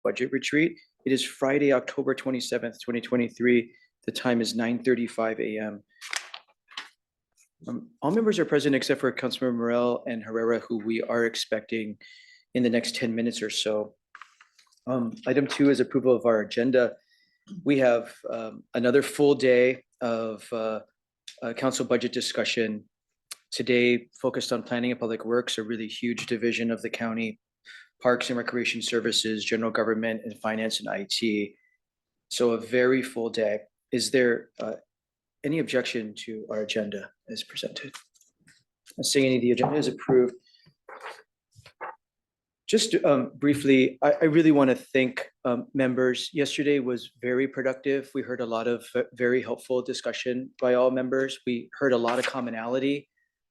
budget retreat. It is Friday, October 27th, 2023. The time is 9:35 a.m. All members are present except for Councilmember Morel and Herrera, who we are expecting in the next 10 minutes or so. Item 2 is approval of our agenda. We have another full day of council budget discussion. Today focused on planning and public works, a really huge division of the county, parks and recreation services, general government, and finance and IT. So a very full day. Is there any objection to our agenda as presented? Not seeing any, the agenda is approved. Just briefly, I really want to thank members. Yesterday was very productive. We heard a lot of very helpful discussion by all members. We heard a lot of commonality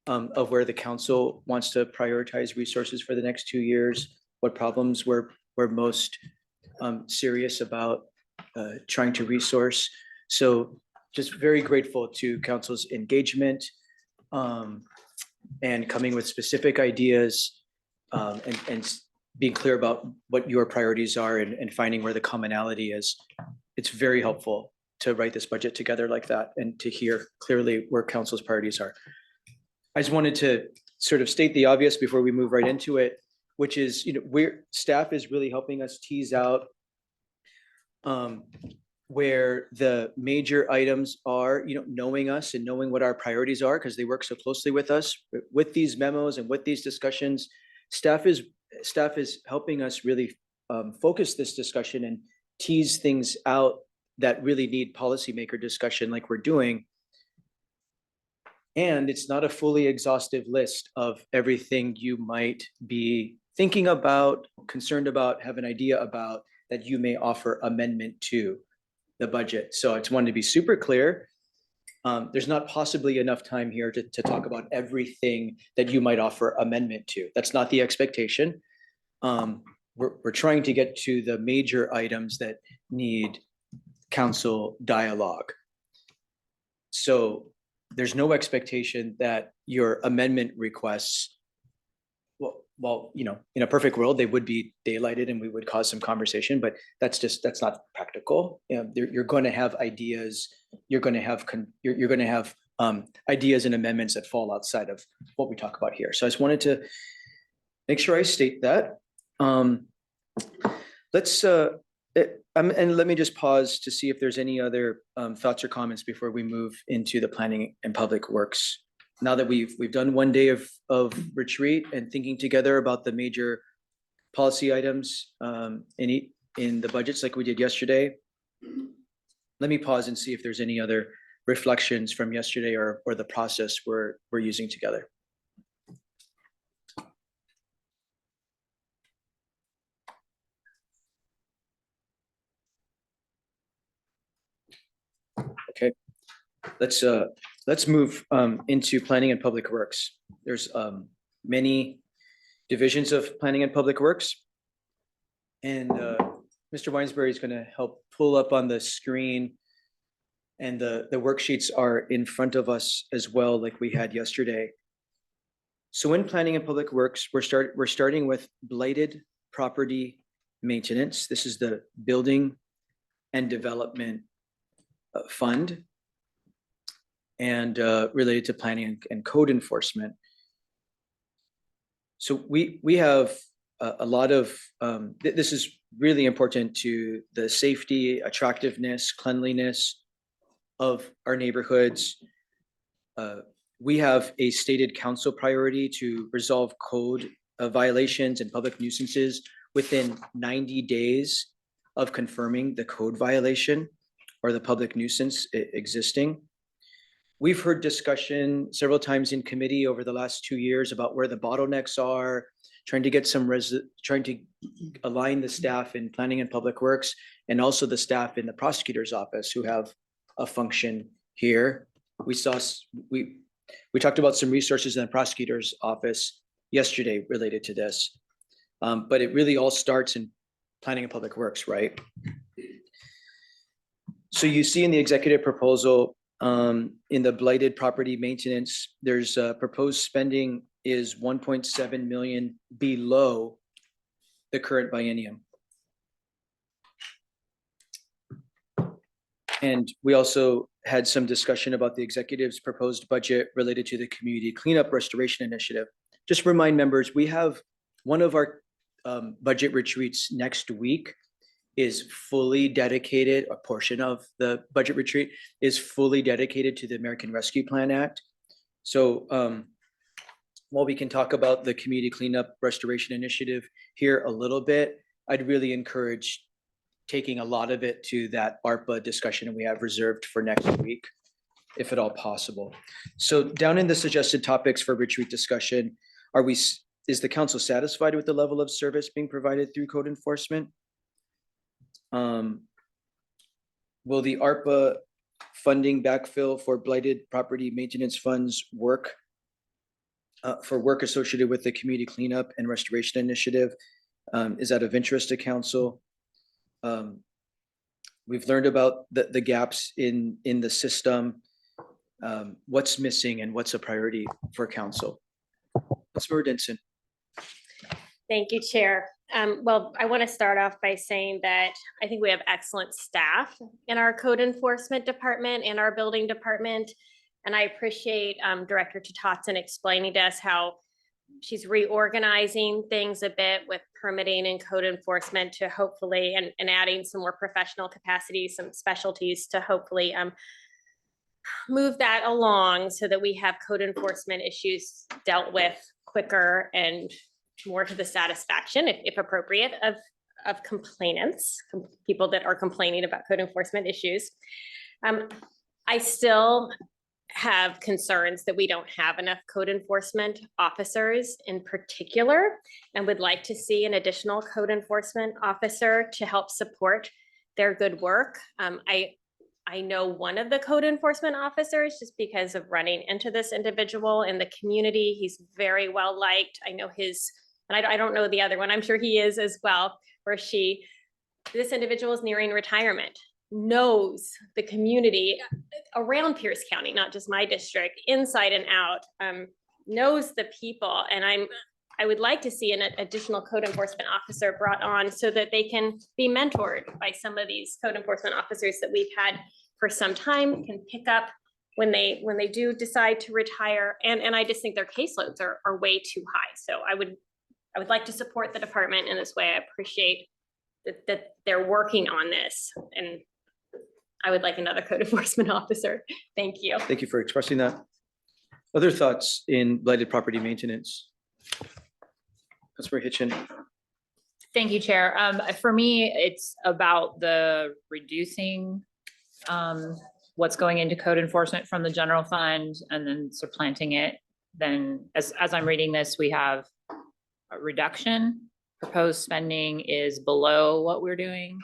of where the council wants to prioritize resources for the next 2 years, what problems we're most serious about trying to resource. So just very grateful to council's engagement and coming with specific ideas and being clear about what your priorities are and finding where the commonality is. It's very helpful to write this budget together like that and to hear clearly where council's priorities are. I just wanted to sort of state the obvious before we move right into it, which is, staff is really helping us tease out where the major items are, knowing us and knowing what our priorities are, because they work so closely with us. With these memos and with these discussions, staff is helping us really focus this discussion and tease things out that really need policymaker discussion like we're doing. And it's not a fully exhaustive list of everything you might be thinking about, concerned about, have an idea about, that you may offer amendment to the budget. So I just wanted to be super clear. There's not possibly enough time here to talk about everything that you might offer amendment to. That's not the expectation. We're trying to get to the major items that need council dialogue. So there's no expectation that your amendment requests, well, in a perfect world, they would be daylighted and we would cause some conversation, but that's not practical. You're going to have ideas. You're going to have ideas and amendments that fall outside of what we talk about here. So I just wanted to make sure I state that. And let me just pause to see if there's any other thoughts or comments before we move into the planning and public works. Now that we've done one day of retreat and thinking together about the major policy items in the budgets like we did yesterday, let me pause and see if there's any other reflections from yesterday or the process we're using together. Okay, let's move into planning and public works. There's many divisions of planning and public works, and Mr. Weinsberry is going to help pull up on the screen, and the worksheets are in front of us as well, like we had yesterday. So in planning and public works, we're starting with blighted property maintenance. This is the building and development fund, and related to planning and code enforcement. So we have a lot of, this is really important to the safety, attractiveness, cleanliness of our neighborhoods. We have a stated council priority to resolve code violations and public nuisances within 90 days of confirming the code violation or the public nuisance existing. We've heard discussion several times in committee over the last 2 years about where the bottlenecks are, trying to get trying to align the staff in planning and public works and also the staff in the prosecutor's office who have a function here. We talked about some resources in the prosecutor's office yesterday related to this, but it really all starts in planning and public works, right? So you see in the executive proposal, in the blighted property maintenance, there's proposed spending is 1.7 million below the current biennium. And we also had some discussion about the executive's proposed budget related to the community cleanup restoration initiative. Just remind members, we have one of our budget retreats next week is fully dedicated, a portion of the budget retreat is fully dedicated to the American Rescue Plan Act. So while we can talk about the community cleanup restoration initiative here a little bit, I'd really encourage taking a lot of it to that ARPA discussion we have reserved for next week, if at all possible. So down in the suggested topics for retreat discussion, is the council satisfied with the level of service being provided through code enforcement? Will the ARPA funding backfill for blighted property maintenance funds work for work associated with the community cleanup and restoration initiative? Is that of interest to council? We've learned about the gaps in the system. What's missing and what's a priority for council? Councilmember Denson. Thank you, Chair. Well, I want to start off by saying that I think we have excellent staff in our code enforcement department and our building department. And I appreciate Director Tatotson explaining to us how she's reorganizing things a bit with permitting and code enforcement to hopefully, and adding some more professional capacity, some specialties to hopefully move that along so that we have code enforcement issues dealt with quicker and more to the satisfaction, if appropriate, of complainants, people that are complaining about code enforcement issues. I still have concerns that we don't have enough code enforcement officers in particular, and would like to see an additional code enforcement officer to help support their good work. I know one of the code enforcement officers just because of running into this individual in the community. He's very well liked. I know his, and I don't know the other one. I'm sure he is as well, or she. This individual is nearing retirement, knows the community around Pierce County, not just my district, inside and out, knows the people. And I would like to see an additional code enforcement officer brought on so that they can be mentored by some of these code enforcement officers that we've had for some time, can pick up when they do decide to retire. And I just think their caseloads are way too high. So I would like to support the department in this way. I appreciate that they're working on this, and I would like another code enforcement officer. Thank you. Thank you for expressing that. Other thoughts in blighted property maintenance? Councilmember Hitchin. Thank you, Chair. For me, it's about the reducing what's going into code enforcement from the general fund and then supplanting it. Then as I'm reading this, we have a reduction. Proposed spending is below what we're doing.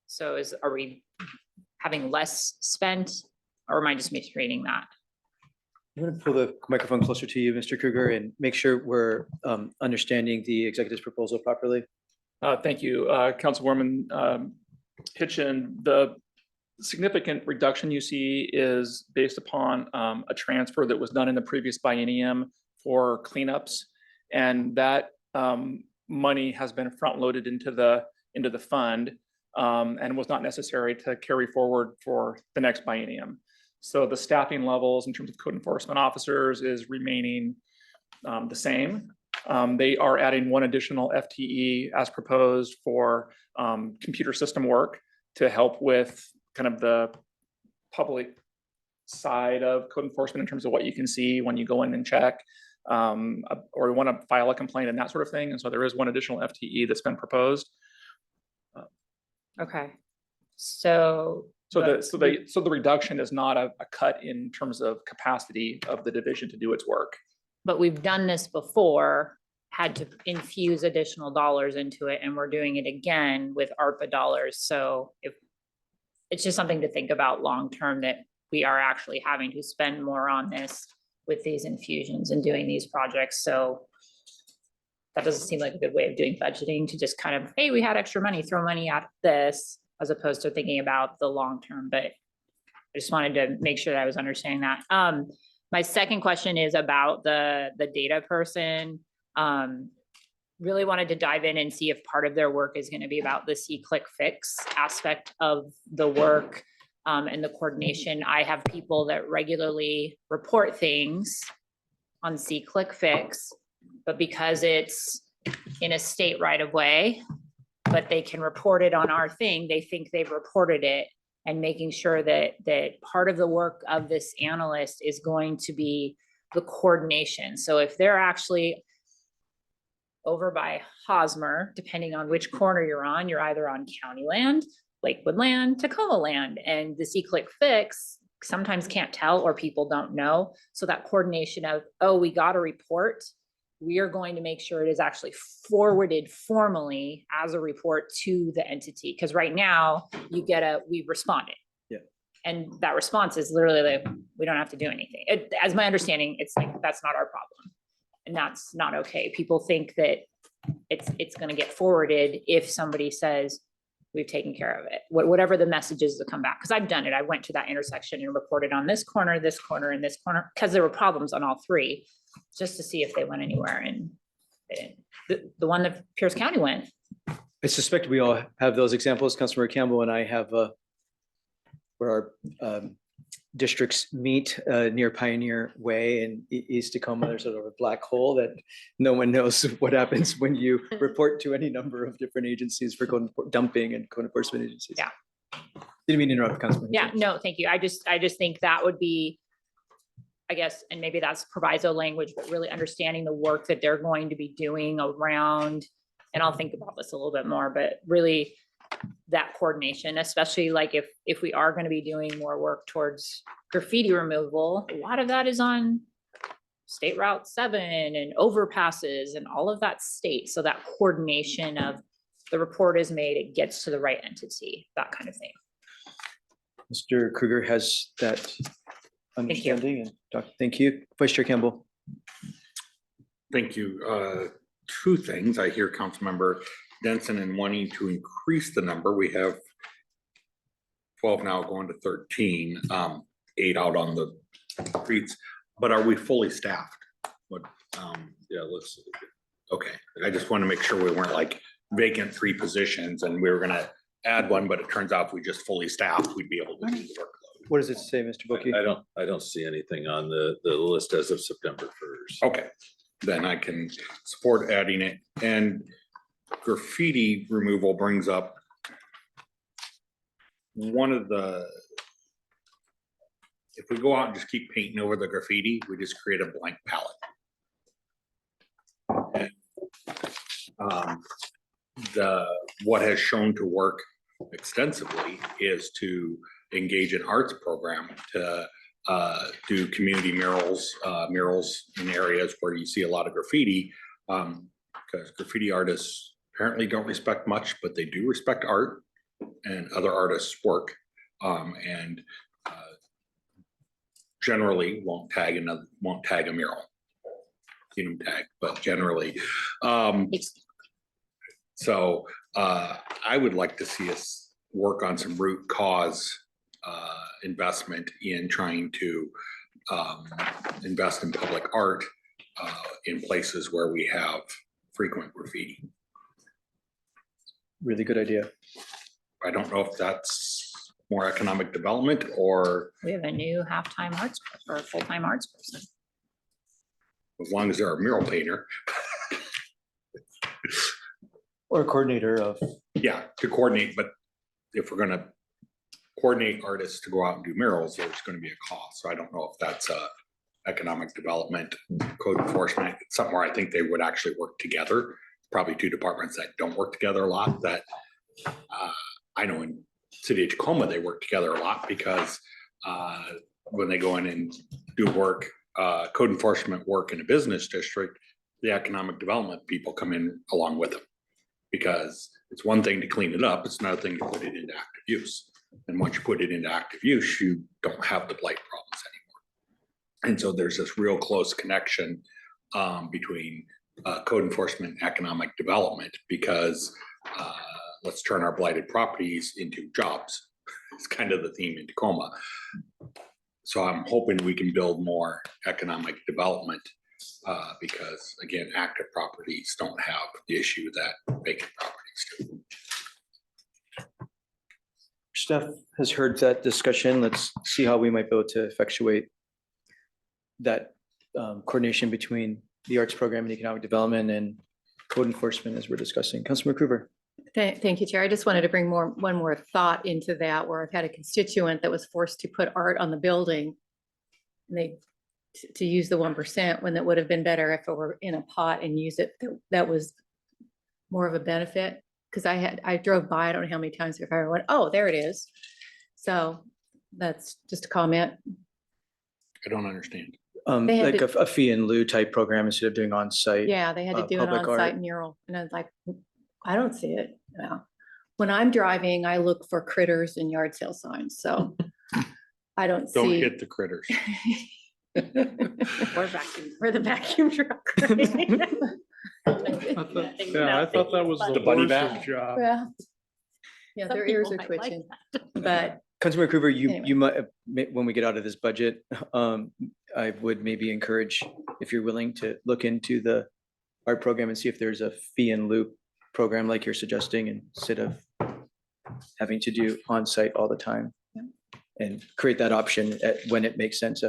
So are we having less spent, or am I just misreading that? I'm going to pull the microphone closer to you, Mr. Kruger, and make sure we're understanding the executive's proposal properly. Thank you, Councilwoman Hitchin. The significant reduction you see is based upon a transfer that was done in the previous biennium for cleanups, and that money has been front loaded into the fund and was not necessary to carry forward for the next biennium. So the staffing levels in terms of code enforcement officers is remaining the same. They are adding one additional FTE as proposed for computer system work to help with kind of the public side of code enforcement in terms of what you can see when you go in and check or want to file a complaint and that sort of thing. And so there is one additional FTE that's been proposed. Okay. So the reduction is not a cut in terms of capacity of the division to do its work. But we've done this before, had to infuse additional dollars into it, and we're doing it again with ARPA dollars. So if it's just something to think about long-term, that we are actually having to spend more on this with these infusions and doing these projects. So that doesn't seem like a good way of doing budgeting, to just kind of, hey, we had extra money, throw money at this, as opposed to thinking about the long-term. But I just wanted to make sure that I was understanding that. My second question is about the data person. Really wanted to dive in and see if part of their work is going to be about the see, click, fix aspect of the work. and the coordination. I have people that regularly report things on See Click Fix, but because it's in a state right of way, but they can report it on our thing, they think they've reported it, and making sure that part of the work of this analyst is going to be the coordination. So if they're actually over by Hosmer, depending on which corner you're either on county land, Lakewood land, Tacoma land, and the See Click Fix sometimes can't tell or people don't know. So that coordination of, oh, we got a report, we are going to make sure it is actually forwarded formally as a report to the entity. Because right now you get we responded. Yeah. And that response is literally like, we don't have to do anything. As my understanding, it's like, that's not our problem. And that's not okay. People think that it's going to get forwarded if somebody says, we've taken care of it, whatever the message is to come back. Because I've done it. I went to that intersection and reported on this corner, and this corner, because there were problems on all three, just to see if they went anywhere. And they didn't. The one that Pierce County went. I suspect we all have those examples. Councilmember Campbell and I have where our districts meet near Pioneer Way in East Tacoma. There's sort of a black hole that no one knows what happens when you report to any number of different agencies for dumping and code enforcement agencies. Yeah. Didn't mean to interrupt, Councilman. Yeah, no, thank you. I just think that would be, I guess, and maybe that's proviso language, but really understanding the work that they're going to be doing around, and I'll think about this a little bit more, but really that coordination, especially like if we are going to be doing more work towards graffiti removal, a lot of that is on State Route 7 and overpasses and all of that state. So that coordination of the report is made, it gets to the right entity, that kind of thing. Mr. Kruger has that understanding. And thank you. Vice Chair Campbell. Thank you. Two things. I hear Councilmember Denson and wanting to increase the number. We have 12 now going to 13, 8 out on the streets, but are we fully staffed? What, Yeah, let's, okay, I just want to make sure we weren't like vacant 3 positions and we were gonna add one, but it turns out if we just fully staffed, we'd be able to do the workload. What does it say, Mr. Bookey? I don't see anything on the list as of September 1st. Okay, then I can support adding it. And graffiti removal brings up one of the, if we go out and just keep painting over the graffiti, we just create a blank palette. And, what has shown to work extensively is to engage an arts program to do community murals in areas where you see a lot of graffiti, because graffiti artists apparently don't respect much, but they do respect art and other artists' work, and generally won't tag a mural. Seen them tag, but generally. So I would like to see us work on some root cause investment in trying to invest in public art in places where we have frequent graffiti. Really good idea. I don't know if that's more economic development or We have a new half-time arts or full-time arts person. as long as they're a mural painter. Or a coordinator of. Yeah, to coordinate, but if we're gonna coordinate artists to go out and do murals, there's gonna be a cost. So I don't know if that's economic development, code enforcement, somewhere I think they would actually work together. Probably 2 departments that don't work together a lot that I know in city of Tacoma, they work together a lot because when they go in and do work, code enforcement work in a business district, the economic development people come in along with them. Because it's one thing to clean it up, it's another thing to put it into active use. And once you put it into active use, you don't have the blight problems anymore. And so there's this real close connection between code enforcement and economic development, because let's turn our blighted properties into jobs. It's kind of the theme in Tacoma. So I'm hoping we can build more economic development because again, active properties don't have the issue that vacant properties do. Staff has heard that discussion. Let's see how we might be able to effectuate that coordination between the arts program and economic development and code enforcement as we're discussing. Councilmember Krueger. Thank you, Chair. I just wanted to bring one more thought into that, where I've had a constituent that was forced to put art on the building. And they, to use the 1%, when that would have been better if it were in a pot and use it. That was more of a benefit, because I drove by, I don't know how many times before I went, oh, there it is. So that's just a comment. I don't understand. They had Like to- a fee in lieu type program instead of doing on-site. Yeah, they had to do an public art. on-site mural, and I was like, I don't see it. Yeah. When I'm driving, I look for critters and yard sale signs, so I don't Don't see. hit the critters. Or the vacuum truck. Yeah, I thought that was The the bunny horse's back? job. Well, yeah, Some their ears are people might like twitching, that. but Councilmember Krueger, you Anyway. might, when we get out of this budget, I would maybe encourage, if you're willing to look into the art program and see if there's a fee in lieu program like you're suggesting, instead of having to do on-site all the time. And create that option when it makes sense.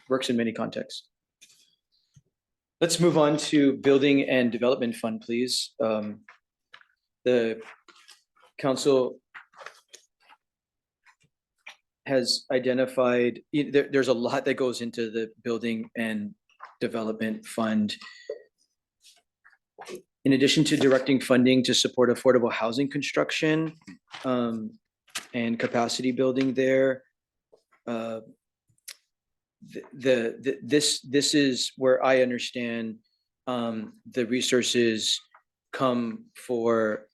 Works in many contexts. Let's move on to building and development fund, please. The council has identified, there's a lot that goes into the building and development fund. In addition to directing funding to support affordable housing construction and capacity building there, this is where I understand the resources come for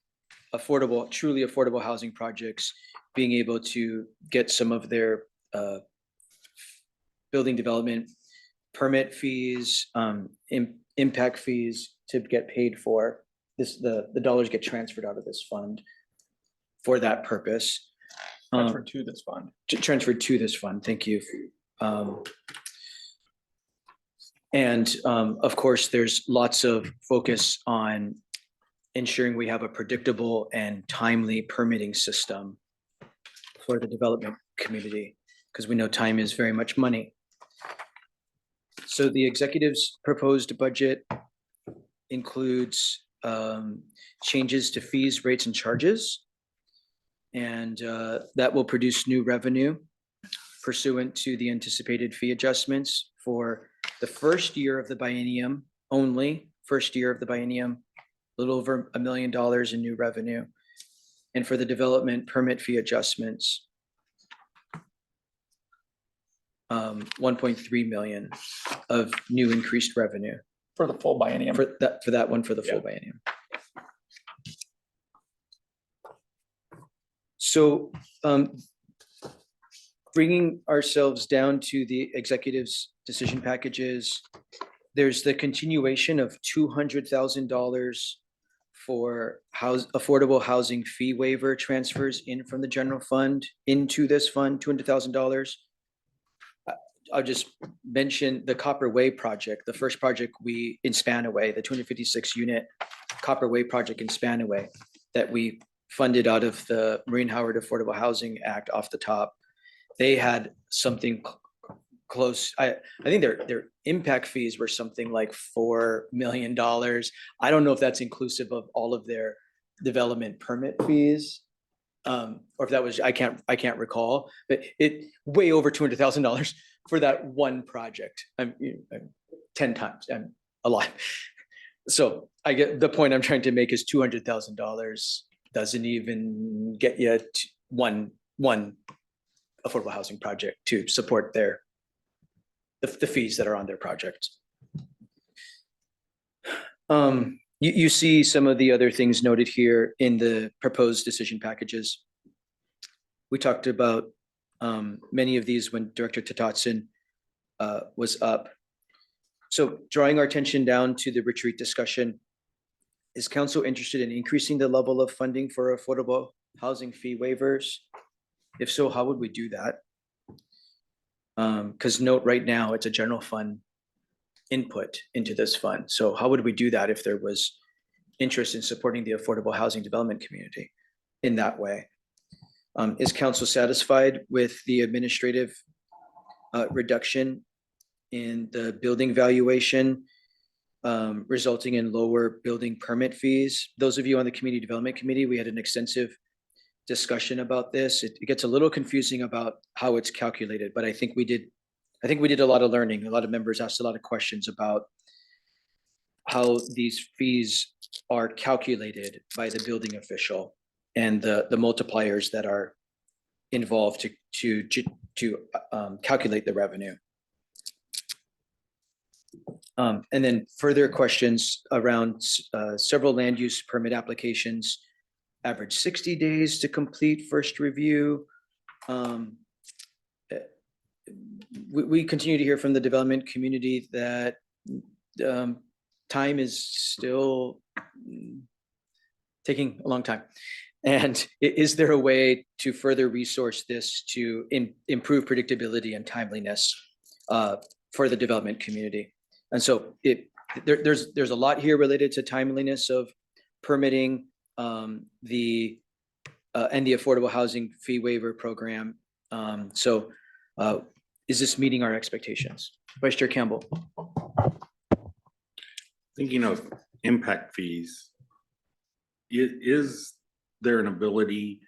truly affordable housing projects, being able to get some of their building development permit fees, impact fees to get paid for. The dollars get transferred out of this fund for that purpose. Transfer to this fund. Transferred to this fund, thank you. And of course, there's lots of focus on ensuring we have a predictable and timely permitting system for the development community, because we know time is very much money. So the executive's proposed budget includes changes to fees, rates, and charges. And that will produce new revenue pursuant to the anticipated fee adjustments for the first year of the biennium only, first year of the biennium, a little over $1 million in new revenue. And for the development permit fee adjustments, 1.3 million of new increased revenue For the full biennium. for that one for the full biennium. So bringing ourselves down to the executive's decision packages, there's the continuation of $200,000 for affordable housing fee waiver transfers in from the general fund into this fund, $200,000. I'll just mention the Copper Way project, the first project in Spanaway, the 256 unit Copper Way project in Spanaway that we funded out of the Marine Howard Affordable Housing Act off the top. They had something close. I think their impact fees were something like $4 million. I don't know if that's inclusive of all of their development permit fees. Or if that was, I can't recall, but it way over $200,000 for that one project. I'm 10 times, I'm a lot. So I get the point I'm trying to make is $200,000 doesn't even get you to one affordable housing project to support the fees that are on their projects. You see some of the other things noted here in the proposed decision packages. We talked about many of these when Director Tatatsin was up. So drawing our attention down to the retreat discussion, is council interested in increasing the level of funding for affordable housing fee waivers? If so, how would we do that? Because note right now, it's a general fund input into this fund. So how would we do that if there was interest in supporting the affordable housing development community? in that way. Is council satisfied with the administrative reduction in the building valuation, resulting in lower building permit fees? Those of you on the Community Development Committee, we had an extensive discussion about this. It gets a little confusing about how it's calculated, but I think we did a lot of learning. A lot of members asked a lot of questions about how these fees are calculated by the building official and the multipliers that are involved to calculate the revenue. And then further questions around several land use permit applications, average 60 days to complete first review. We continue to hear from the development community that time is still taking a long time. And is there a way to further resource this to improve predictability and timeliness for the development community? And so there's a lot here related to timeliness of permitting, and the affordable housing fee waiver program. Is this meeting our expectations? Vice Chair Campbell. Thinking of impact fees, is there an ability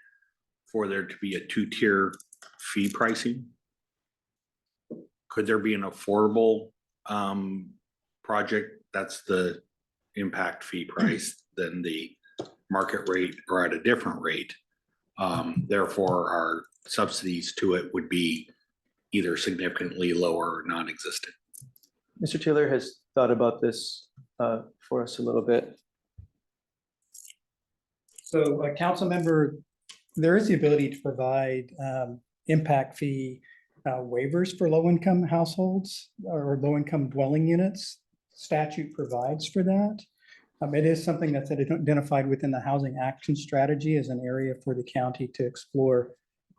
for there to be a two-tier fee pricing? Could there be an affordable project that's the impact fee price than the market rate or at a different rate? Therefore, our subsidies to it would be either significantly lower or non-existent. Mr. Taylor has thought about this for us a little bit. So a council member, there is the ability to provide impact fee waivers for low-income households or low-income dwelling units. Statute provides for that. It is something that's identified within the housing action strategy as an area for the county to explore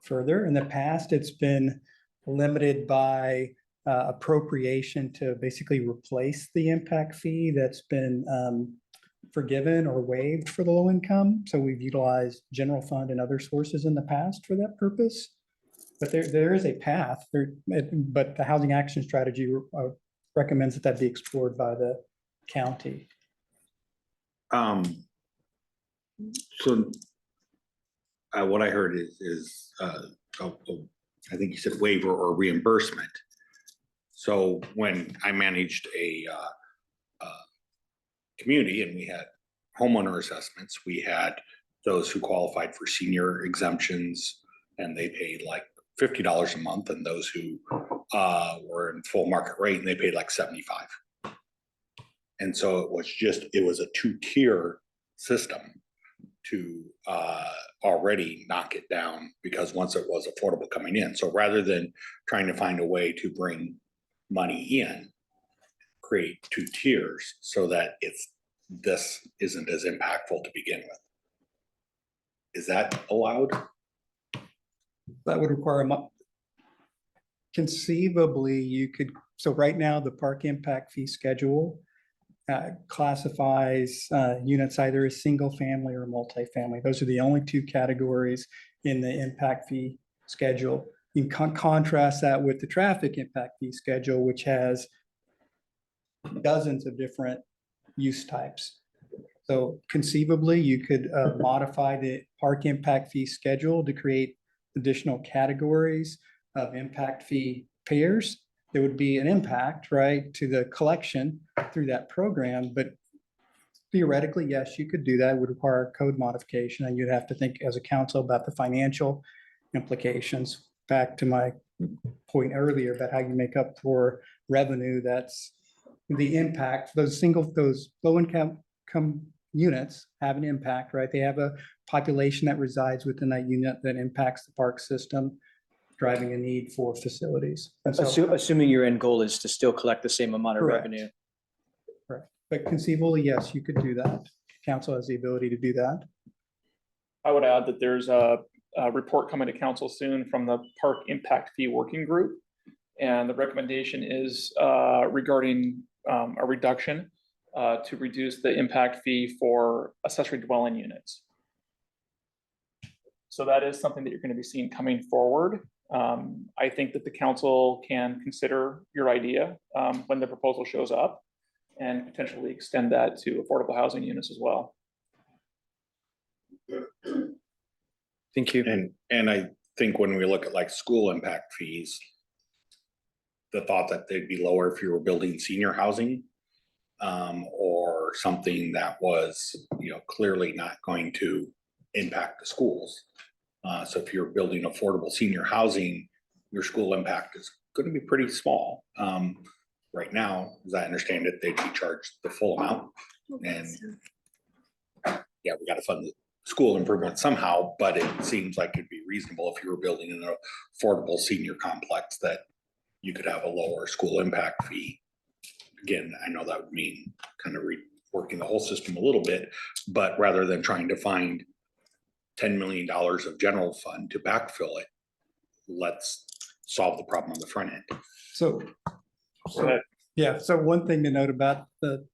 further. In the past, it's been limited by appropriation to basically replace the impact fee that's been forgiven or waived for the low income. So we've utilized general fund and other sources in the past for that purpose. But there is a path there, but the housing action strategy recommends that be explored by the county. So what I heard is I think you said waiver or reimbursement. So when I managed a community and we had homeowner assessments, we had those who qualified for senior exemptions and they paid like $50 a month, and those who were in full market rate and they paid like $75. And so it was a two-tier system to already knock it down, because once it was affordable coming in. So rather than trying to find a way to bring money in, create two tiers so that this isn't as impactful to begin with. Is that allowed? That would require conceivably you could, so right now the park impact fee schedule classifies units either as single family or multifamily. Those are the only two categories in the impact fee schedule. You can contrast that with the traffic impact fee schedule, which has dozens of different use types. So conceivably, you could modify the park impact fee schedule to create additional categories of impact fee payers. There would be an impact, right, to the collection through that program, but theoretically, yes, you could do that. It would require code modification, and you'd have to think as a council about the financial implications. Back to my point earlier about how you make up for revenue, that's the impact. Those low income units have an impact, right? They have a population that resides within that unit that impacts the park system, driving a need for facilities. And so, Assuming your end goal is to still collect the same amount of Correct. revenue. correct. But conceivably, yes, you could do that. Council has the ability to do that. I would add that there's a report coming to council soon from the Park Impact Fee Working Group. And the recommendation is regarding a reduction to reduce the impact fee for accessory dwelling units. So that is something that you're going to be seeing coming forward. I think that the council can consider your idea when the proposal shows up and potentially extend that to affordable housing units as well. Thank you. And I think when we look at like school impact fees, the thought that they'd be lower if you were building senior housing, or something that was, clearly not going to impact the schools. So if you're building affordable senior housing, your school impact is going to be pretty small. Right now, as I understand it, they'd be charged the full amount. And yeah, we got to fund the school improvement somehow, but it seems like it'd be reasonable if you were building an affordable senior complex that you could have a lower school impact fee. Again, I know that would mean kind of reworking the whole system a little bit, but rather than trying to find $10 million of general fund to backfill it, let's solve the problem on the front end. So, yeah, so one thing to note about the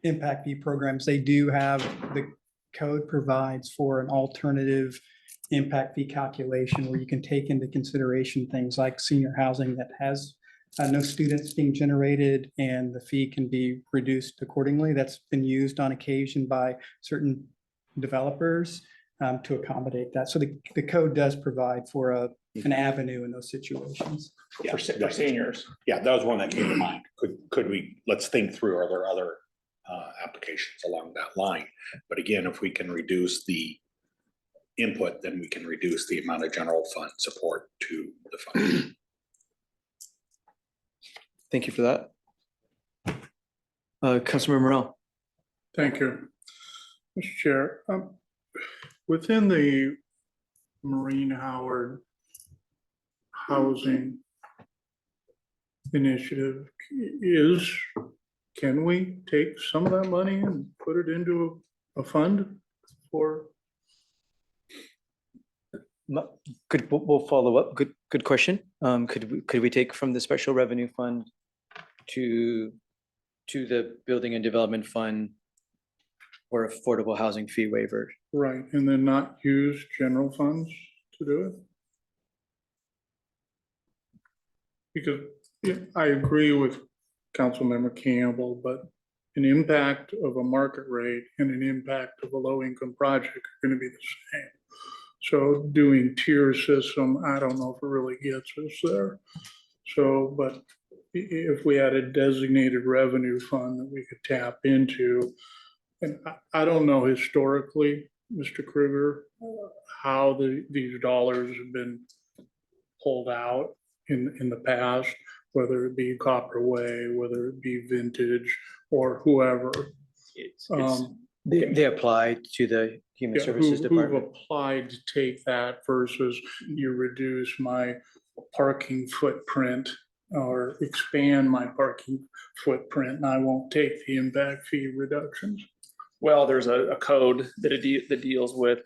impact fee programs, they do have, the code provides for an alternative impact fee calculation where you can take into consideration things like senior housing that has no students being generated, and the fee can be reduced accordingly. That's been used on occasion by certain developers to accommodate that. So the code does provide for an avenue in those situations. Yeah, For seniors. yeah, that was one that came to mind. Could we, let's think through, are there other applications along that line? But again, if we can reduce the input, then we can reduce the amount of general fund support to the fund. Thank you for that. Councilmember Morel. Thank you, Mr. Chair. Within the Marine Howard Housing Initiative, can we take some of that money and put it into a fund for? We'll follow up. Good question. Could we take from the special revenue fund to the building and development fund or affordable housing fee waiver? Right, and then not use general funds to do it? Because yeah, I agree with Councilmember Campbell, but an impact of a market rate and an impact of a low-income project are going to be the same. So doing tier system, I don't know if it really gets us there. So, but if we had a designated revenue fund that we could tap into, and I don't know historically, Mr. Kruger, how these dollars have been pulled out in the past, whether it be Copper Way, whether it be Vintage or whoever. They apply to the Human Services Who've Department. applied to take that versus you reduce my parking footprint or expand my parking footprint and I won't take the impact fee reductions. Well, there's a code that deals with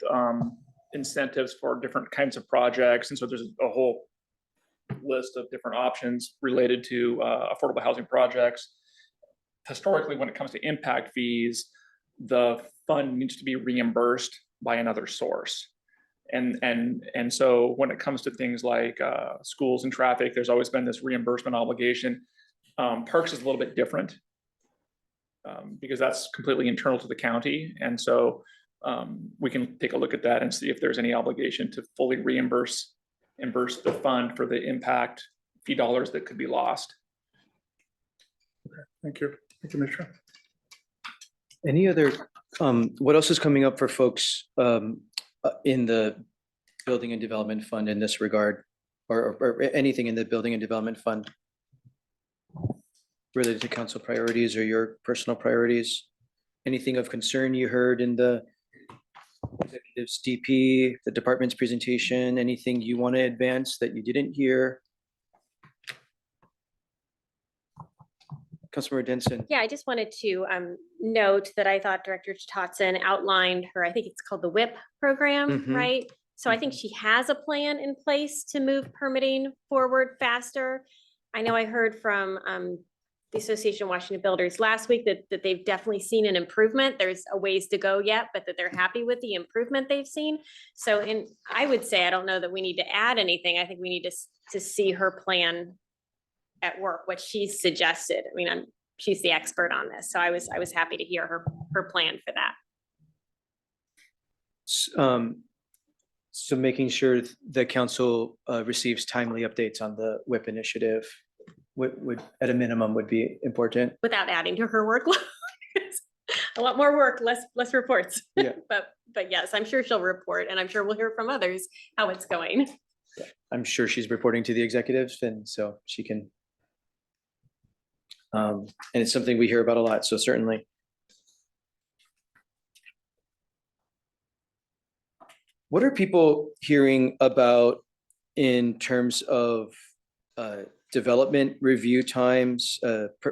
incentives for different kinds of projects. And so there's a whole list of different options related to affordable housing projects. Historically, when it comes to impact fees, the fund needs to be reimbursed by another source. And so when it comes to things like schools and traffic, there's always been this reimbursement obligation. Parks is a little bit different because that's completely internal to the county. And so we can take a look at that and see if there's any obligation to fully reimburse the fund for the impact fee dollars that could be lost. Okay, thank you. Thank you, Commissioner. Any other, what else is coming up for folks in the Building and Development Fund in this regard, or anything in the Building and Development Fund related to council priorities or your personal priorities? Anything of concern you heard in the executive's DP, the department's presentation, anything you want to advance that you didn't hear? Councilmember Denson. Yeah, I just wanted to note that I thought Director Totson outlined her, I think it's called the WHIP program, Mhm. right? So I think she has a plan in place to move permitting forward faster. I know I heard from the Association of Washington Builders last week that they've definitely seen an improvement. There's a ways to go yet, but that they're happy with the improvement they've seen. So I would say, I don't know that we need to add anything. I think we need to see her plan at work, what she's suggested. I mean, she's the expert on this. So I was happy to hear her plan for that. So making sure the council receives timely updates on the WIP initiative would at a minimum would be important. Without adding to her workload. A lot more work, less reports. Yeah. But yes, I'm sure she'll report, and I'm sure we'll hear from others how it's going. I'm sure she's reporting to the executives, and so she can. And it's something we hear about a lot, so certainly. What are people hearing about in terms of development review times,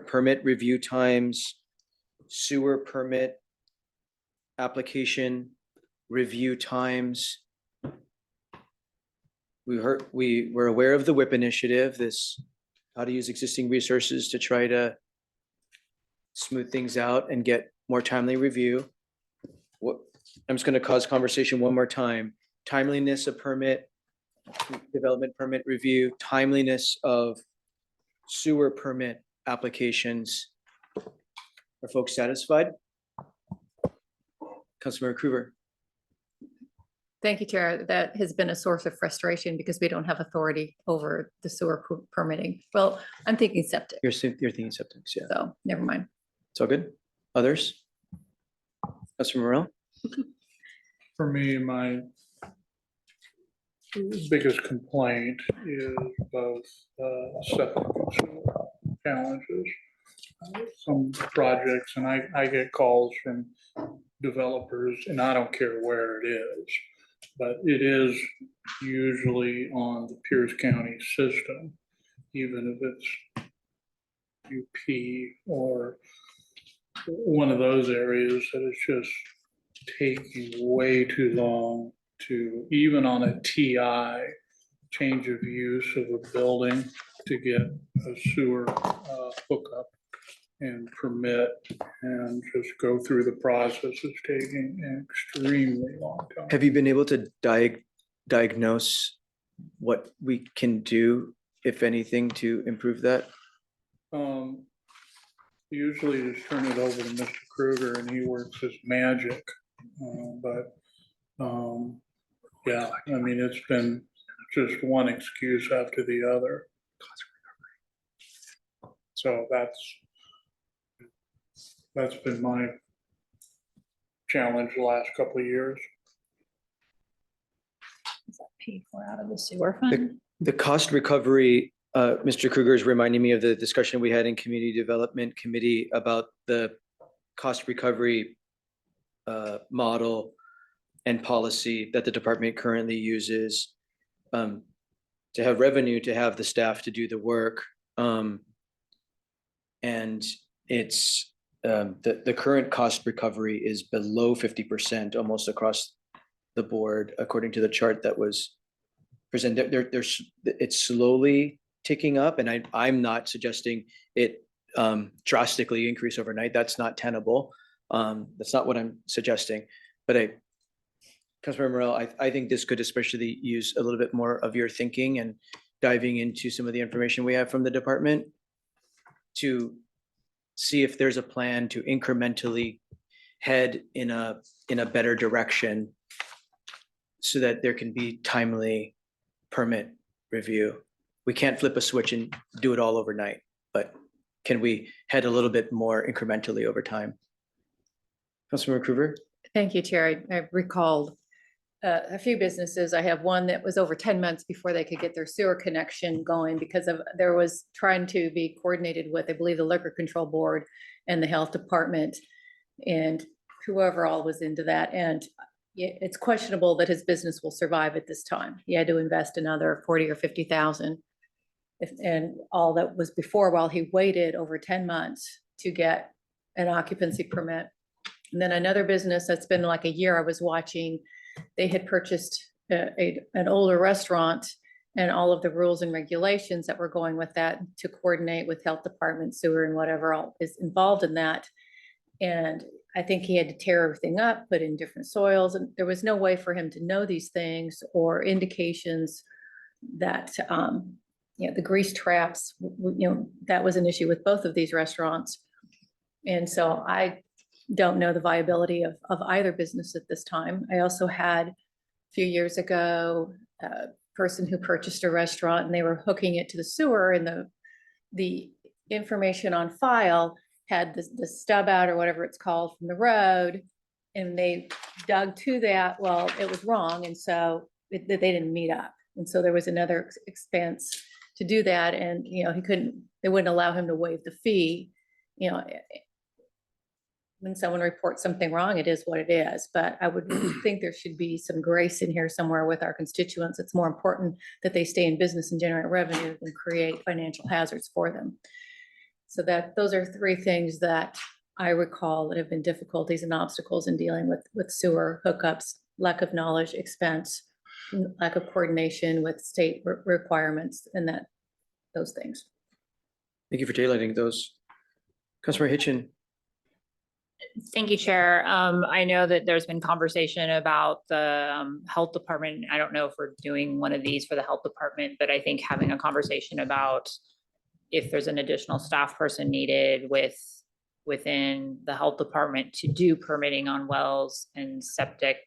permit review times, sewer permit application review times? We're aware of the WIP initiative, this how to use existing resources to try to smooth things out and get more timely review. I'm just going to cause conversation one more time. Timeliness of permit, development permit review, timeliness of sewer permit applications. Are folks satisfied? Councilmember Krueger. Thank you, Chair. That has been a source of frustration because we don't have authority over the sewer permitting. Well, I'm thinking septic, You're thinking septics, yeah. so never mind. It's all good. Others? Councilor Morel? For me, my biggest complaint is both septic and sewer challenges. Some projects, and I get calls from developers, and I don't care where it is, but it is usually on the Pierce County system, even if it's UP or one of those areas, that it's just taking way too long to, even on a TI, change of use of a building, to get a sewer hookup and permit and just go through the process. It's taking an extremely long time. Have you been able to diagnose what we can do, if anything, to improve that? Usually just turn it over to Mr. Krueger and he works his magic. Yeah, I mean, it's been just one excuse after the other. So that's been my challenge the last couple of years. Is that paid for out of the sewer fund? The cost recovery, Mr. Krueger is reminding me of the discussion we had in Community Development Committee about the cost recovery model and policy that the department currently uses to have revenue, to have the staff to do the work. And it's the current cost recovery is below 50% almost across the board, according to the chart that was presented. It's slowly ticking up, and I'm not suggesting it drastically increase overnight. That's not tenable. That's not what I'm suggesting. But Councilmember Morel, I think this could especially use a little bit more of your thinking and diving into some of the information we have from the department to see if there's a plan to incrementally head in a better direction so that there can be timely permit review. We can't flip a switch and do it all overnight, but can we head a little bit more incrementally over time? Councilmember Krueger? Thank you, Chair. I recalled a few businesses. I have one that was over 10 months before they could get their sewer connection going because there was trying to be coordinated with, I believe, the Liquor Control Board and the Health Department and whoever all was into that. And it's questionable that his business will survive at this time. He had to invest another 40 or 50,000. And all that was before, while he waited over 10 months to get an occupancy permit. And then another business that's been like a year, I was watching, they had purchased an older restaurant and all of the rules and regulations that were going with that to coordinate with health department, sewer, and whatever all is involved in that. And I think he had to tear everything up, put in different soils, and there was no way for him to know these things or indications that, the grease traps, that was an issue with both of these restaurants. And so I don't know the viability of either business at this time. I also had a few years ago, a person who purchased a restaurant and they were hooking it to the sewer, and the information on file had the stub out or whatever it's called from the road. And they dug to that. Well, it was wrong. And so they didn't meet up. And so there was another expense to do that. And, they wouldn't allow him to waive the fee. When someone reports something wrong, it is what it is. But I would think there should be some grace in here somewhere with our constituents. It's more important that they stay in business and generate revenue than create financial hazards for them. So those are three things that I recall that have been difficulties and obstacles in dealing with sewer hookups: lack of knowledge, expense, lack of coordination with state requirements, and those things. Thank you for daylighting those. Councilmember Hitchin. Thank you, Chair. I know that there's been conversation about the health department. I don't know if we're doing one of these for the health department, but I think having a conversation about if there's an additional staff person needed within the health department to do permitting on wells and septic,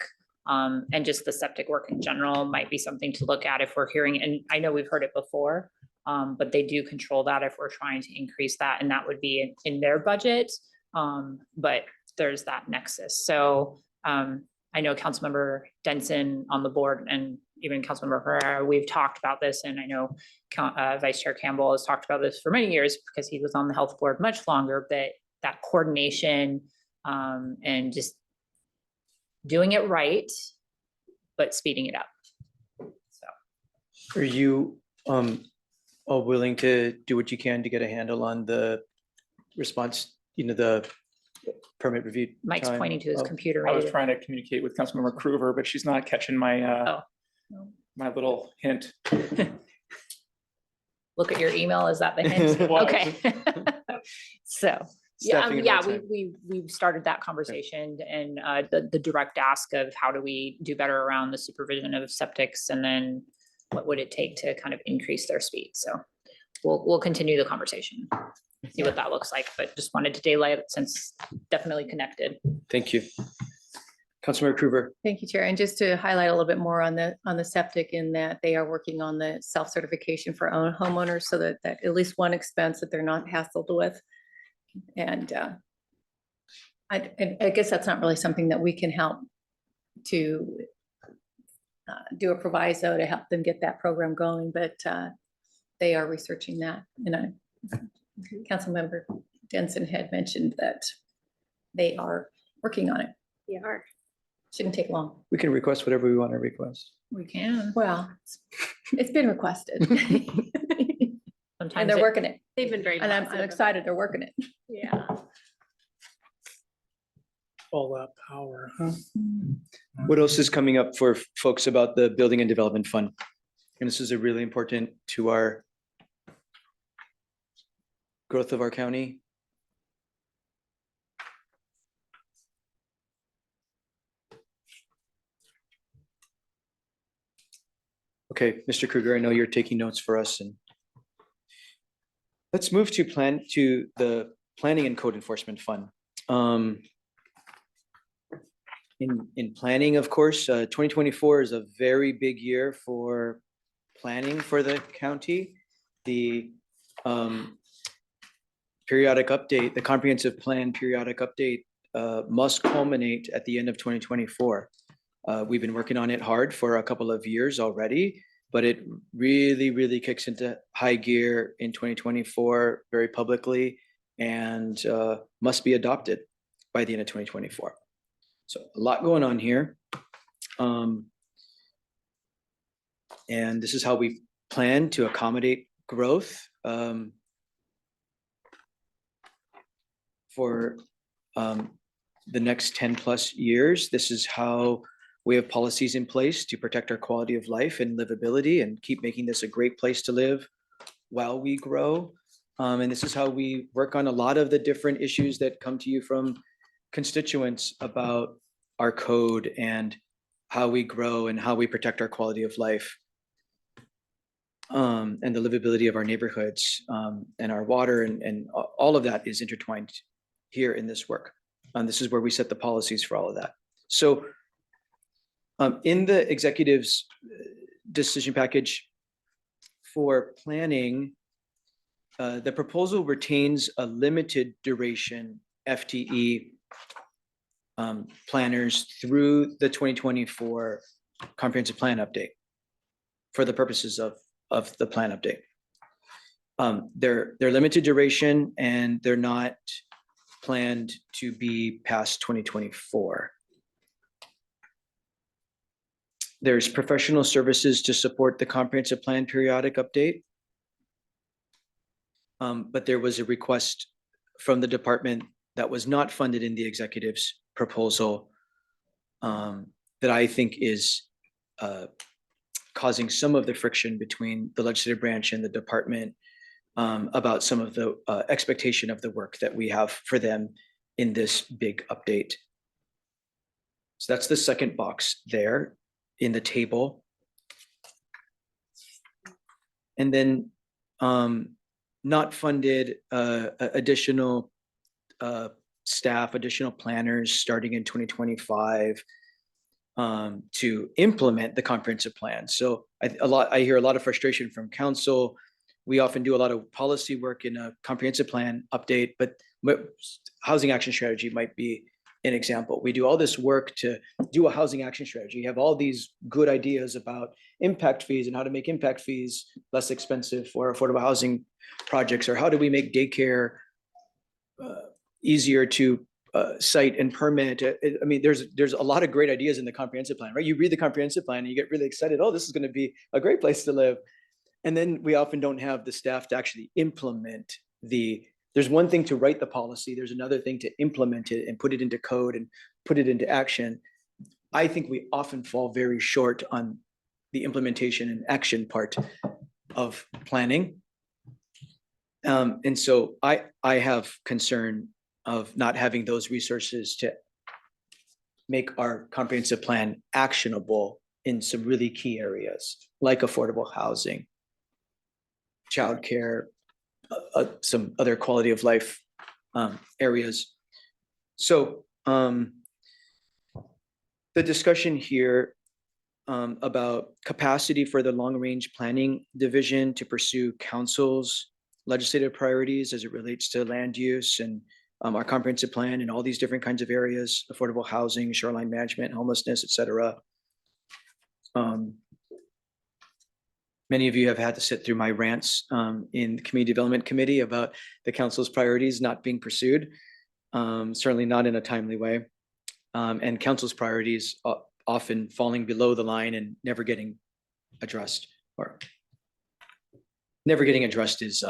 and just the septic work in general might be something to look at if we're hearing, and I know we've heard it before, but they do control that if we're trying to increase that, and that would be in their budget. But there's that nexus. So I know Councilmember Denson on the board and even Councilmember Herrera, we've talked about this, and I know Vice Chair Campbell has talked about this for many years because he was on the health board much longer, but that coordination and just doing it right, but speeding it up. So. Are you all willing to do what you can to get a handle on the response, the permit review? Mike's time? pointing to his computer. I was right? trying to communicate with Councilmember Cruver, but she's not catching my, Oh. my little hint. Look at your email. Is that the hint? It was. Okay. So, Staffing and yeah, right time. we've started that conversation, and the direct ask of how do we do better around the supervision of septics, and then what would it take to kind of increase their speed? So we'll continue the conversation, see what that looks like, but just wanted to daylight it since definitely connected. Thank you. Councilmember Krueger. Thank you, Chair. And just to highlight a little bit more on the septic, in that they are working on the self-certification for own homeowners, so that at least one expense that they're not hassled with. And I guess that's not really something that we can help to do a proviso to help them get that program going, but they are researching that. And Councilmember Denson had mentioned that they are working on it. We are. Shouldn't take long. We can request whatever we want to request. We can. Well, it's been requested. And Sometimes they're working it. They've been very. And I'm positive excited about they're working it. it. Yeah. All that power, huh? What else is coming up for folks about the Building and Development Fund? And this is a really important to our growth of our county. Okay, Mr. Krueger, I know you're taking notes for us, and let's move to the Planning and Code Enforcement Fund. In planning, of course, 2024 is a very big year for planning for the county. The periodic update, the comprehensive plan periodic update must culminate at the end of 2024. We've been working on it hard for a couple of years already, but it really, really kicks into high gear in 2024 very publicly, and must be adopted by the end of 2024. So a lot going on here. And this is how we plan to accommodate growth for the next 10 plus years. This is how We have policies in place to protect our quality of life and livability and keep making this a great place to live while we grow. And this is how we work on a lot of the different issues that come to you from constituents about our code and how we grow and how we protect our quality of life. And the livability of our neighborhoods, and our water and all of that is intertwined here in this work. This is where we set the policies for all of that. So in the executive's decision package for planning, the proposal retains a limited duration FTE planners through the 2024 comprehensive plan update for the purposes of the plan update. They're limited duration and they're not planned to be past 2024. There's professional services to support the comprehensive plan periodic update. But there was a request from the department that was not funded in the executive's proposal that I think is causing some of the friction between the legislative branch and the department about some of the expectation of the work that we have for them in this big update. So that's the second box there in the table. And then not funded additional staff, additional planners starting in 2025 to implement the comprehensive plan. So I hear a lot of frustration from council. We often do a lot of policy work in a comprehensive plan update, but housing action strategy might be an example. We do all this work to do a housing action strategy. You have all these good ideas about impact fees and how to make impact fees less expensive for affordable housing projects, or how do we make daycare easier to site and permit. I mean, there's a lot of great ideas in the comprehensive plan, right? You read the comprehensive plan and you get really excited. Oh, this is going to be a great place to live. And then we often don't have the staff to actually implement there's one thing to write the policy. There's another thing to implement it and put it into code and put it into action. I think we often fall very short on the implementation and action part of planning. And so I have concern of not having those resources to make our comprehensive plan actionable in some really key areas like affordable housing, childcare, some other quality of life areas. So the discussion here about capacity for the long-range planning division to pursue council's legislative priorities as it relates to land use and our comprehensive plan and all these different kinds of areas, affordable housing, shoreline management, homelessness, et cetera. Many of you have had to sit through my rants in the Community Development Committee about the council's priorities not being pursued, certainly not in a timely way, and council's priorities often falling below the line and never getting addressed. Or never getting addressed is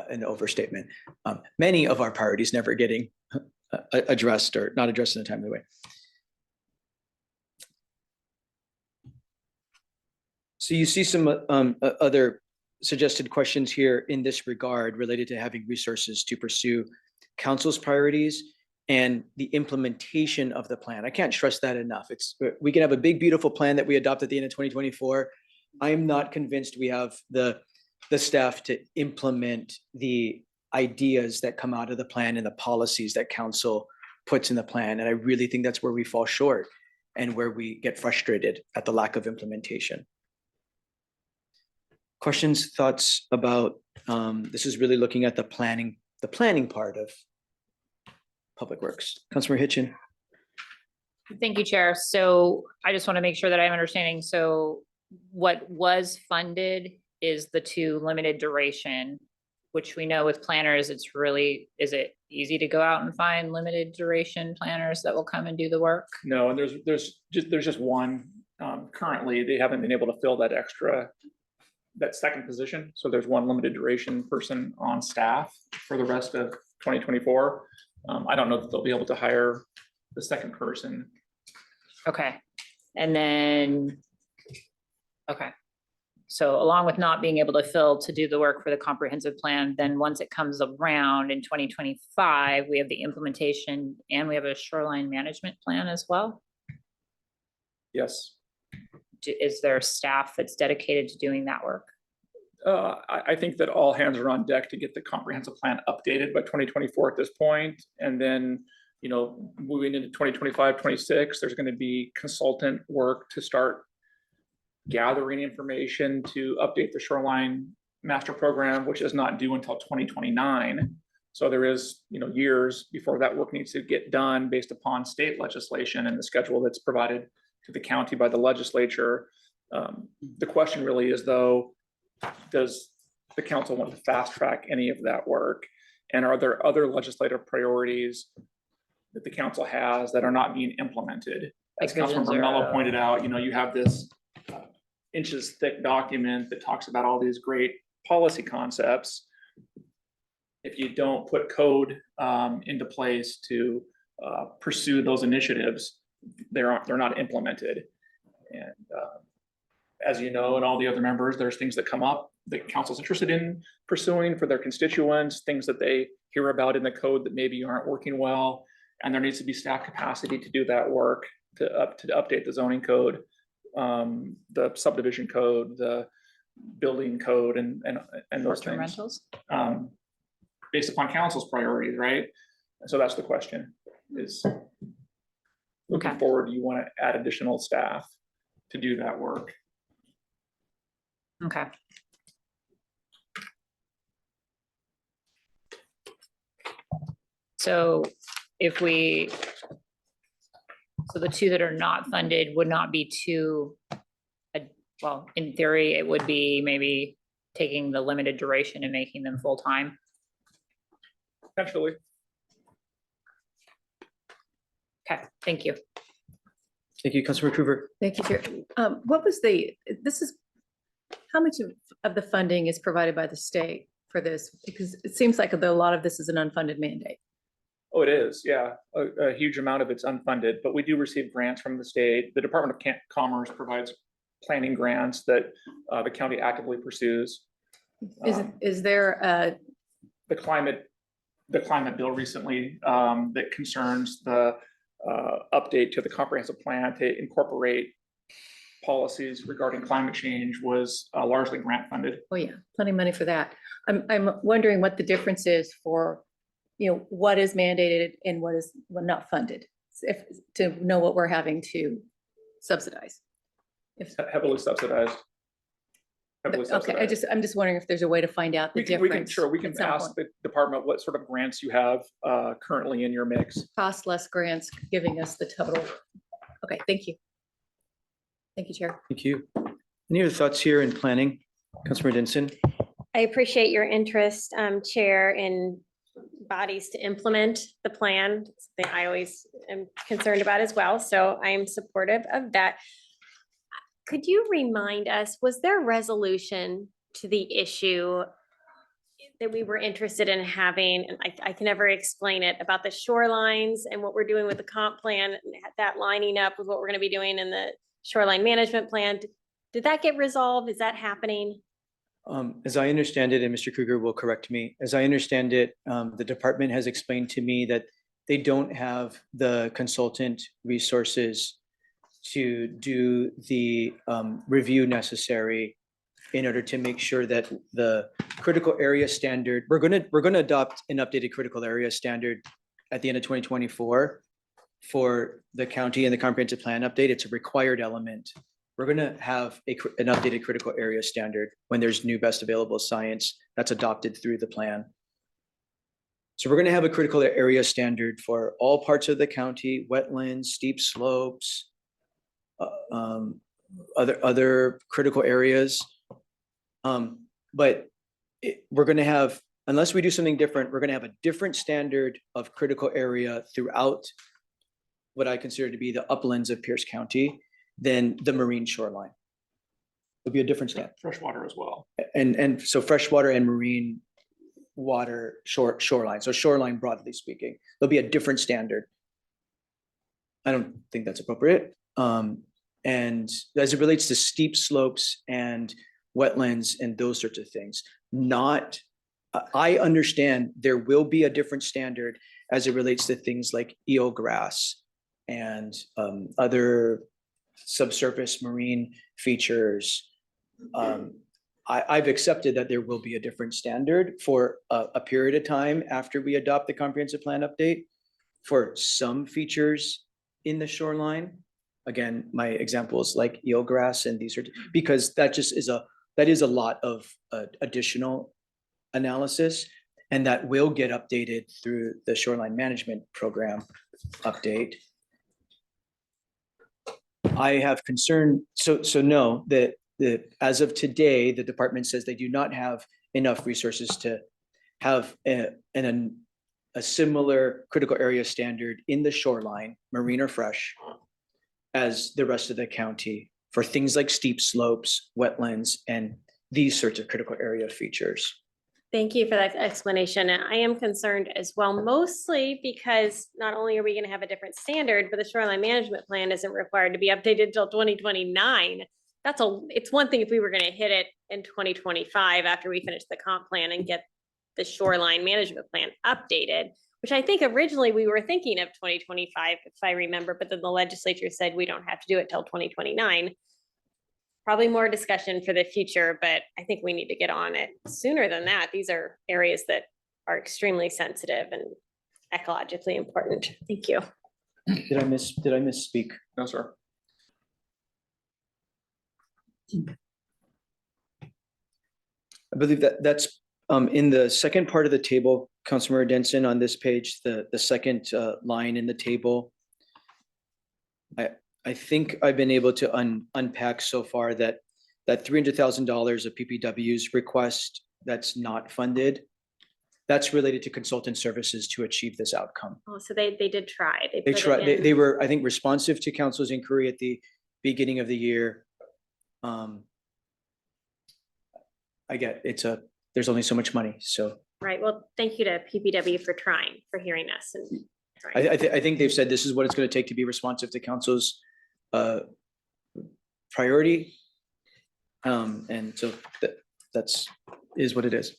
an overstatement. Many of our priorities never getting addressed or not addressed in a timely way. So you see some other suggested questions here in this regard related to having resources to pursue council's priorities and the implementation of the plan. I can't stress that enough. We can have a big, beautiful plan that we adopt at the end of 2024. I'm not convinced we have the staff to implement the ideas that come out of the plan and the policies that council puts in the plan. And I really think that's where we fall short and where we get frustrated at the lack of implementation. Questions, thoughts about, this is really looking at the planning part of Public Works. Councilmember Hitchin. Thank you, Chair. So I just want to make sure that I'm understanding. So what was funded is the 2 limited duration, which we know with planners, is it easy to go out and find limited duration planners that will come and do the work? No, and there's just one. Currently, they haven't been able to fill that second position. So there's one limited duration person on staff for the rest of 2024. I don't know that they'll be able to hire the second person Okay, and then, okay. So along with not being able to fill to do the work for the comprehensive plan, then once it comes around in 2025, we have the implementation and we have a shoreline management plan as well. Yes. Is there staff that's dedicated to doing that work? I think that all hands are on deck to get the comprehensive plan updated by 2024 at this point. And then, you know, moving into 2025, 26, there's going to be consultant work to start gathering information to update the shoreline master program, which is not due until 2029. So there is, you know, years before that work needs to get done based upon state legislation and the schedule that's provided to the county by the legislature. The question really is, though, does the council want to fast track any of that work? And are there other legislative priorities that the council has that are not being implemented? As Like Vision Councilmember Mello Zero. pointed out, you know, you have this inches thick document that talks about all these great policy concepts. If you don't put code into place to pursue those initiatives, they're not implemented. And as you know, and all the other members, there's things that come up that council's interested in pursuing for their constituents, things that they hear about in the code that maybe aren't working well. And there needs to be staff capacity to do that work, to update the zoning code, the subdivision code, the building code, and those Short-term things. rentals? Based upon council's priorities, right? So that's the question, is looking Okay. forward, do you want to add additional staff to do that work? Okay. So if we, so the two that are not funded would not be two, well, in theory, it would be maybe taking the limited duration and making them full-time. Potentially. Okay, thank you. Thank you, Councilmember Krueger. Thank you, Chair. What was how much of the funding is provided by the state for this? Because it seems like a lot of this is an unfunded mandate. Oh, it is, yeah. A huge amount of it's unfunded, but we do receive grants from the state. The Department of Commerce provides planning grants that the county actively pursues. Is there The climate bill recently that concerns the update to the comprehensive plan to incorporate policies regarding climate change was largely grant funded. oh yeah, plenty of money for that. I'm wondering what the difference is for, you know, what is mandated and what is not funded, to know what we're having to subsidize. Heavily subsidized. Okay, I'm just wondering if there's a way to find out the difference. Sure, we can at some ask point. the department what sort of grants you have currently in your mix. Cost less grants, giving us the total. Okay, thank you. Thank you, Chair. Thank you. Any other thoughts here in planning? Councilmember Denson? I appreciate your interest, Chair, in bodies to implement the plan. It's something I always am concerned about as well, so I am supportive of that. Could you remind us, was there resolution to the issue that we were interested in having, and I can never explain it, about the shorelines and what we're doing with the comp plan, and that lining up with what we're gonna be doing in the shoreline management plan? Did that get resolved? Is that happening? As I understand it, and Mr. Krueger will correct me, as I understand it, the department has explained to me that they don't have the consultant resources to do the review necessary in order to make sure that the critical area standard, we're gonna adopt an updated critical area standard at the end of 2024 for the county and the comprehensive plan update. It's a required element. We're gonna have an updated critical area standard when there's new best available science that's adopted through the plan. So we're gonna have a critical area standard for all parts of the county, wetlands, steep slopes, other critical areas. But we're gonna have, unless we do something different, we're gonna have a different standard of critical area throughout what I consider to be the uplands of Pierce County than the marine shoreline. It'll be a different standard. Freshwater as well. And so freshwater and marine water shoreline. So shoreline, broadly speaking, there'll be a different standard. I don't think that's appropriate. And as it relates to steep slopes and wetlands and those sorts of things, not, I understand there will be a different standard as it relates to things like eelgrass and other subsurface marine features. I've accepted that there will be a different standard for a period of time after we adopt the comprehensive plan update for some features in the shoreline. Again, my examples like eelgrass and these are, because that is a lot of additional analysis, and that will get updated through the shoreline management program update. I have concern, so no, that as of today, the department says they do not have enough resources to have a similar critical area standard in the shoreline, marine or fresh, as the rest of the county for things like steep slopes, wetlands, and these sorts of critical area features. Thank you for that explanation. And I am concerned as well, mostly because not only are we going to have a different standard, but the shoreline management plan isn't required to be updated until 2029. It's one thing if we were going to hit it in 2025 after we finish the comp plan and get the shoreline management plan updated, which I think originally we were thinking of 2025, if I remember, but then the legislature said we don't have to do it till 2029. Probably more discussion for the future, but I think we need to get on it sooner than that. These are areas that are extremely sensitive and ecologically important. Thank you. Did I misspeak? No, sir. I believe that's in the second part of the table, Councilmember Denson, on this page, the second line in the table. I think I've been able to unpack so far that $300,000 of PPW's request that's not funded, that's related to consultant services to achieve this outcome. Oh, so they did try. They put it tried, in. they were, I think, responsive to council's inquiry at the beginning of the year. I get there's only so much money, so. Right. Well, thank you to PPW for trying, for hearing us and trying. I think they've said this is what it's going to take to be responsive to council's priority. And so that's what it is.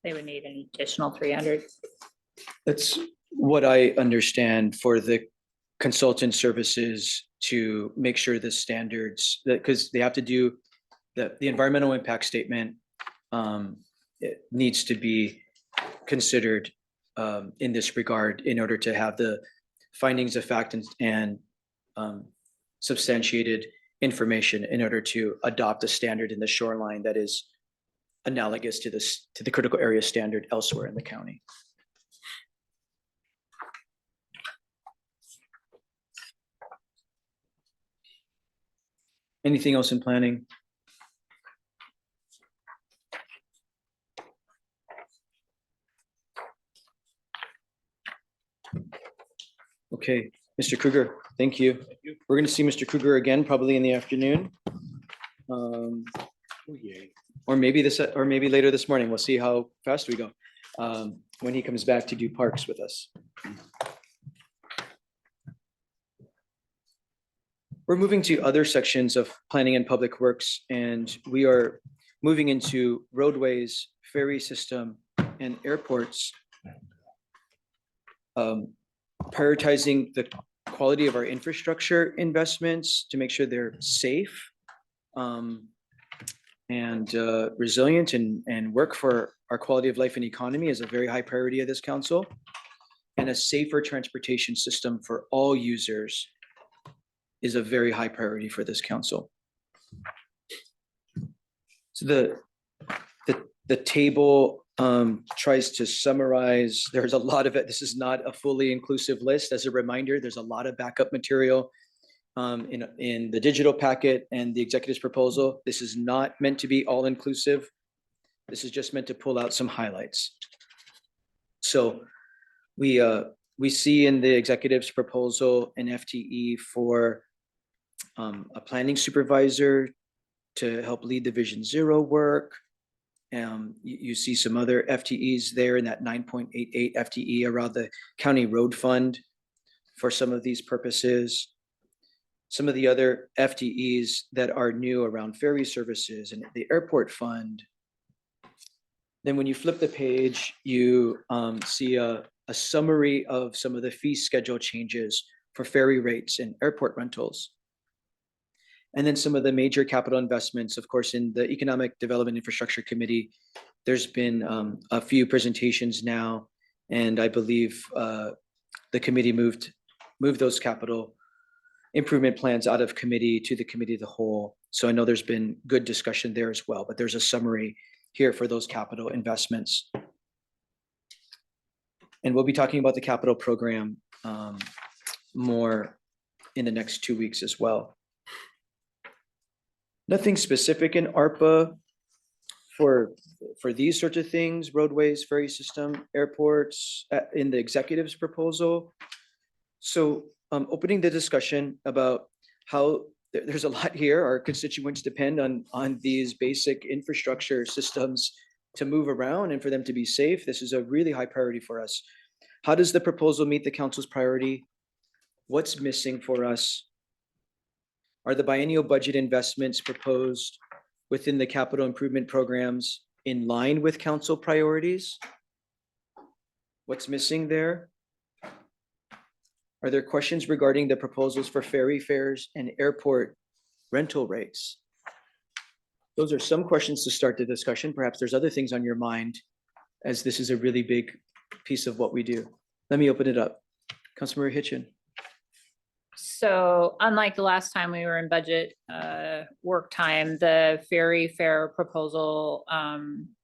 They would need an additional 300. That's what I understand for the consultant services to make sure the standards, that because they have to do the environmental impact statement, it needs to be considered in this regard in order to have the findings of fact and substantiated information in order to adopt a standard in the shoreline that is analogous to the critical area standard elsewhere in the county. Anything else in planning? Okay, Mr. Kruger, thank you. We're going to see Mr. Kruger again, probably in the afternoon. Or maybe later this morning. We'll see how fast we go when he comes back to do parks with us. We're moving to other sections of planning and public works, and we are moving into roadways, ferry system, and airports. Prioritizing the quality of our infrastructure investments to make sure they're safe and resilient and work for our quality of life and economy is a very high priority of this council. And a safer transportation system for all users is a very high priority for this council. So the table tries to summarize, there's a lot of it. This is not a fully inclusive list. As a reminder, there's a lot of backup material in the digital packet and the executive's proposal. This is not meant to be all inclusive. This is just meant to pull out some highlights. So we see in the executive's proposal an FTE for a planning supervisor to help lead the Vision Zero work. You see some other FTEs there in that 9.88 FTE around the county road fund for some of these purposes. some of the other FTEs that are new around ferry services and the airport fund. Then when you flip the page, you see a summary of some of the fee schedule changes for ferry rates and airport rentals. And then some of the major capital investments, of course, in the Economic Development Infrastructure Committee, there's been a few presentations now, and I believe the committee moved those capital improvement plans out of committee to the committee of the whole. So I know there's been good discussion there as well, but there's a summary here for those capital investments. And we'll be talking about the capital program more in the next 2 weeks as well. Nothing specific in ARPA for these sorts of things, roadways, ferry system, airports, in the executive's proposal. So opening the discussion about how there's a lot here. Our constituents depend on these basic infrastructure systems to move around and for them to be safe. This is a really high priority for us. How does the proposal meet the council's priority? What's missing for us? Are the biennial budget investments proposed within the capital improvement programs in line with council priorities? What's missing there? Are there questions regarding the proposals for ferry fares and airport rental rates? Those are some questions to start the discussion. Perhaps there's other things on your mind, as this is a really big piece of what we do. Let me open it up. Councilmember Hitchin. So unlike the last time we were in budget work time, the ferry fare proposal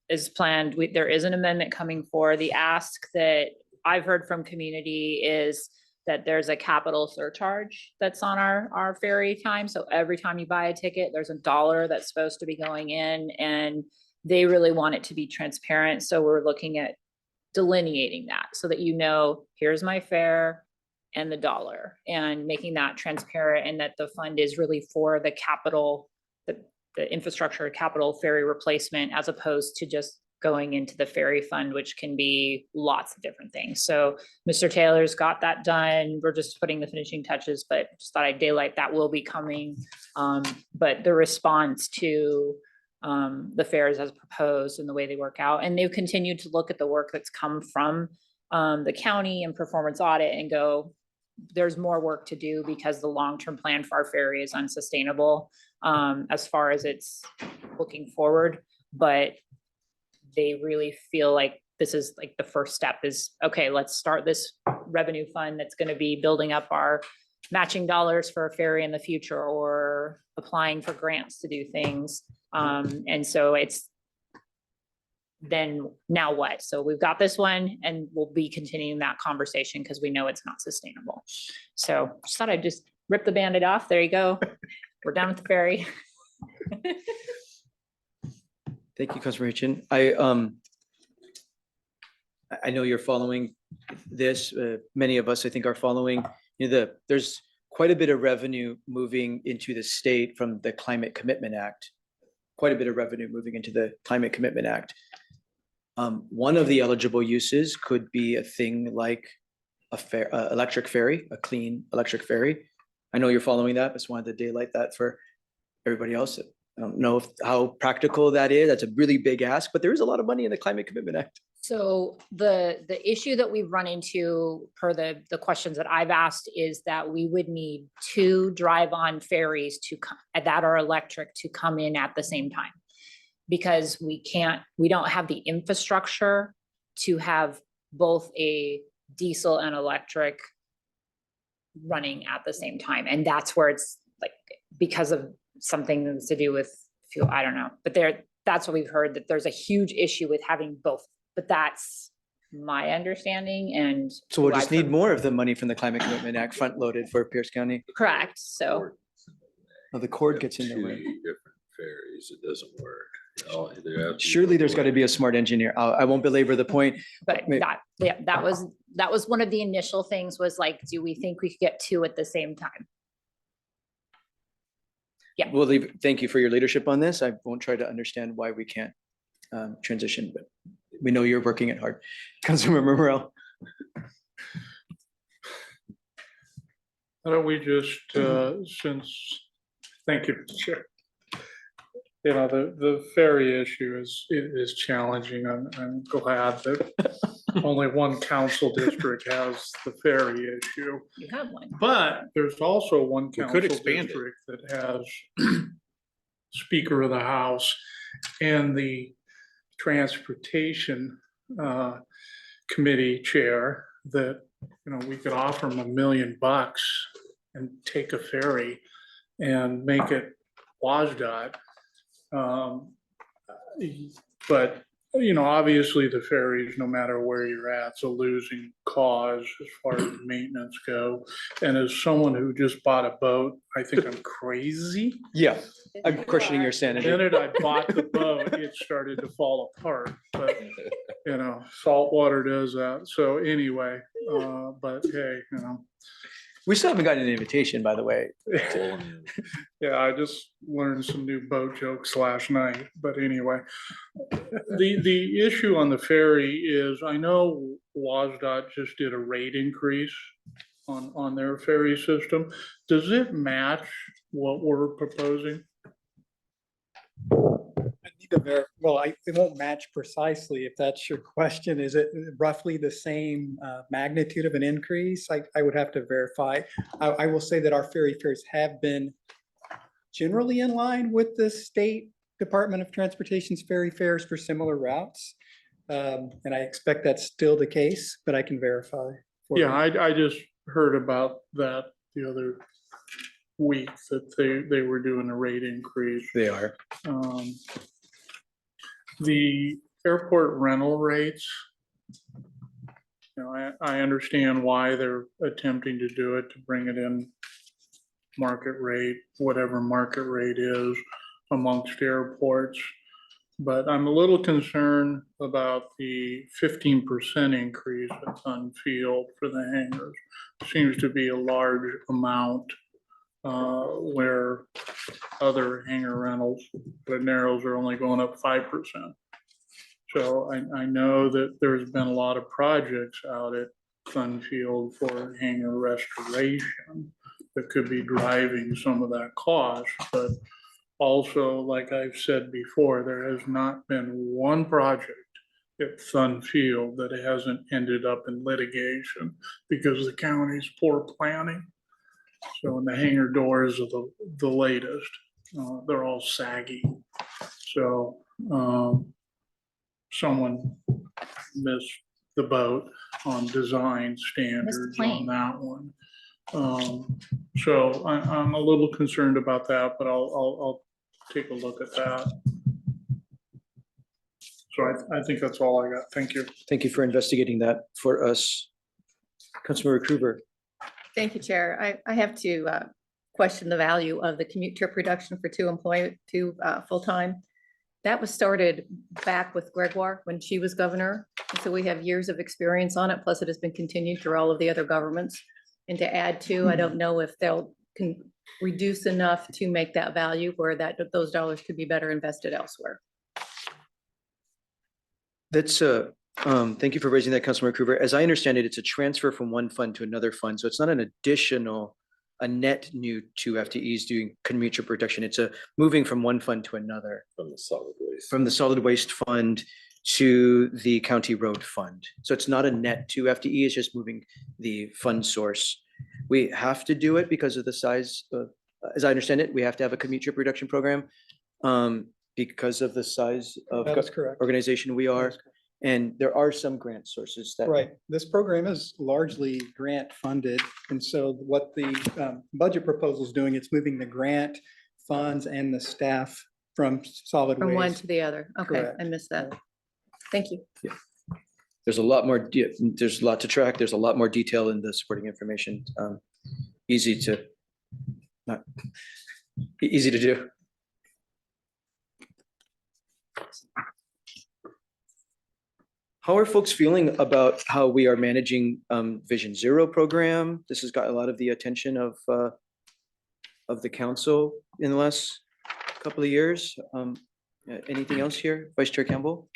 is planned. There is an amendment coming for. The ask that I've heard from community is that there's a capital surcharge that's on our ferry time. So every time you buy a ticket, there's $1 that's supposed to be going in, and they really want it to be transparent. So we're looking at delineating that so that, you know, here's my fare and the dollar, and making that transparent, and that the fund is really for the capital, the infrastructure capital ferry replacement, as opposed to just going into the ferry fund, which can be lots of different things. So Mr. Taylor's got that done. We're just putting the finishing touches, but just thought I'd daylight that will be coming. But the response to the fares as proposed and the way they work out, and they've continued to look at the work that's come from the county and performance audit and go, there's more work to do because the long-term plan for our ferry is unsustainable as far as it's looking forward. But they really feel like this is like the first step is, okay, let's start this revenue fund that's going to be building up our matching dollars for a ferry in the future, or applying for grants to do things. And so it's then now what? So we've got this one, and we'll be continuing that conversation because we know it's not sustainable. So just thought I'd just rip the Band-Aid off. There you go. We're done with the ferry. Thank you, Councilor Hitchin. I know you're following this. Many of us, I think, are following. There's quite a bit of revenue moving into the state from the Climate Commitment Act. Quite a bit of revenue moving into the Climate Commitment Act. One of the eligible uses could be a thing like electric ferry, a clean electric ferry. I know you're following that. Just wanted to daylight that for everybody else. I don't know how practical that is. That's a really big ask, but there is a lot of money in the Climate Commitment Act. So the issue that we've run into per the questions that I've asked is that we would need 2 drive-on ferries that are electric to come in at the same time, because we don't have the infrastructure to have both a diesel and electric running at the same time. And that's where it's like, because of something that's to do with fuel, I don't know, but that's what we've heard, that there's a huge issue with having both. But that's my understanding, and so we'll just need more of the money from the Climate Commitment Act front loaded for Pierce County. Correct. So The cord gets in the way. Different ferries, it doesn't work. Surely there's got to be a smart engineer. I won't belabor the point. but that was one of the initial things, was like, do we think we could get 2 at the same time? Yeah. Thank you for your leadership on this. I won't try to understand why we can't transition, but we know you're working it hard. Councilmember Morel. Why don't we just, thank you, Chair. You know, the ferry issue is challenging. I'm glad that only one council district has the ferry issue. You have one. But there's also one We could council expand it. district that has Speaker of the House and the Transportation Committee Chair that, you know, we could offer them $1 million and take a ferry and make it WASDOT. But, you know, obviously the ferries, no matter where you're at, it's a losing cause as far as maintenance go. And as someone who just bought a boat, I think I'm crazy. Yeah, I'm questioning your The sanity. minute I bought the boat, it started to fall apart, but, you know, salt water does that. So anyway, but hey, you know. We still haven't gotten an invitation, by the way. Yeah, I just learned some new boat jokes last night, but anyway. The issue on the ferry is, I know WASDOT just did a rate increase on their ferry system. Does it match what we're proposing? I need to well, it won't match precisely if that's your question. Is it roughly the same magnitude of an increase? I would have to verify. I will say that our ferry fares have been generally in line with the State Department of Transportation's ferry fares for similar routes. And I expect that's still the case, but I can verify. for you. Yeah, I just heard about that the other week, that they were doing a rate increase. They are. The airport rental rates, you know, I understand why they're attempting to do it, to bring it in market rate, whatever market rate is amongst airports. But I'm a little concerned about the 15% increase at Sunfield for the hangars. Seems to be a large amount, where other hangar rentals, but narrows are only going up 5%. So I know that there's been a lot of projects out at Sunfield for hangar restoration that could be driving some of that cost, but also, like I've said before, there has not been one project at Sunfield that hasn't ended up in litigation because of the county's poor planning. So, and the hangar doors are the latest, they're all saggy. So, someone missed the boat on design standards on plane. that one. So I'm a little concerned about that, but I'll take a look at that. So I think that's all I got. Thank you. Thank you for investigating that for us. Councilmember Krueger. Thank you, Chair. I have to question the value of the commute trip reduction for two full-time. That was started back with Gregoire when she was governor. So we have years of experience on it, plus it has been continued through all of the other governments. And to add to, I don't know if they'll can reduce enough to make that value where those dollars could be better invested elsewhere. That's thank you for raising that, Councilmember Krueger. As I understand it, it's a transfer from one fund to another fund. So it's not an additional, a net new two FTEs doing commute trip reduction. It's a moving from one fund to another. From the solid waste. From the solid waste fund to the county road fund. So it's not a net two FTE, it's just moving the fund source. We have to do it because of the size of, as I understand it, we have to have a commute trip reduction program because of the size of That is correct. organization we That are. is correct. And there are some grant sources that. Right. This program is largely grant funded. And so what the budget proposal is doing, it's moving the grant funds and the staff from solid From one waste. to the other. Okay, Correct. I missed that. Thank you. There's a lot more, there's a lot to track. There's a lot more detail in the supporting information. Easy to, not easy to do. How are folks feeling about how we are managing Vision Zero program? This has got a lot of the attention of the council in the last couple of years. Anything else here, Vice Chair Campbell?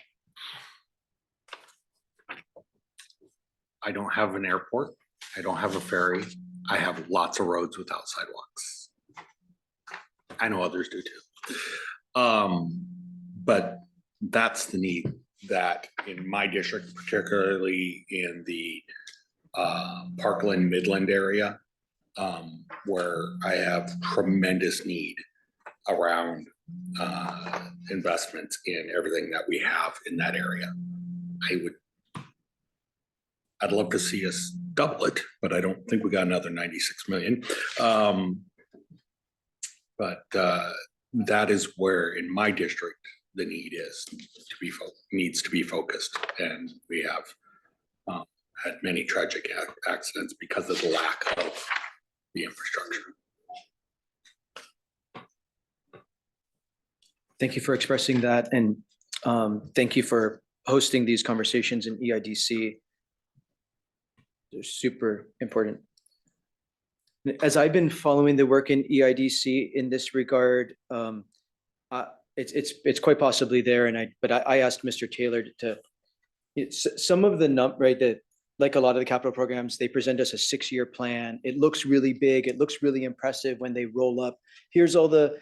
I don't have an airport. I don't have a ferry. I have lots of roads without sidewalks. I know others do too. But that's the need that in my district, particularly in the Parkland Midland area, where I have tremendous need around investments in everything that we have in that area. I'd love to see us double it, but I don't think we got another 96 million. But that is where in my district, the need is needs to be focused. And we have had many tragic accidents because of the lack of the infrastructure. Thank you for expressing that, and thank you for hosting these conversations in EIDC. They're super important. As I've been following the work in EIDC in this regard, it's quite possibly there, but I asked Mr. Taylor to some of the right, that like a lot of the capital programs, they present us a 6-year plan. It looks really big. It looks really impressive when they roll up. Here's all the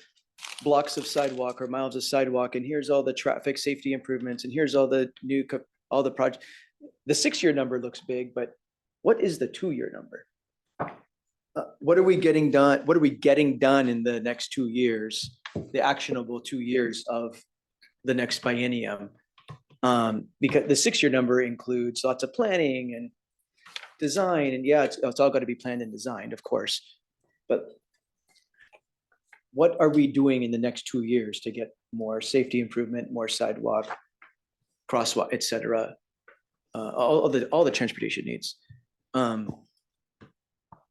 blocks of sidewalk or miles of sidewalk, and here's all the traffic safety improvements, and here's all the all the projects. The 6-year number looks big, but what is the 2-year number? What are we getting done? What are we getting done in the next 2 years, the actionable 2 years of the next biennium? Because the 6-year number includes lots of planning and design, and yeah, it's all got to be planned and designed, of course. But what are we doing in the next 2 years to get more safety improvement, more sidewalk, crosswalk, et cetera? All the transportation needs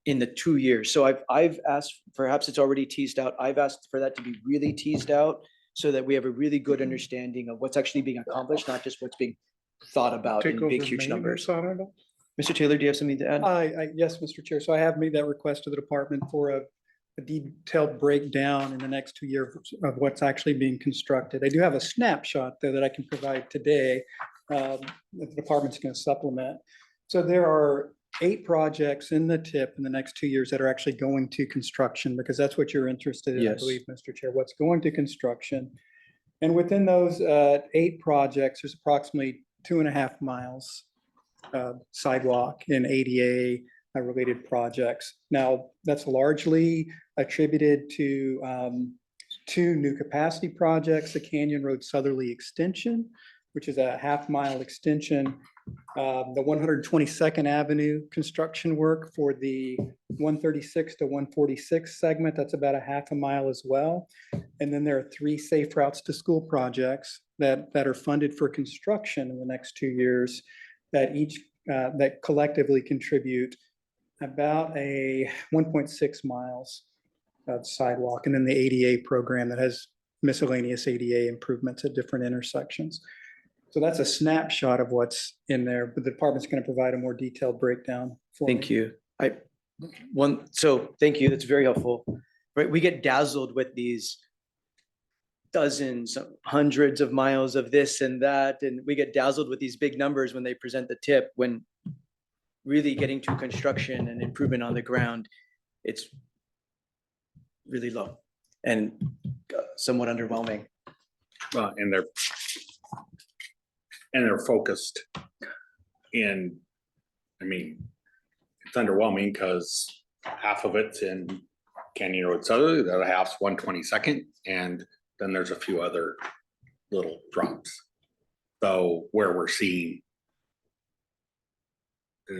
in the 2 years. So I've asked, perhaps it's already teased out. I've asked for that to be really teased out so that we have a really good understanding of what's actually being accomplished, not just what's being thought about in big, huge numbers. Mr. Taylor, do you have something to add? Yes, Mr. Chair. So I have made that request to the department for a detailed breakdown in the next 2 years of what's actually being constructed. I do have a snapshot though that I can provide today that the department's going to supplement. So there are 8 projects in the TIP in the next 2 years that are actually going to construction, because that's what you're interested in, I Yes. believe, Mr. Chair, what's going to construction. And within those 8 projects, there's approximately 2.5 miles sidewalk and ADA related projects. Now, that's largely attributed to 2 new capacity projects, the Canyon Road Southerly Extension, which is a 1/2 mile extension, the 122nd Avenue construction work for the 136 to 146 segment, that's about a 1/2 mile as well. And then there are 3 safe routes to school projects that are funded for construction in the next 2 years that each that collectively contribute about a 1.6 miles of sidewalk. And then the ADA program that has miscellaneous ADA improvements at different intersections. So that's a snapshot of what's in there, but the department's going to provide a more detailed breakdown. Thank you. So thank you. That's very helpful. Right, we get dazzled with these dozens, hundreds of miles of this and that, and we get dazzled with these big numbers when they present the TIP. When really getting to construction and improvement on the ground, it's really low and somewhat underwhelming. And they're focused in, I mean, it's underwhelming because half of it's in Canyon Road Southerly, the other half's 122nd, and then there's a few other little drops. So where we're seeing,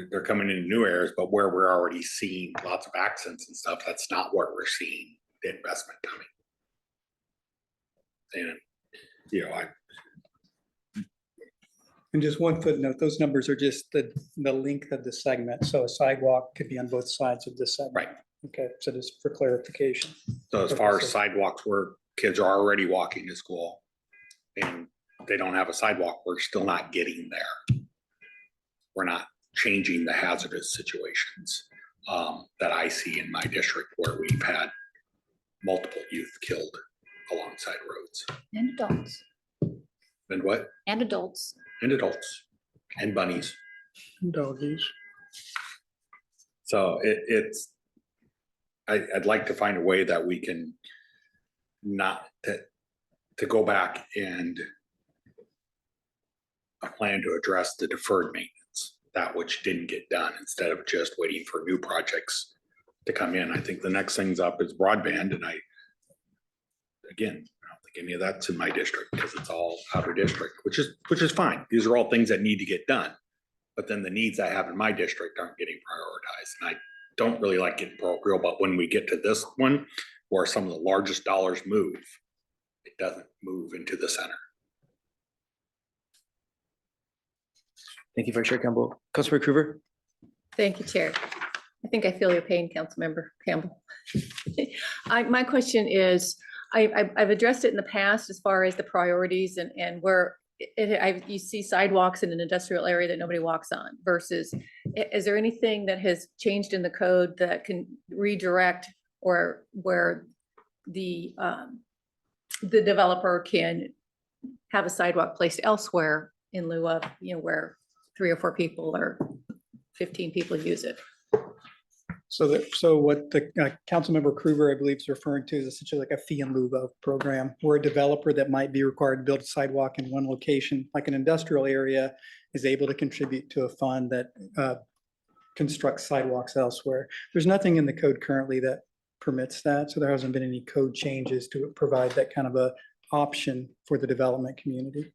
they're coming into new areas, but where we're already seeing lots of accidents and stuff, that's not where we're seeing the investment coming. And, you know, And just one footnote, those numbers are just the length of the segment. So a sidewalk could be on both sides of the segment. Right. Okay, so just for clarification. so as far as sidewalks where kids are already walking to school and they don't have a sidewalk, we're still not getting there. We're not changing the hazardous situations that I see in my district where we've had multiple youth killed alongside roads. And adults. And what? And adults. And adults and bunnies. Doggies. So it's I'd like to find a way that we can not to go back and a plan to address the deferred maintenance, that which didn't get done, instead of just waiting for new projects to come in. I think the next thing's up is broadband, and again, I don't think any of that's in my district because it's all outer district, which is fine. These are all things that need to get done. But then the needs I have in my district aren't getting prioritized. And I don't really like getting parochial, but when we get to this one, where some of the largest dollars move, it doesn't move into the center. Thank you, Vice Chair Campbell. Councilmember Krueger? Thank you, Chair. I think I feel your pain, Councilmember Campbell. My question is, I've addressed it in the past as far as the priorities and where you see sidewalks in an industrial area that nobody walks on versus, is there anything that has changed in the code that can redirect or where the developer can have a sidewalk placed elsewhere in lieu of, where 3 or 4 people or 15 people use it? So what the Councilmember Krueger, I believe, is referring to is essentially like a fee in lieu of program, where a developer that might be required to build a sidewalk in one location, like an industrial area, is able to contribute to a fund that constructs sidewalks elsewhere. There's nothing in the code currently that permits that, so there hasn't been any code changes to provide that kind of a option for the development community.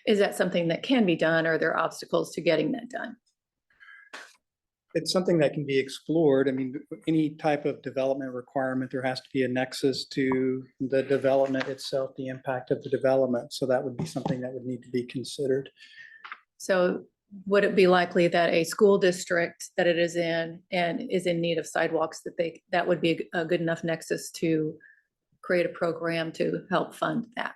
Is that something that can be done, or are there obstacles to getting that done? It's something that can be explored. I mean, any type of development requirement, there has to be a nexus to the development itself, the impact of the development. So that would be something that would need to be considered. So would it be likely that a school district that it is in and is in need of sidewalks, that would be a good enough nexus to create a program to help fund that?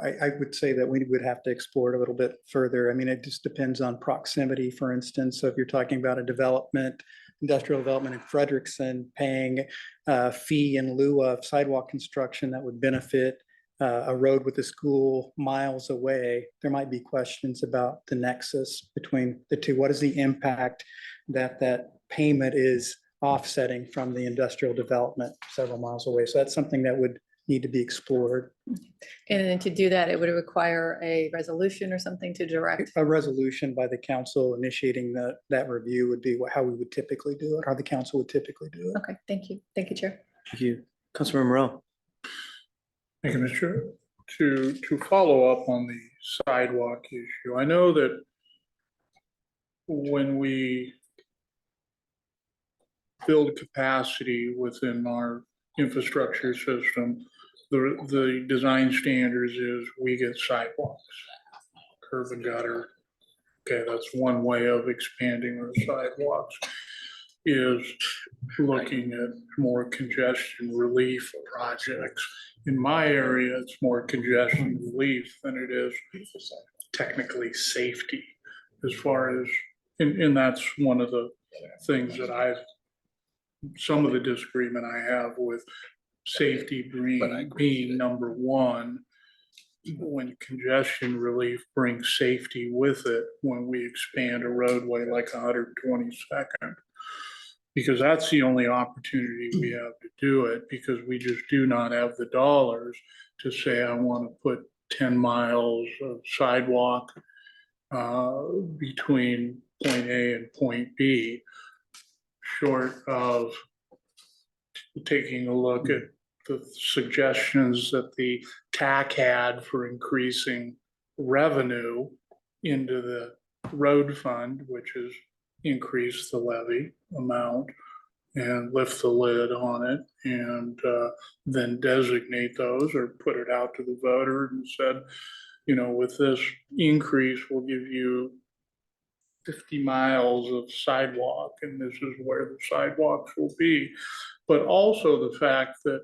I would say that we would have to explore it a little bit further. I mean, it just depends on proximity, for instance. So if you're talking about a development, industrial development in Frederickson, paying a fee in lieu of sidewalk construction that would benefit a road with a school miles away, there might be questions about the nexus between the two. What is the impact that payment is offsetting from the industrial development several miles away? So that's something that would need to be explored. And then to do that, it would require a resolution or something to direct? A resolution by the council initiating that review would be how we would typically do it, how the council would typically do it. Okay, thank you. Thank you, Chair. Thank you. Councilmember Morel? Thank you, Mr. To follow up on the sidewalk issue, I know that when we build capacity within our infrastructure system, the design standards is we get sidewalks, curb and gutter. Okay, that's one way of expanding our sidewalks, is looking at more congestion relief projects. In my area, it's more congestion relief than it is technically safety, as far as, and that's one of the things that some of the disagreement I have with safety being number one, when congestion relief brings safety with it, when we expand a roadway like 122nd, because that's the only opportunity we have to do it, because we just do not have the dollars to say, I want to put 10 miles of sidewalk between point A and point B, short of taking a look at the suggestions that the TAC had for increasing revenue into the road fund, which is increase the levy amount and lift the lid on it, and then designate those or put it out to the voter and said, with this increase, we'll give you 50 miles of sidewalk, and this is where the sidewalks will be. But also the fact that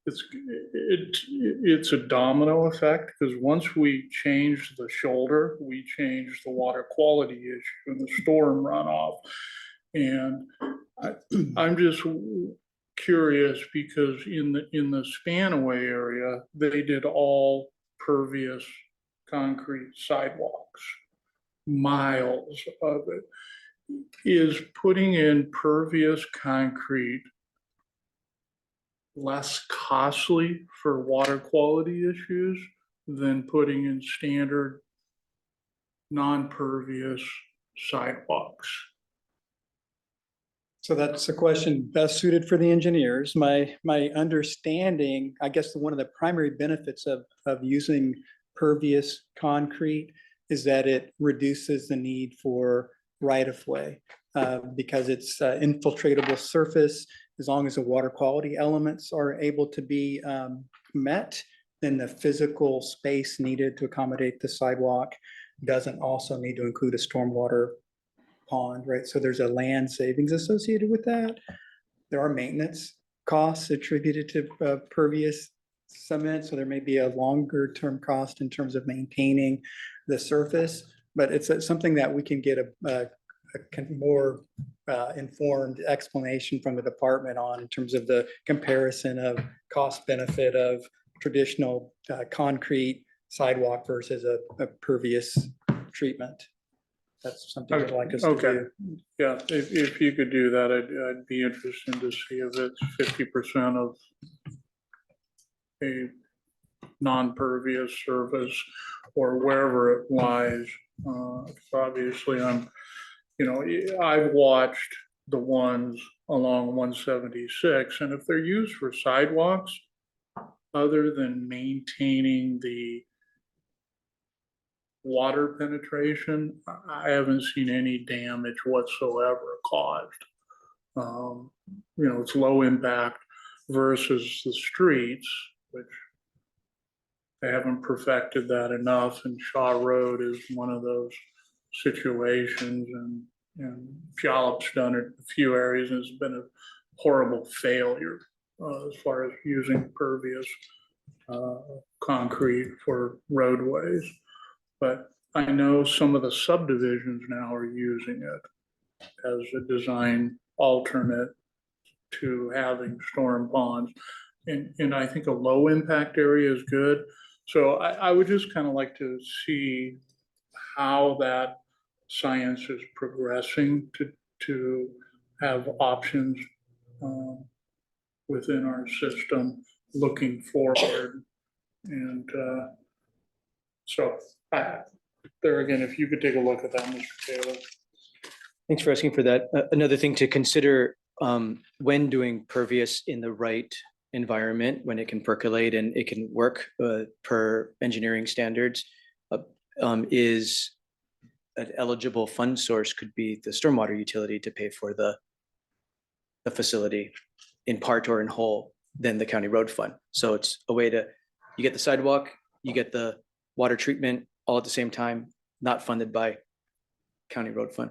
it's a domino effect, because once we change the shoulder, we change the water quality issue and the storm runoff. And I'm just curious, because in the Spanaway area, they did all pervious concrete sidewalks, miles of it. Is putting in pervious concrete less costly for water quality issues than putting in standard non-pervious sidewalks. So that's a question best suited for the engineers. My understanding, I guess one of the primary benefits of using pervious concrete is that it reduces the need for right-of-way because it's infiltratable surface. As long as the water quality elements are able to be met, then the physical space needed to accommodate the sidewalk doesn't also need to include a stormwater pond, right? So there's a land savings associated with that. There are maintenance costs attributed to pervious cement, so there may be a longer term cost in terms of maintaining the surface, but it's something that we can get a more informed explanation from the department on in terms of the comparison of cost benefit of traditional concrete sidewalk versus a pervious treatment. That's something I'd like us to Okay. do. Yeah, if you could do that, I'd be interested to see if it's 50% of a non-pervious surface or wherever it lies. Obviously, I've watched the ones along 176, and if they're used for sidewalks, other than maintaining the water penetration, I haven't seen any damage whatsoever caused. It's low impact versus the streets, which they haven't perfected that enough. And Shaw Road is one of those situations, and Jallop's done it in a few areas, and it's been a horrible failure as far as using pervious concrete for roadways. But I know some of the subdivisions now are using it as a design alternate to having storm ponds. And I think a low impact area is good. So I would just kind of like to see how that science is progressing to have options within our system looking forward. And so there again, if you could take a look at that, Mr. Taylor. Thanks for asking for that. Another thing to consider when doing pervious in the right environment, when it can percolate and it can work per engineering standards, is an eligible fund source could be the stormwater utility to pay for the facility in part or in whole than the county road fund. So it's a way to, you get the sidewalk, you get the water treatment all at the same time, not funded by county road fund.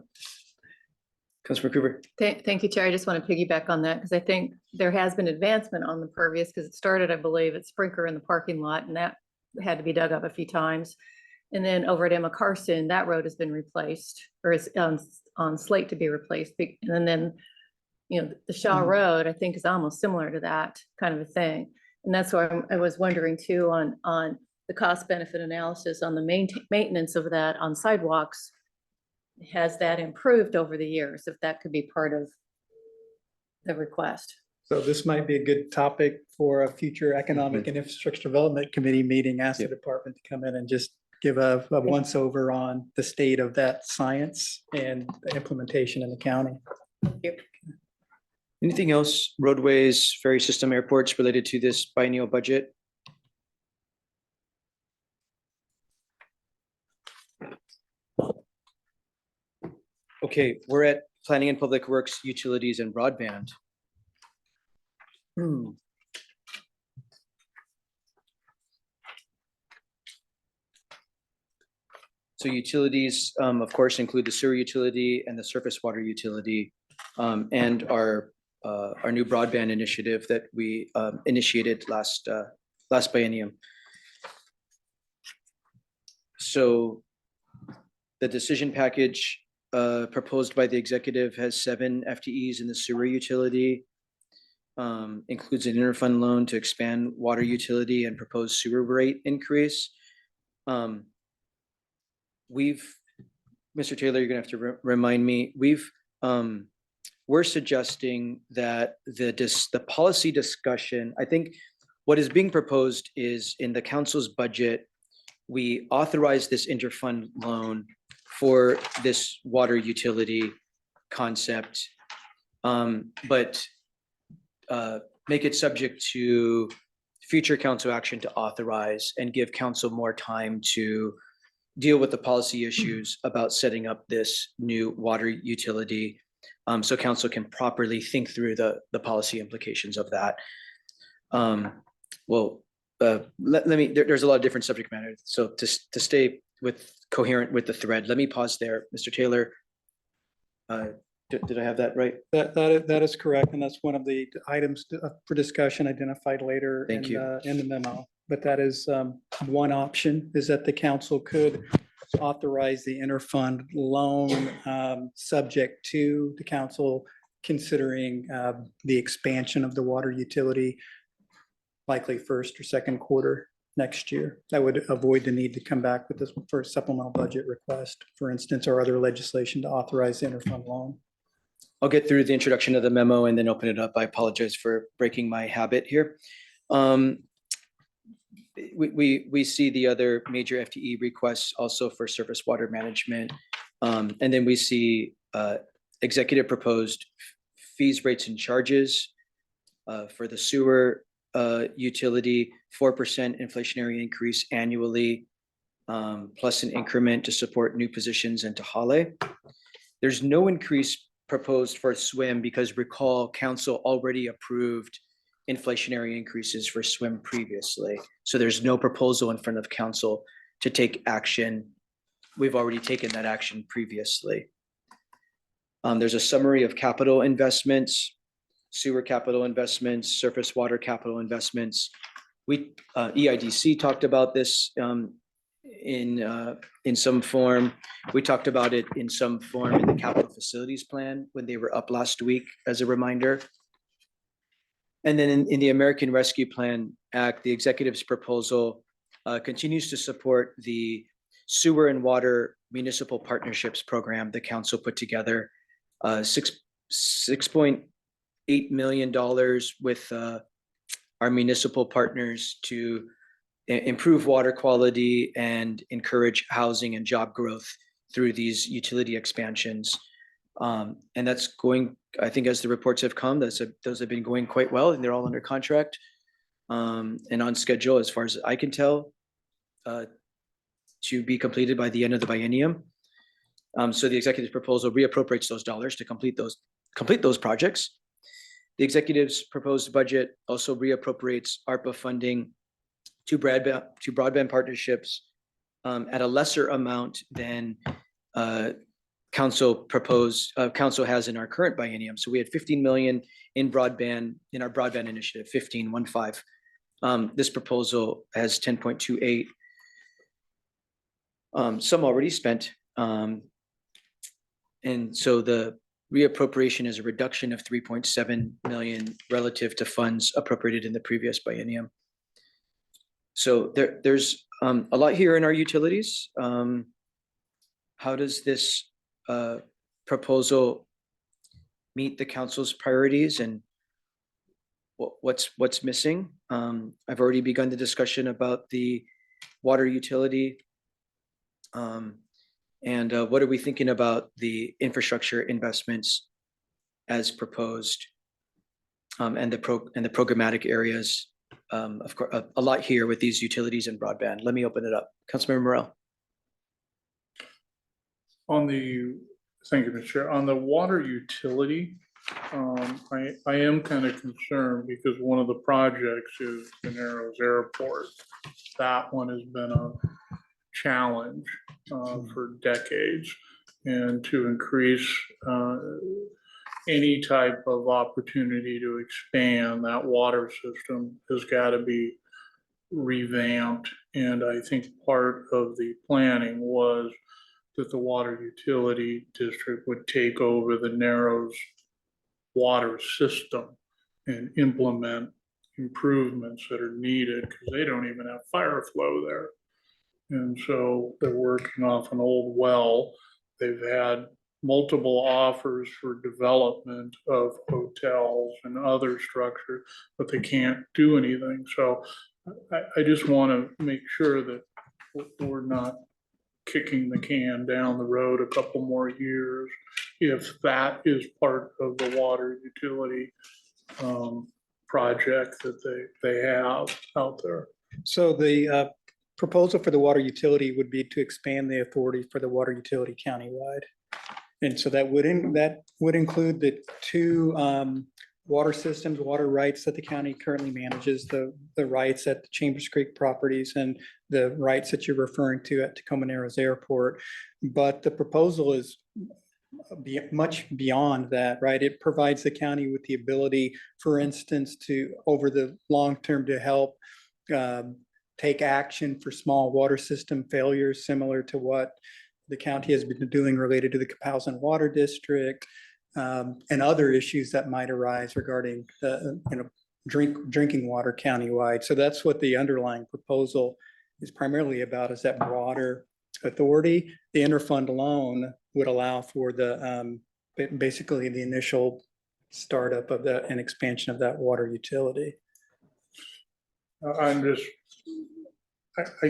Councilor Cooper. Thank you, Chair. I just want to piggyback on that because I think there has been advancement on the pervious because it started, I believe, at Sprinkler in the parking lot, and that had to be dug up a few times. And then over at Emma Carson, that road has been replaced or is on slate to be replaced. And then the Shaw Road, I think, is almost similar to that kind of a thing. And that's why I was wondering too on the cost benefit analysis on the maintenance of that on sidewalks. Has that improved over the years? If that could be part of the request. So this might be a good topic for a future Economic and Infrastructure Development Committee meeting. Ask the department to come in and just give a once over on the state of that science and the implementation in the county. Anything else, roadways, ferry system, airports related to this biennial budget? Okay, we're at Planning and Public Works, Utilities and Broadband. So utilities, of course, include the sewer utility and the surface water utility, and our new broadband initiative that we initiated last biennium. So the decision package proposed by the executive has 7 FTEs in the sewer utility, includes an interfund loan to expand water utility and proposed sewer rate increase. Mr. Taylor, you're gonna have to remind me, we've we're suggesting that the policy discussion, I think what is being proposed is in the council's budget, we authorize this interfund loan for this water utility concept, but make it subject to future council action to authorize and give council more time to deal with the policy issues about setting up this new water utility. So council can properly think through the policy implications of that. Let me, there's a lot of different subject matter. So to stay coherent with the thread, let me pause there. Mr. Taylor, did I have that right? That is correct, and that's one of the items for discussion identified later Thank you. in the memo. But that is one option, is that the council could authorize the interfund loan subject to the council considering the expansion of the water utility, likely first or second quarter next year. That would avoid the need to come back with this first supplemental budget request, for instance, or other legislation to authorize the interfund loan. I'll get through the introduction of the memo and then open it up. I apologize for breaking my habit here. We see the other major FTE requests also for surface water management. And then we see executive proposed fees, rates, and charges for the sewer utility, 4% inflationary increase annually, plus an increment to support new positions and to Hale. There's no increase proposed for swim because recall council already approved inflationary increases for swim previously. So there's no proposal in front of council to take action. We've already taken that action previously. There's a summary of capital investments, sewer capital investments, surface water capital investments. EIDC talked about this in some form. We talked about it in some form in the capital facilities plan when they were up last week, as a reminder. And then in the American Rescue Plan Act, the executive's proposal continues to support the sewer and water municipal partnerships program the council put together, $6.8 million with our municipal partners to improve water quality and encourage housing and job growth through these utility expansions. And that's going, I think as the reports have come, those have been going quite well and they're all under contract and on schedule as far as I can tell to be completed by the end of the biennium. So the executive's proposal reappropriates those dollars to complete those projects. The executive's proposed budget also reappropriates ARPA funding to broadband partnerships at a lesser amount than council has in our current biennium. So we had 15 million in broadband, in our broadband initiative, 15. This proposal has 10.28. Some already spent. And so the reappropriation is a reduction of 3.7 million relative to funds appropriated in the previous biennium. So there's a lot here in our utilities. How does this proposal meet the council's priorities and what's missing? I've already begun the discussion about the water utility. And what are we thinking about the infrastructure investments as proposed and the programmatic areas? Of course, a lot here with these utilities and broadband. Let me open it up. Councilmember Morel. Thank you, Mr. Chair. On the water utility, I am kind of concerned because one of the projects is the Narrows Airport. That one has been a challenge for decades, and to increase any type of opportunity to expand that water system has got to be revamped. And I think part of the planning was that the water utility district would take over the Narrows water system and implement improvements that are needed because they don't even have fire flow there. And so they're working off an old well. They've had multiple offers for development of hotels and other structures, but they can't do anything. So I just want to make sure that we're not kicking the can down the road a couple more years if that is part of the water utility project that they have out there. So the proposal for the water utility would be to expand the authority for the water utility countywide. And so that would include the two water systems, water rights that the county currently manages, the rights at the Chambers Creek properties and the rights that you're referring to at Tacoma Narrows Airport. But the proposal is much beyond that, right? It provides the county with the ability, for instance, to over the long term to help take action for small water system failures, similar to what the county has been doing related to the Capalzin Water District, and other issues that might arise regarding the drinking water countywide. So that's what the underlying proposal is primarily about, is that broader authority. The interfund loan would allow for the basically the initial startup of that and expansion of that water utility. I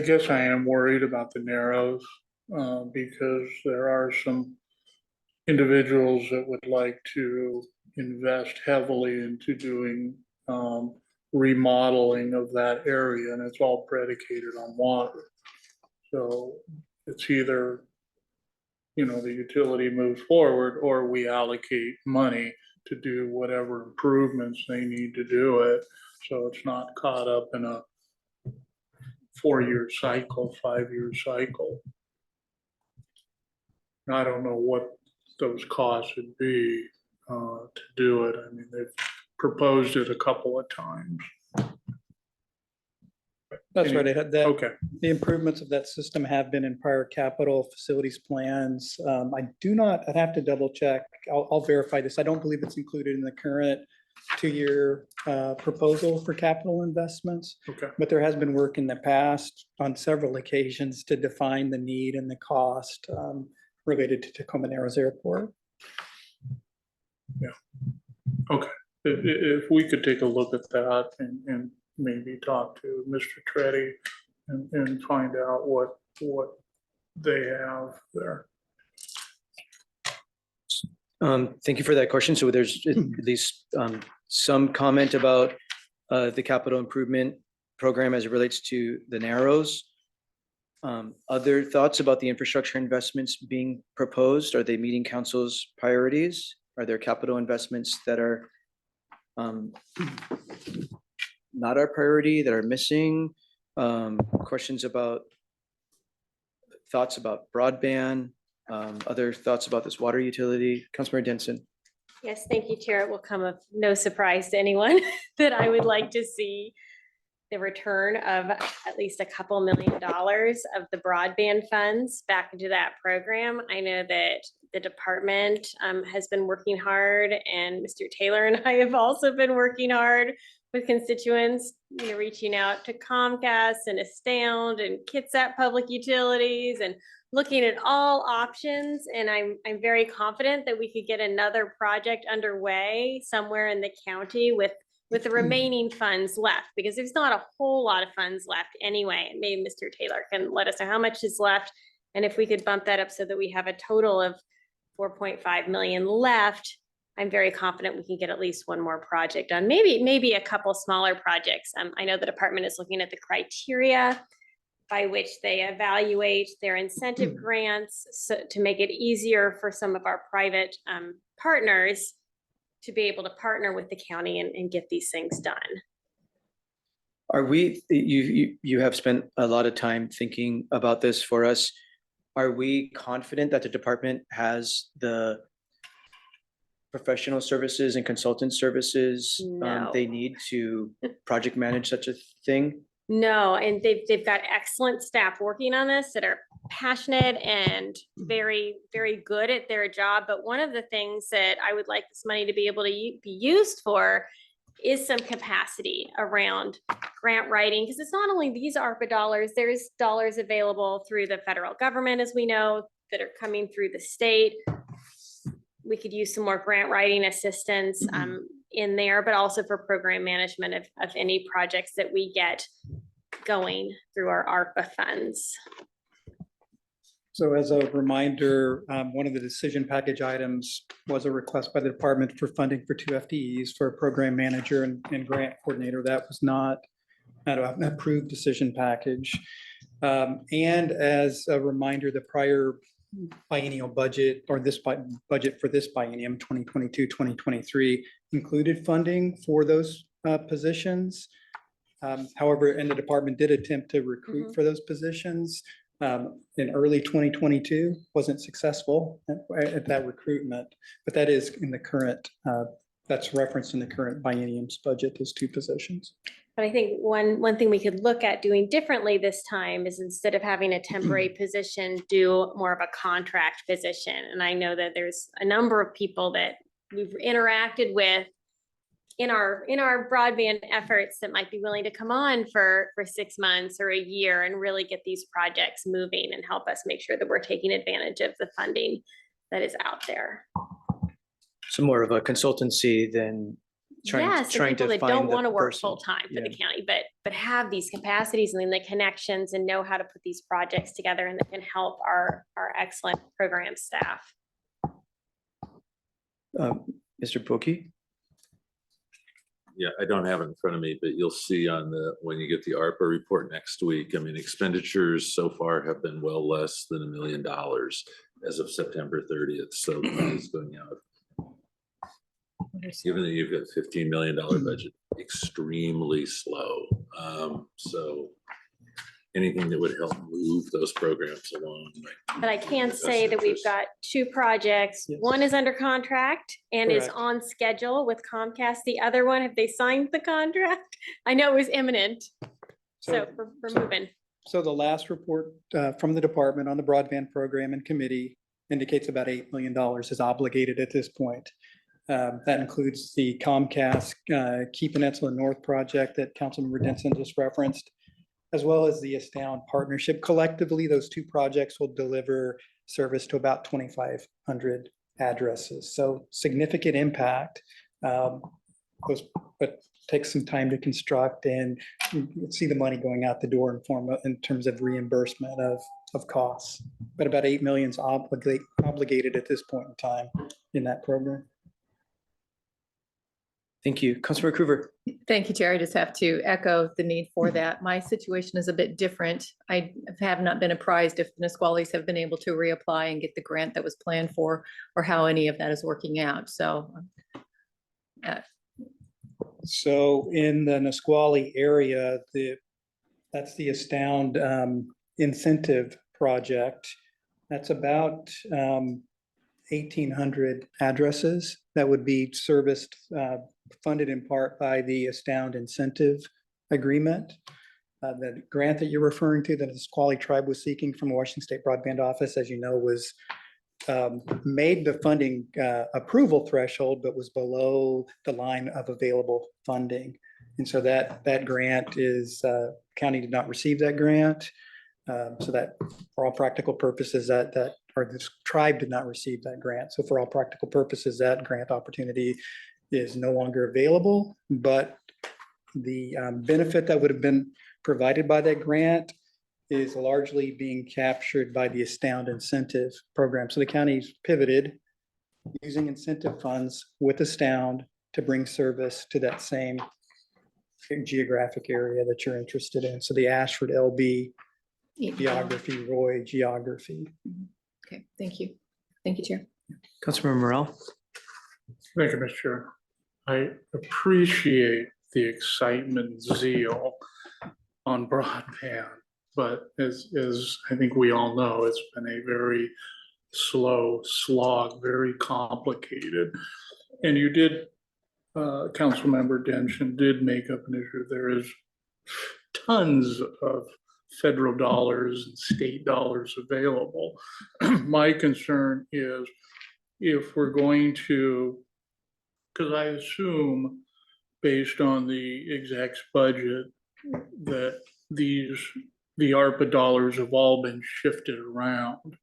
guess I am worried about the Narrows because there are some individuals that would like to invest heavily into doing remodeling of that area, and it's all predicated on water. So it's either, the utility moves forward or we allocate money to do whatever improvements they need to do it. So it's not caught up in a 4-year cycle, 5-year cycle. And I don't know what those costs would be to do it. I mean, they've proposed it a couple of times. That's right. It had that. Okay. The improvements of that system have been in prior capital facilities plans. I'd have to double check. I'll verify this. I don't believe it's included in the current 2-year proposal for capital investments. Okay. But there has been work in the past on several occasions to define the need and the cost related to Tacoma Narrows Airport. Yeah. Okay. If we could take a look at that and maybe talk to Mr. Treddy and find out what they have there. Thank you for that question. So there's at least some comment about the capital improvement program as it relates to the Narrows. Other thoughts about the infrastructure investments being proposed? Are they meeting council's priorities? Are there capital investments that are not our priority, that are missing? Questions about, thoughts about broadband, other thoughts about this water utility? Councilmember Denson. Yes, thank you, Chair. It will come of no surprise to anyone that I would like to see the return of at least a couple $1 million of the broadband funds back into that program. I know that the department has been working hard, and Mr. Taylor and I have also been working hard with constituents, reaching out to Comcast and Astound and Kitsap Public Utilities and looking at all options. And I'm very confident that we could get another project underway somewhere in the county with the remaining funds left, because there's not a whole lot of funds left anyway. And maybe Mr. Taylor can let us know how much is left, and if we could bump that up so that we have a total of 4.5 million left. I'm very confident we can get at least one more project done, maybe a couple smaller projects. I know the department is looking at the criteria by which they evaluate their incentive grants, so to make it easier for some of our private partners to be able to partner with the county and get these things done. Are we, you have spent a lot of time thinking about this for us. Are we confident that the department has the professional services and consultant services No. they need to project manage such a thing? No, and they've got excellent staff working on this that are passionate and very, very good at their job. But one of the things that I would like this money to be able to be used for is some capacity around grant writing, because it's not only these ARPA dollars, there's dollars available through the federal government, as we know, that are coming through the state. we could use some more grant writing assistance in there, but also for program management of any projects that we get going through our ARPA funds. So as a reminder, one of the decision package items was a request by the department for funding for 2 FTEs for a program manager and grant coordinator. That was not an approved decision package. And as a reminder, the prior biennial budget or this budget for this biennium 2022-2023 included funding for those positions. However, and the department did attempt to recruit for those positions in early 2022, wasn't successful at that recruitment, but that is in the current, that's referenced in the current biennium's budget, those 2 positions. But I think one thing we could look at doing differently this time is instead of having a temporary position, do more of a contract position. And I know that there's a number of people that we've interacted with in our broadband efforts that might be willing to come on for 6 months or a year and really get these projects moving and help us make sure that we're taking advantage of the funding that is out there. So more of a consultancy than Yes, trying people to that find don't the want to work person. full-time for the Yeah. county, but have these capacities and then the connections and know how to put these projects together and that can help our excellent program staff. Mr. Boki? Yeah, I don't have it in front of me, but you'll see on when you get the ARPA report next week, I mean, expenditures so far have been well less than $1 million as of September 30th. So money is going out. Given that you've got $15 million budget, extremely slow. So anything that would help move those programs along. But I can say that we've got 2 projects. Yes. One is under contract and is Correct. on schedule with Comcast. The other one, have they signed the contract? I know it was imminent. So we're moving. So the last report from the department on the broadband program and committee indicates about $8 million is obligated at this point. That includes the Comcast Key Peninsula North project that Councilmember Denson just referenced, as well as the Astound partnership. Collectively, those 2 projects will deliver service to about 2,500 addresses. So significant impact. But takes some time to construct, and you see the money going out the door in terms of reimbursement of costs. But about 8 million is obligated at this point in time in that program. Thank you. Councilmember Coover? Thank you, Chair. I just have to echo the need for that. My situation is a bit different. I have not been apprised if the Nisquallies have been able to reapply and get the grant that was planned for, or how any of that is working out. So So in the Nisqually area, that's the Astound incentive project. That's about 1,800 addresses that would be serviced, funded in part by the Astound incentive agreement. The grant that you're referring to, that the Nisqually tribe was seeking from the Washington State Broadband Office, as you know, was made the funding approval threshold, but was below the line of available funding. And so that grant is, county did not receive that grant. So that for all practical purposes or this tribe did not receive that grant. So for all practical purposes, that grant opportunity is no longer available, but the benefit that would have been provided by that grant is largely being captured by the Astound incentive program. So the county's pivoted using incentive funds with Astound to bring service to that same geographic area that you're interested in. So the Ashford LB geography, Roy geography. okay, thank you. Thank you, Chair. Councilmember Morel? Thank you, Mr. Chair. I appreciate the excitement and zeal on broadband, but as I think we all know, it's been a very slow slog, very complicated. And you did, Councilmember Denson did make up an issue. There is tons of federal dollars and state dollars available. My concern is if we're going to, because I assume based on the exec's budget that the ARPA dollars have all been shifted around.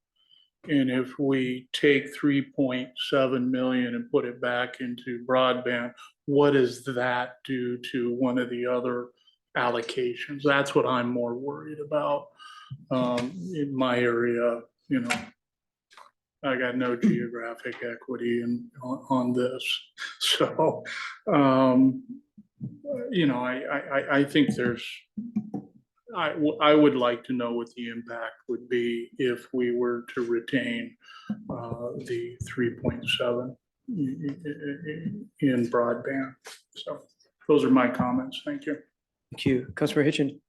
And if we take 3.7 million and put it back into broadband, what does that do to one of the other allocations? That's what I'm more worried about. In my area, you know, I got no geographic equity on this. So, you know, I think there's, I would like to know what the impact would be if we were to retain the 3.7 in broadband. So those are my comments. Thank you. Thank you. Councilmember Hitchin.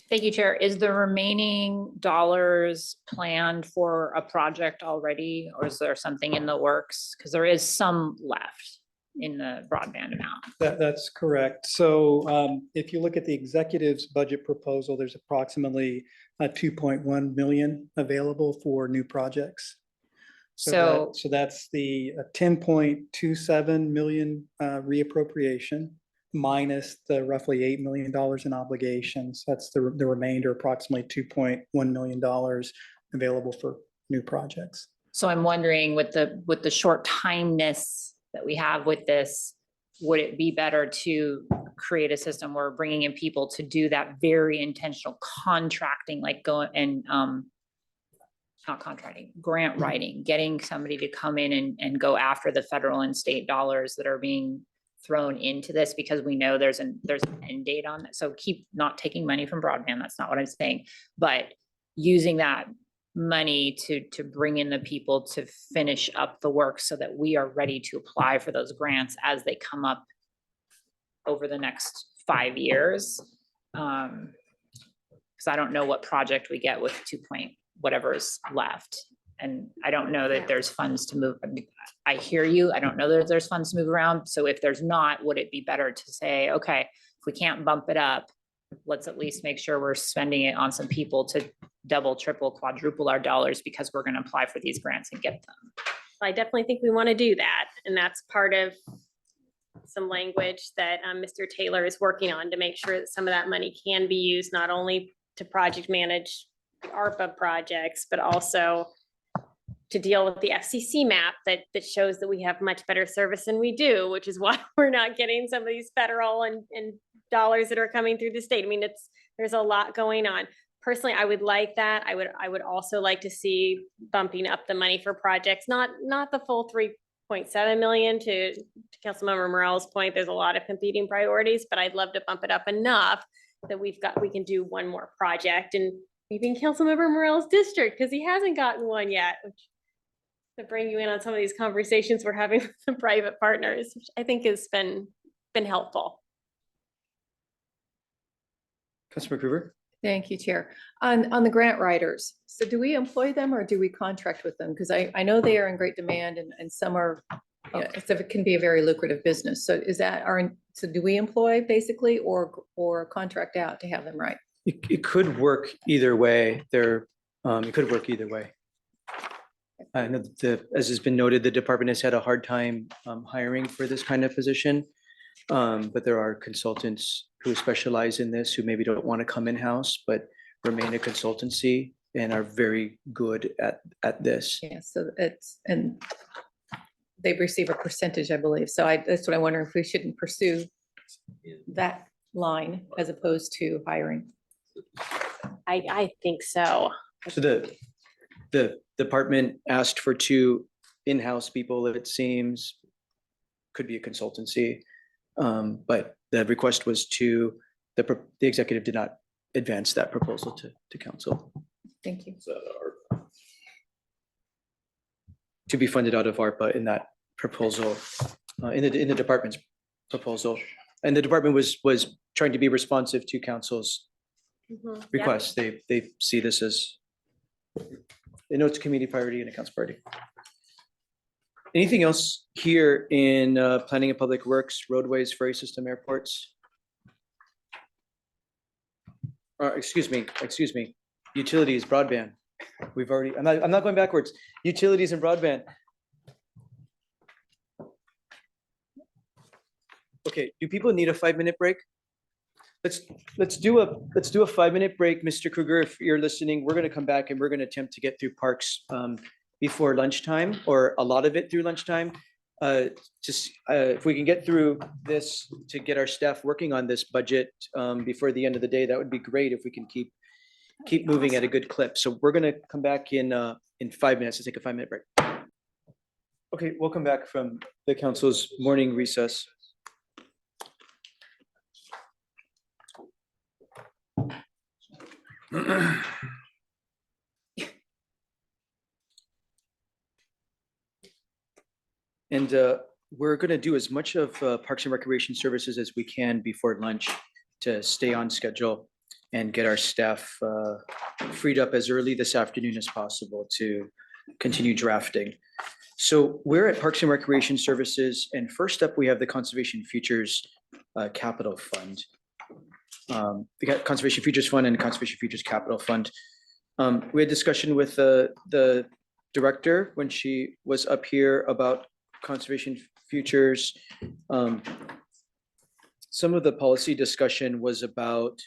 Thank you, Chair. Is the remaining dollars planned for a project already, or is there something in the works? Because there is some left in the broadband amount. That's correct. So if you look at the executive's budget proposal, there's approximately 2.1 million available for new projects. So So that's the 10.27 million reappropriation minus the roughly $8 million in obligations. That's the remainder, approximately $2.1 million available for new projects. So I'm wondering with the short timeness that we have with this, would it be better to create a system where we're bringing in people to do that very intentional contracting, like go and, not contracting, grant writing, getting somebody to come in and go after the federal and state dollars that are being thrown into this, because we know there's an end date on that. So keep not taking money from broadband. That's not what I'm saying, but using that money to bring in the people to finish up the work so that we are ready to apply for those grants as they come up over the next 5 years. Because I don't know what project we get with 2 point whatever is left. And I don't know that there's funds to move. I mean, I hear you. I don't know that there's funds to move around. So if there's not, would it be better to say, okay, if we can't bump it up, let's at least make sure we're spending it on some people to double, triple, quadruple our dollars because we're going to apply for these grants and get them. I definitely think we want to do that. And that's part of some language that Mr. Taylor is working on to make sure that some of that money can be used not only to project manage the ARPA projects, but also to deal with the FCC map that shows that we have much better service than we do, which is why we're not getting some of these federal and dollars that are coming through the state. I mean, there's a lot going on. Personally, I would like that. I would also like to see bumping up the money for projects, not the full 3.7 million to Councilmember Morel's point. There's a lot of competing priorities, but I'd love to bump it up enough that we can do one more project and maybe in Councilmember Morel's district, because he hasn't gotten one yet, which to bring you in on some of these conversations we're having with the private partners, which I think has been helpful. Councilmember Krueger. Thank you, Chair. On the grant writers, so do we employ them or do we contract with them? Because I know they are in great demand and some are, you know, so it can be a very lucrative business. So is that so do we employ basically or contract out to have them write? It could work either way. It could work either way. I know as has been noted, the department has had a hard time hiring for this kind of position. But there are consultants who specialize in this who maybe don't want to come in-house, but remain a consultancy and are very good at this. Yeah, so and they receive a percentage, I believe. So that's what I wonder, if we shouldn't pursue that line as opposed to hiring. I think so. So the department asked for 2 in-house people, it seems, could be a consultancy. But the request was the executive did not advance that proposal to council. Thank you. To be funded out of ARPA in that proposal, in the department's proposal. And the department was trying to be responsive to council's requests. They see this as, they know it's a community priority and a council priority. Anything else here in planning and public works, roadways, ferry system, airports? Excuse me, utilities, broadband. We've already, I'm not going backwards. Utilities and broadband. Okay, do people need a 5-minute break? Let's do a 5-minute break, Mr. Krueger, if you're listening. We're gonna come back and we're gonna attempt to get through parks before lunchtime, or a lot of it through lunchtime. Just if we can get through this to get our staff working on this budget before the end of the day, that would be great if we can keep moving at a good clip. So we're gonna come back in 5 minutes to take a 5-minute break. Okay, welcome back from the council's morning recess. And we're going to do as much of Parks and Recreation Services as we can before lunch to stay on schedule and get our staff freed up as early this afternoon as possible to continue drafting. So we're at Parks and Recreation Services, and first up, we have the Conservation Futures Capital Fund. We got Conservation Futures Fund and Conservation Futures Capital Fund. We had discussion with the director when she was up here about conservation futures. Some of the policy discussion was about,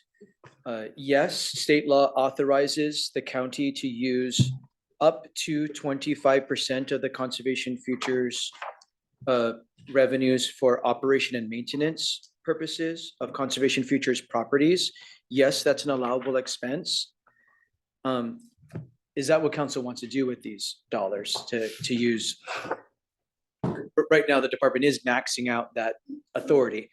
yes, state law authorizes the county to use up to 25% of the conservation futures revenues for operation and maintenance purposes of conservation futures properties. Yes, that's an allowable expense. Is that what council wants to do with these dollars to use? Right now, the department is maxing out that authority,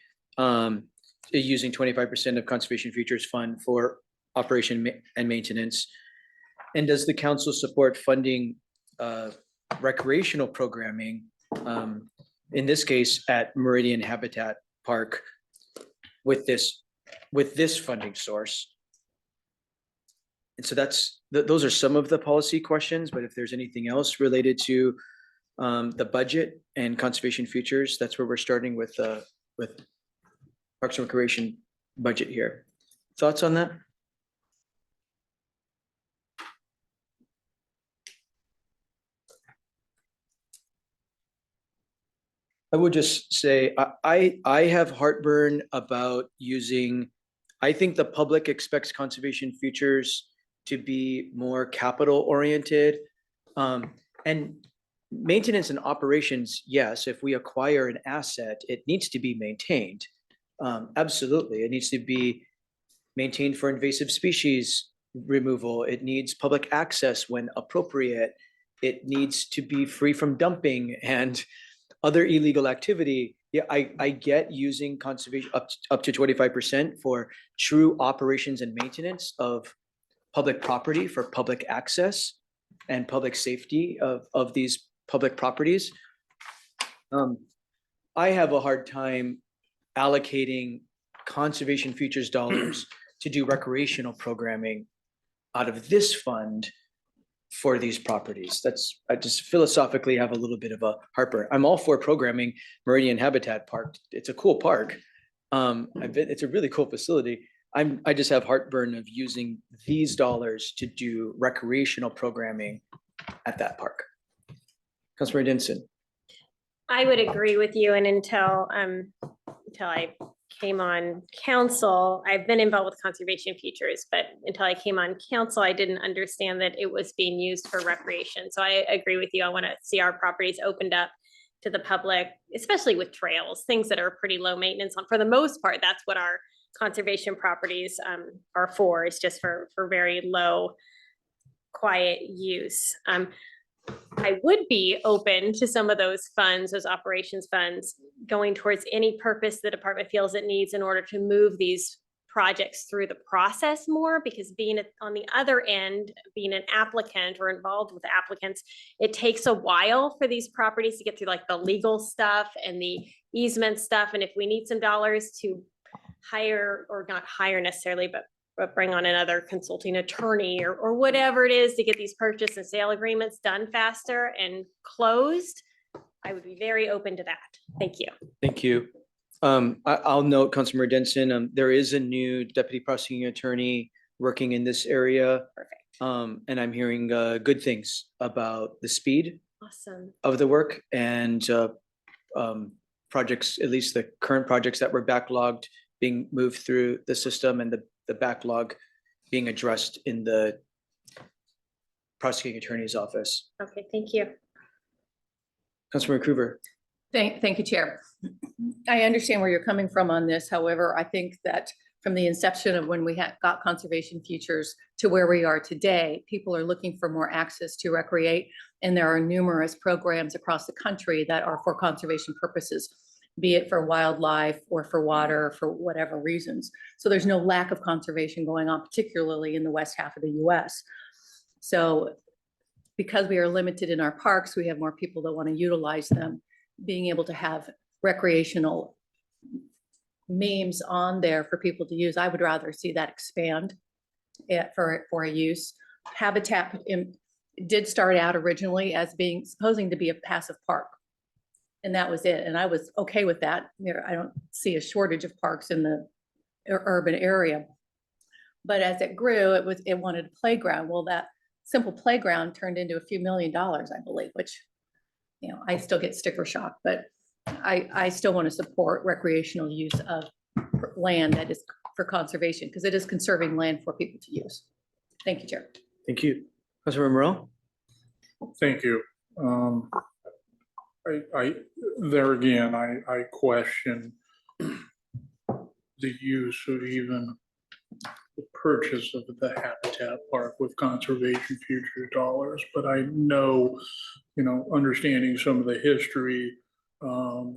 using 25% of conservation futures fund for operation and maintenance. And does the council support funding recreational programming, in this case at Meridian Habitat Park, with this funding source? And so those are some of the policy questions, but if there's anything else related to the budget and conservation futures, that's where we're starting with Parks and Recreation budget here. Thoughts on that? I would just say, I have heartburn about using, I think the public expects conservation futures to be more capital oriented. And maintenance and operations, yes, if we acquire an asset, it needs to be maintained. Absolutely, it needs to be maintained for invasive species removal. It needs public access when appropriate. It needs to be free from dumping and other illegal activity. Yeah, I get using conservation up to 25% for true operations and maintenance of public property for public access and public safety of these public properties. I have a hard time allocating conservation futures dollars to do recreational programming out of this fund for these properties. I just philosophically have a little bit of a heartburn. I'm all for programming Meridian Habitat Park. It's a cool park. It's a really cool facility. I just have heartburn of using these dollars to do recreational programming at that park. Councilmember Denson. I would agree with you, and until I came on council, I've been involved with conservation futures, but until I came on council, I didn't understand that it was being used for recreation. So I agree with you. I want to see our properties opened up to the public, especially with trails, things that are pretty low maintenance. For the most part, that's what our conservation properties are for. It's just for very low, quiet use. I would be open to some of those funds, those operations funds, going towards any purpose the department feels it needs in order to move these projects through the process more, because being on the other end, being an applicant or involved with applicants, it takes a while for these properties to get through like the legal stuff and the easement stuff. And if we need some dollars to hire, or not hire necessarily, but bring on another consulting attorney or whatever it is to get these purchase and sale agreements done faster and closed, I would be very open to that. Thank you. Thank you. I'll note, Councilmember Denson, there is a new deputy prosecuting attorney working in this area. Perfect. And I'm hearing good things about the speed Awesome. of the work and projects, at least the current projects that were backlogged, being moved through the system, and the backlog being addressed in the prosecuting attorney's office. Okay, thank you. Councilmember Krueger. Thank you, Chair. I understand where you're coming from on this. However, I think that from the inception of when we got conservation futures to where we are today, people are looking for more access to recreate. And there are numerous programs across the country that are for conservation purposes, be it for wildlife or for water, for whatever reasons. So there's no lack of conservation going on, particularly in the west half of the US. So because we are limited in our parks, we have more people that want to utilize them. Being able to have recreational memes on there for people to use, I would rather see that expand for a use. Habitat did start out originally as being supposing to be a passive park. And that was it. And I was okay with that. I don't see a shortage of parks in the urban area. But as it grew, it wanted a playground. Well, that simple playground turned into a few $1 million, I believe, which, I still get sticker shock, but I still want to support recreational use of land that is for conservation, because it is conserving land for people to use. Thank you, Chair. Thank you. Councilmember Morel. Thank you. There again, I question the use of even the purchase of the Habitat Park with conservation future dollars, but I know, understanding some of the history,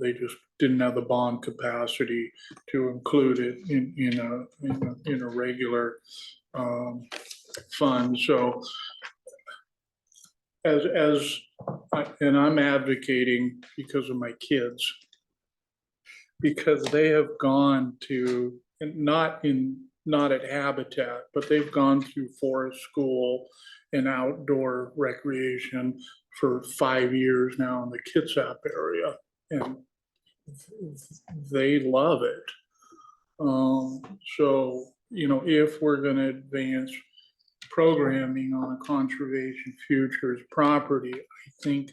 they just didn't have the bond capacity to include it in a regular fund. So and I'm advocating because of my kids, because they have gone to, not at Habitat, but they've gone through forest school and outdoor recreation for 5 years now in the Kitsap area, and they love it. So, if we're going to advance programming on a conservation futures property, I think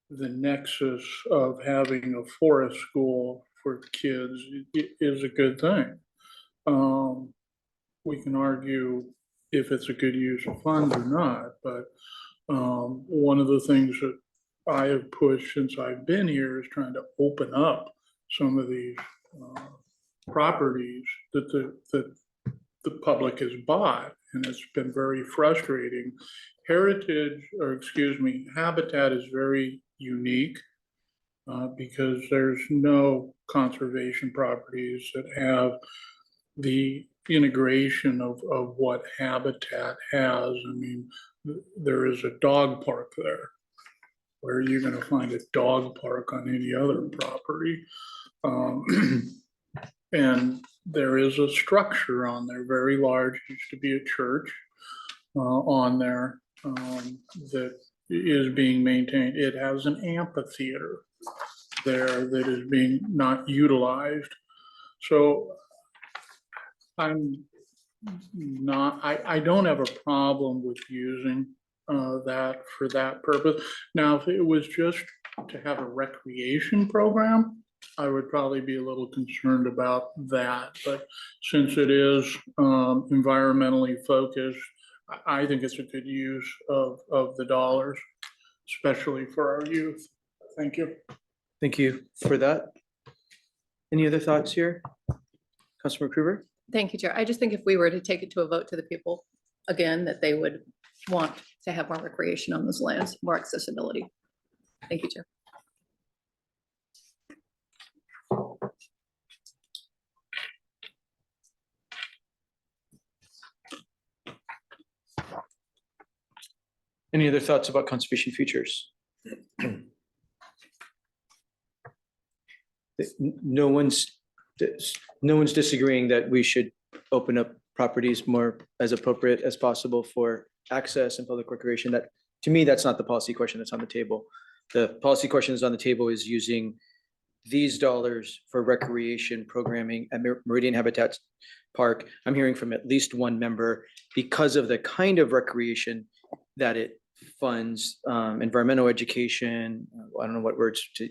the nexus of having a forest school for kids is a good thing. We can argue if it's a good use of funds or not, but one of the things that I have pushed since I've been here is trying to open up some of these properties that the public has bought, and it's been very frustrating. Habitat is very unique because there's no conservation properties that have the integration of what Habitat has. I mean, there is a dog park there. Where are you going to find a dog park on any other property? And there is a structure on there, very large, used to be a church on there that is being maintained. It has an amphitheater there that is being not utilized. So I don't have a problem with using that for that purpose. Now, if it was just to have a recreation program, I would probably be a little concerned about that. But since it is environmentally focused, I think it's a good use of the dollars, especially for our youth. Thank you. Thank you for that. Any other thoughts here? Councilmember Krueger? Thank you, Chair. I just think if we were to take it to a vote to the people, again, that they would want to have more recreation on those lands, more accessibility. Thank you, Chair. Any other thoughts about conservation futures? No one's disagreeing that we should open up properties more as appropriate as possible for access and public recreation. That, to me, that's not the policy question that's on the table. The policy question that's on the table is using these dollars for recreation programming at Meridian Habitat Park. I'm hearing from at least one member, because of the kind of recreation that it funds, environmental education, I don't know what words to,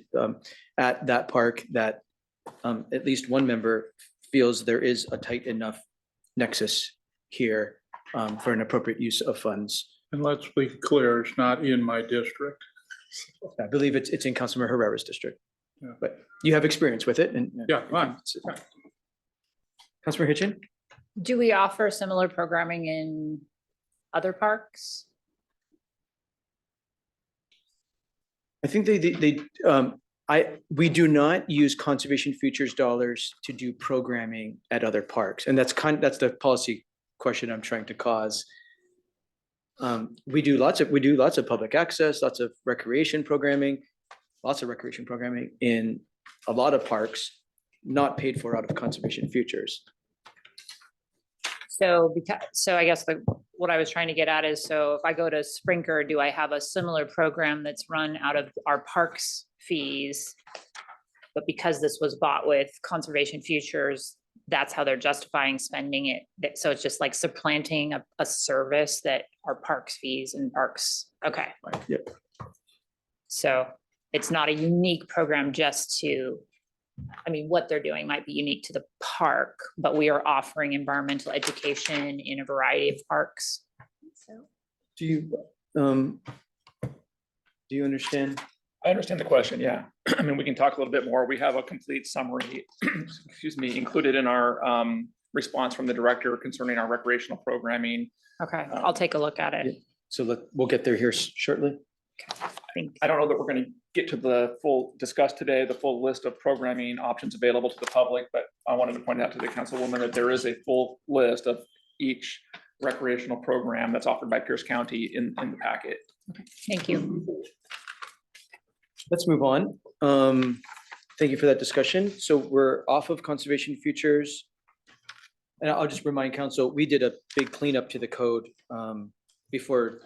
at that park, that at least one member feels there is a tight enough nexus here for an appropriate use of funds. And let's be clear, it's not in my district. I believe it's in Councilmember Herrera's district. Yeah. But you have experience with it and. Yeah, fine. Councilmember Hitchin? Do we offer similar programming in other parks? I think we do not use conservation futures dollars to do programming at other parks. And that's the policy question I'm trying to cause. We do lots of public access, lots of recreation programming in a lot of parks, not paid for out of conservation futures. So I guess what I was trying to get at is, so if I go to Sprinker, do I have a similar program that's run out of our parks fees? But because this was bought with conservation futures, that's how they're justifying spending it. So it's just like supplanting a service that our parks fees and parks, okay. Yep. So it's not a unique program just to, I mean, what they're doing might be unique to the park, but we are offering environmental education in a variety of parks. So Do you understand? I understand the question, yeah. I mean, we can talk a little bit more. We have a complete summary, excuse me, included in our response from the director concerning our recreational programming. okay, I'll take a look at it. So we'll get there here shortly. I don't know that we're going to get to the discuss today, the full list of programming options available to the public, but I wanted to point out to the councilwoman that there is a full list of each recreational program that's offered by Pierce County in the packet. Thank you. Let's move on. Thank you for that discussion. So we're off of conservation futures. And I'll just remind council, we did a big cleanup to the code before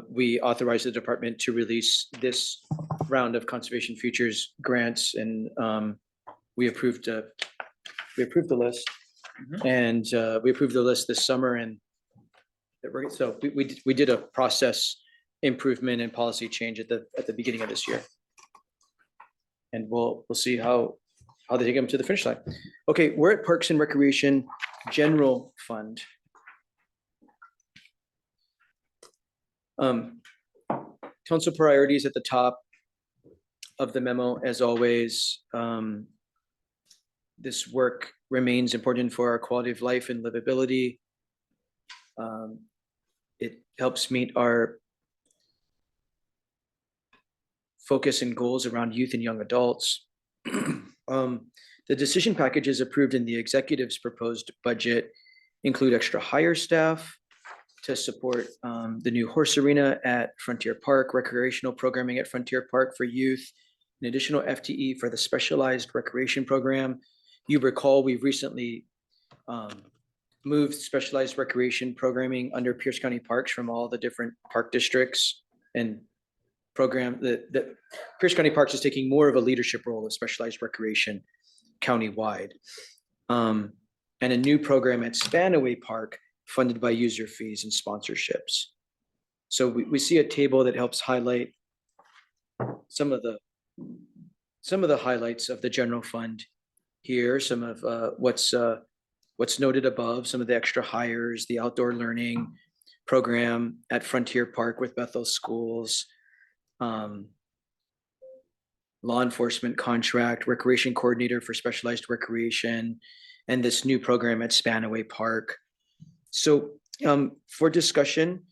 we authorized the department to release this round of conservation futures grants, and we approved the list. And we approved the list this summer, and so we did a process improvement and policy change at the beginning of this year. And we'll see how they take them to the finish line. Okay, we're at Parks and Recreation General Fund. Council priorities at the top of the memo, as always. This work remains important for our quality of life and livability. It helps meet our focus and goals around youth and young adults. The decision packages approved in the executive's proposed budget include extra hire staff to support the new horse arena at Frontier Park, recreational programming at Frontier Park for youth, an additional FTE for the specialized recreation program. You recall we've recently moved specialized recreation programming under Pierce County Parks from all the different park districts and program that Pierce County Parks is taking more of a leadership role of specialized recreation countywide. And a new program at Spanaway Park funded by user fees and sponsorships. So we see a table that helps highlight some of the highlights of the general fund here, some of what's noted above, some of the extra hires, the outdoor learning program at Frontier Park with Bethel Schools, law enforcement contract, recreation coordinator for specialized recreation, and this new program at Spanaway Park. So for discussion,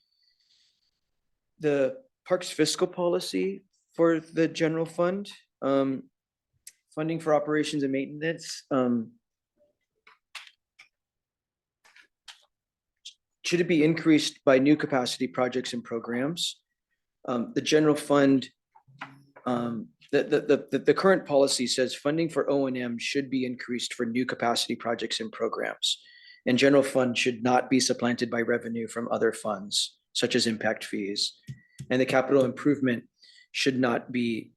the park's fiscal policy for the general fund, funding for operations and maintenance, should it be increased by new capacity projects and programs? The general fund, the current policy says funding for O&M should be increased for new capacity projects and programs. And general fund should not be supplanted by revenue from other funds, such as impact fees. And the capital improvement should not be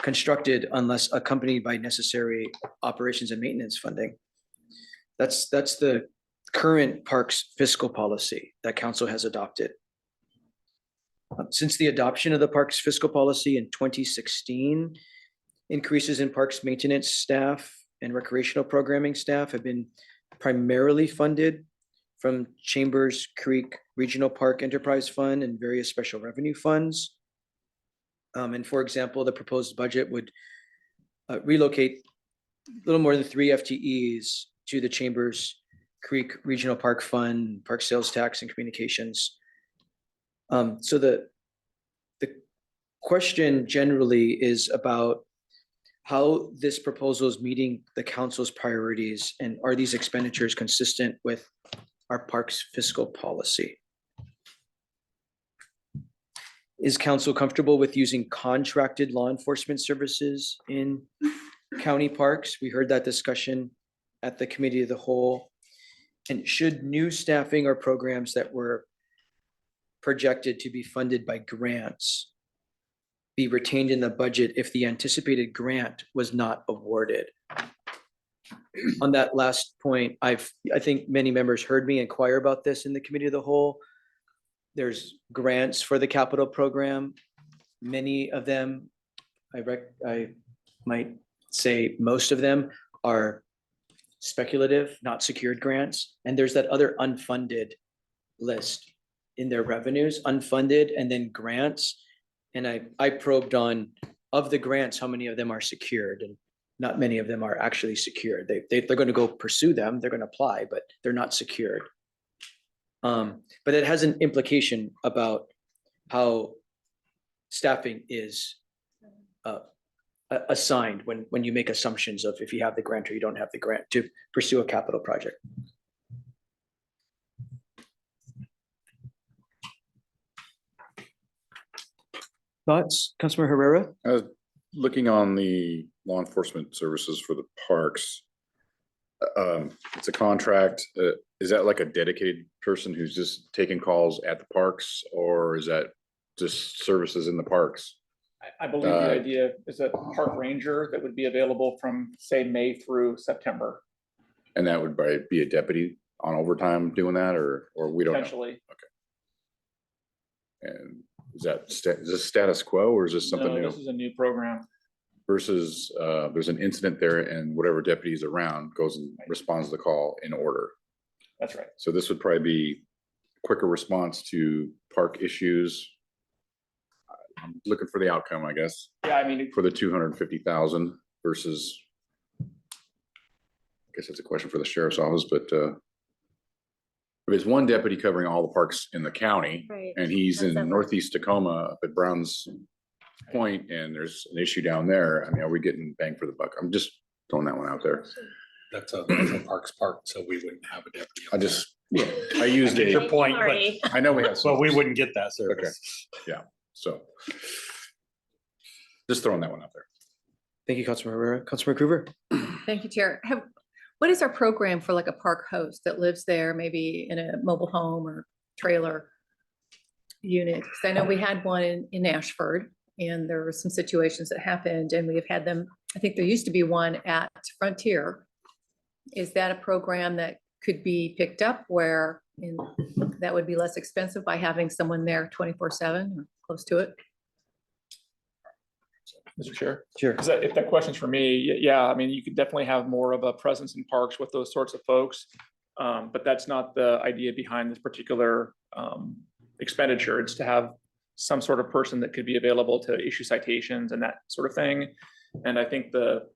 constructed unless accompanied by necessary operations and maintenance funding. That's the current parks fiscal policy that council has adopted. Since the adoption of the parks fiscal policy in 2016, increases in parks maintenance staff and recreational programming staff have been primarily funded from Chambers Creek Regional Park Enterprise Fund and various special revenue funds. And for example, the proposed budget would relocate a little more than 3 FTEs to the Chambers Creek Regional Park Fund, Park Sales Tax and Communications. So the question generally is about how this proposal is meeting the council's priorities, and are these expenditures consistent with our parks fiscal policy? Is council comfortable with using contracted law enforcement services in county parks? We heard that discussion at the committee of the whole. And should new staffing or programs that were projected to be funded by grants be retained in the budget if the anticipated grant was not awarded? On that last point, I think many members heard me inquire about this in the committee of the whole. There's grants for the capital program. Many of them, I might say most of them are speculative, not secured grants. And there's that other unfunded list in their revenues, unfunded and then grants. And I probed on, of the grants, how many of them are secured, and not many of them are actually secured. They're going to go pursue them. They're going to apply, but they're not secured. But it has an implication about how staffing is assigned when you make assumptions of if you have the grant or you don't have the grant to pursue a capital project. Thoughts, Councilor Herrera? Looking on the law enforcement services for the parks, it's a contract. Is that like a dedicated person who's just taking calls at the parks, or is that just services in the parks? I believe the idea is a park ranger that would be available from, say, May through September, And that would probably be a deputy on overtime doing that, or we don't know? potentially. And is this status quo, or is this something No, new? this is a new program. Versus there's an incident there and whatever deputy is around goes and responds to the call in order. That's right. So this would probably be quicker response to park issues. I'm looking for the outcome, I guess, Yeah, I mean, for the 250,000 versus, I guess that's a question for the sheriff's office, but if it's one deputy covering all the parks in the county, Right. and he's How's in that work? northeast Tacoma up at Browns Point, and there's an issue down there, I mean, are we getting bang for the buck? I'm just throwing that one out there. That's a Parks Park, so we wouldn't have a deputy. I just, I used Your a, point, but Sorry. I know we have. so we wouldn't get that service. Okay. Yeah, so. Just throwing that one out there. Thank you, Councilor Herrera. Councilor McGruber? Thank you, Chair. What is our program for like a park host that lives there, maybe in a mobile home or trailer unit? Because I know we had one in Ashford, and there were some situations that happened, and we've had them, I think there used to be one at Frontier. Is that a program that could be picked up where that would be less expensive by having someone there 24/7 or close to it? Mr. Chair. Sure. If that question's for me, yeah, I mean, you could definitely have more of a presence in parks with those sorts of folks. But that's not the idea behind this particular expenditure. It's to have some sort of person that could be available to issue citations and that sort of thing. And I think the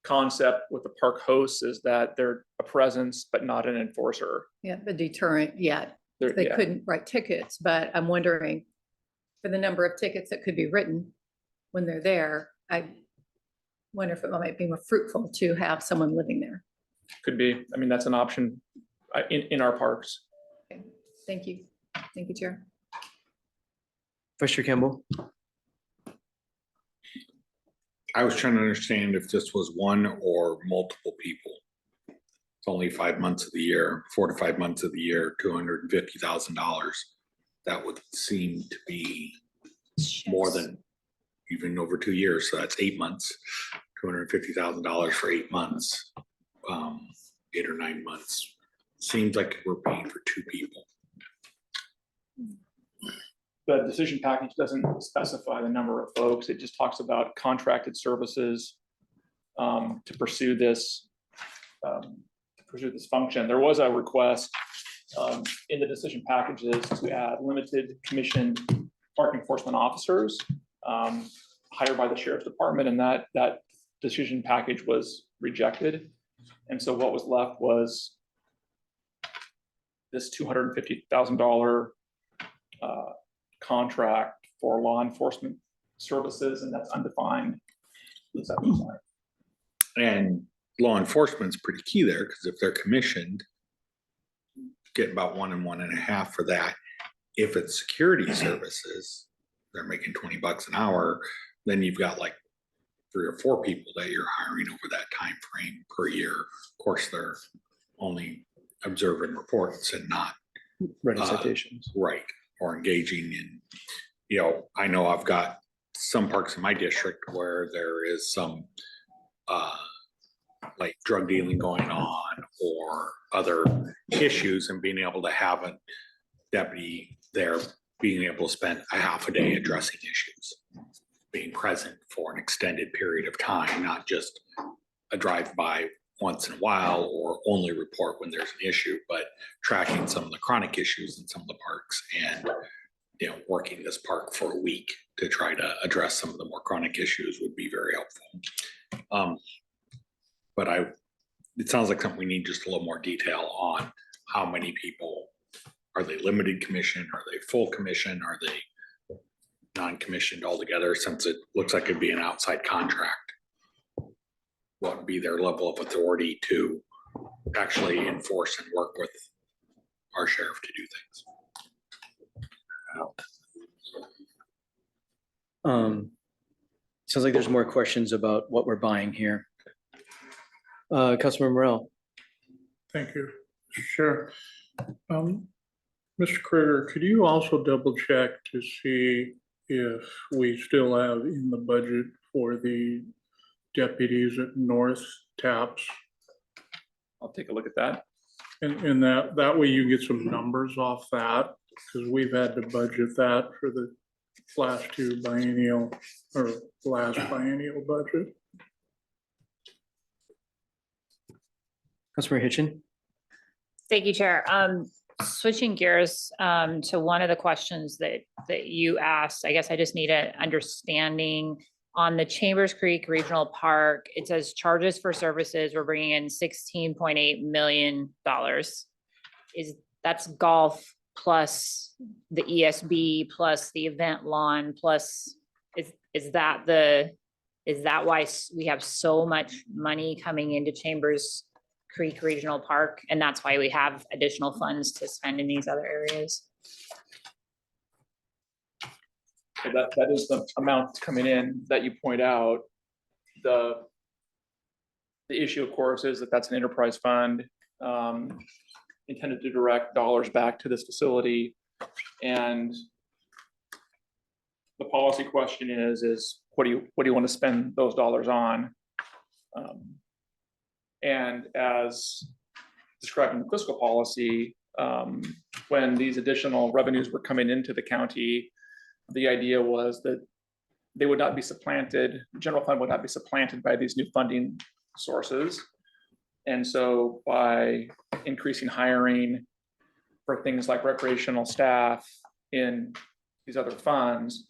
concept with the park hosts is that they're a presence, but not an enforcer. Yeah, the deterrent, yeah. They're- They yeah. couldn't write tickets, but I'm wondering for the number of tickets that could be written when they're there, I wonder if it might be more fruitful to have someone living there. Could be, I mean, that's an option in our parks. Okay, thank you. Thank you, Chair. Vice Chair Campbell? I was trying to understand if this was one or multiple people. It's only 5 months of the year, 4 to 5 months of the year, $250,000. That would seem to be more than even over 2 years. So that's 8 months, $250,000 for 8 months, 8 or 9 months. Seems like we're paying for 2 people. The decision package doesn't specify the number of folks. It just talks about contracted services to pursue this pursue this function. There was a request in the decision packages to add limited commissioned park enforcement officers hired by the sheriff's department, and that decision package was rejected. And so what was left was this $250,000 contract for law enforcement services, and that's undefined. What's that look like? And law enforcement's pretty key there, because if they're commissioned, get about 1 and 1.5 for that. If it's security services, they're making $20 an hour, then you've got like 3 or 4 people that you're hiring over that time frame per year. Of course, they're only observing reports and not Writing citations. right, or engaging in, I know I've got some parks in my district where there is some like drug dealing going on or other issues, and being able to have a deputy there, being able to spend a half a day addressing issues, being present for an extended period of time, not just a drive-by once in a while or only report when there's an issue, but tracking some of the chronic issues in some of the parks and working this park for a week to try to address some of the more chronic issues would be very helpful. But it sounds like something we need just a little more detail on. How many people, are they limited commission? Are they full commission? Are they non-commissioned altogether, since it looks like it'd be an outside contract? What would be their level of authority to actually enforce and work with our sheriff to do things? Sounds like there's more questions about what we're buying here. Councilmember Morel. Thank you. Sure. Mr. Krieger, could you also double check to see if we still have in the budget for the deputies at North Taps? I'll take a look at that. And that way you get some numbers off that, because we've had to budget that for the last 2 biennial or last biennial budget. Councilmember Hitchin. Thank you, Chair. Switching gears to one of the questions that you asked, I guess I just need an understanding on the Chambers Creek Regional Park. It says charges for services, we're bringing in $16.8 million. That's golf plus the ESB plus the event lawn plus, is that why we have so much money coming into Chambers Creek Regional Park, and that's why we have additional funds to spend in these other areas? So that is the amount coming in that you point out. The issue, of course, is that that's an enterprise fund intended to direct dollars back to this facility. And the policy question is what do you want to spend those dollars on? And as described in the fiscal policy, when these additional revenues were coming into the county, the idea was that they would not be supplanted, the general fund would not be supplanted by these new funding sources. And so by increasing hiring for things like recreational staff in these other funds,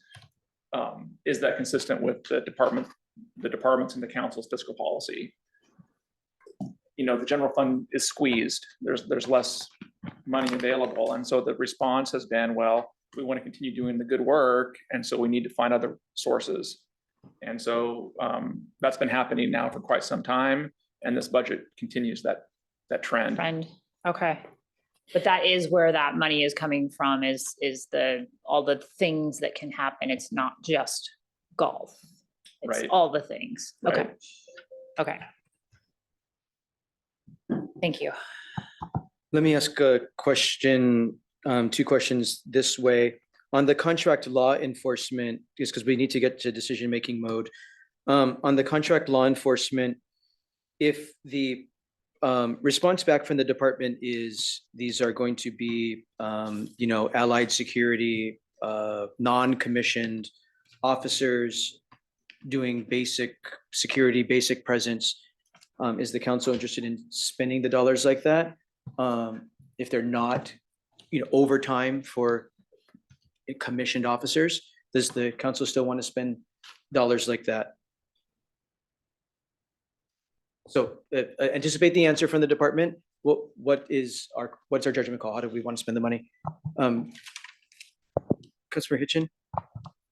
is that consistent with the departments in the council's fiscal policy? The general fund is squeezed. There's less money available. And so the response has been, well, we want to continue doing the good work. And so we need to find other sources. And so that's been happening now for quite some time. And this budget continues that trend. Okay. But that is where that money is coming from, is all the things that can happen. It's not just golf. It's Right. all the things. Okay. Right. Okay. Thank you. Let me ask a question, 2 questions this way. On the contract law enforcement, just because we need to get to decision-making mode. On the contract law enforcement, if the response back from the department is these are going to be, allied security, non-commissioned officers doing basic security, basic presence, Is the council interested in spending the dollars like that? If they're not, overtime for commissioned officers, does the council still want to spend dollars like that? So anticipate the answer from the department. What's our judgment call? How do we want to spend the money? Councilor Hitchin?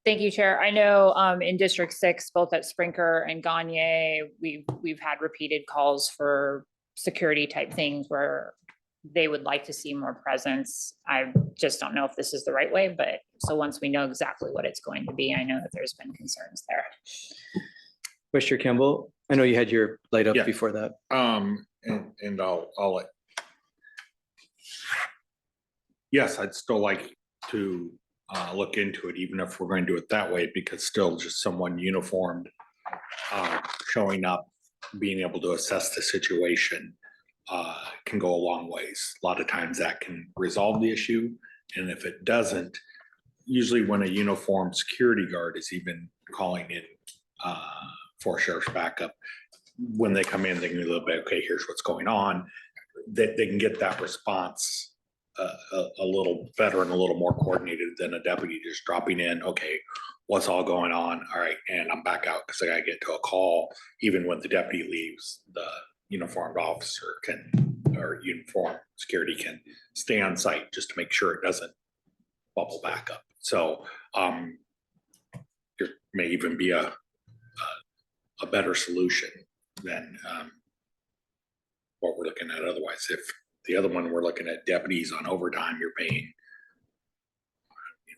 Thank you, Chair. I know in District 6, both at Sprinker and Gagne, we've had repeated calls for security type things where they would like to see more presence. I just don't know if this is the right way, but so once we know exactly what it's going to be, I know that there's been concerns there. Vice Chair Campbell, I know you had your light up Yeah. before that. And I'll let. Yes, I'd still like to look into it, even if we're going to do it that way, because still just someone uniformed showing up, being able to assess the situation can go a long ways. A lot of times that can resolve the issue. And if it doesn't, usually when a uniformed security guard is even calling in for sheriff's backup, when they come in, they can be a little bit, okay, here's what's going on. They can get that response a little better and a little more coordinated than a deputy just dropping in, okay, what's all going on? All right, and I'm back out because I gotta get to a call. Even when the deputy leaves, the uniformed officer or uniformed security can stay on site just to make sure it doesn't bubble back up. So there may even be a better solution than what we're looking at otherwise. If the other one, we're looking at deputies on overtime, you're paying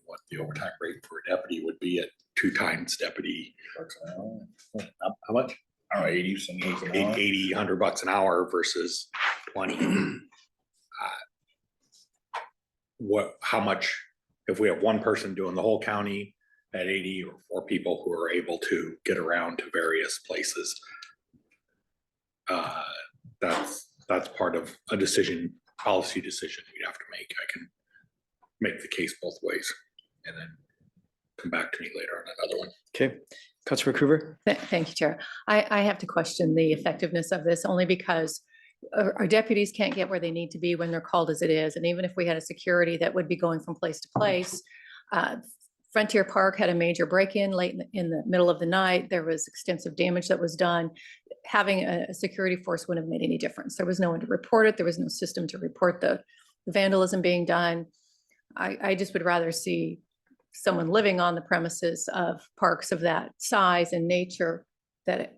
what the overtime rate for a deputy would be at 2 times deputy. How much? I don't know, 80, some 80, $100 an hour versus 20. How much, if we have one person doing the whole county at 80 or 4 people who are able to get around to various places, that's part of a policy decision we'd have to make. I can make the case both ways and then come back to me later on another one. Okay, Councilor McCruver? Thank you, Chair. I have to question the effectiveness of this only because our deputies can't get where they need to be when they're called as it is. And even if we had a security that would be going from place to place, Frontier Park had a major break-in late in the middle of the night. There was extensive damage that was done. Having a security force wouldn't have made any difference. There was no one to report it. There was no system to report the vandalism being done. I just would rather see someone living on the premises of parks of that size and nature that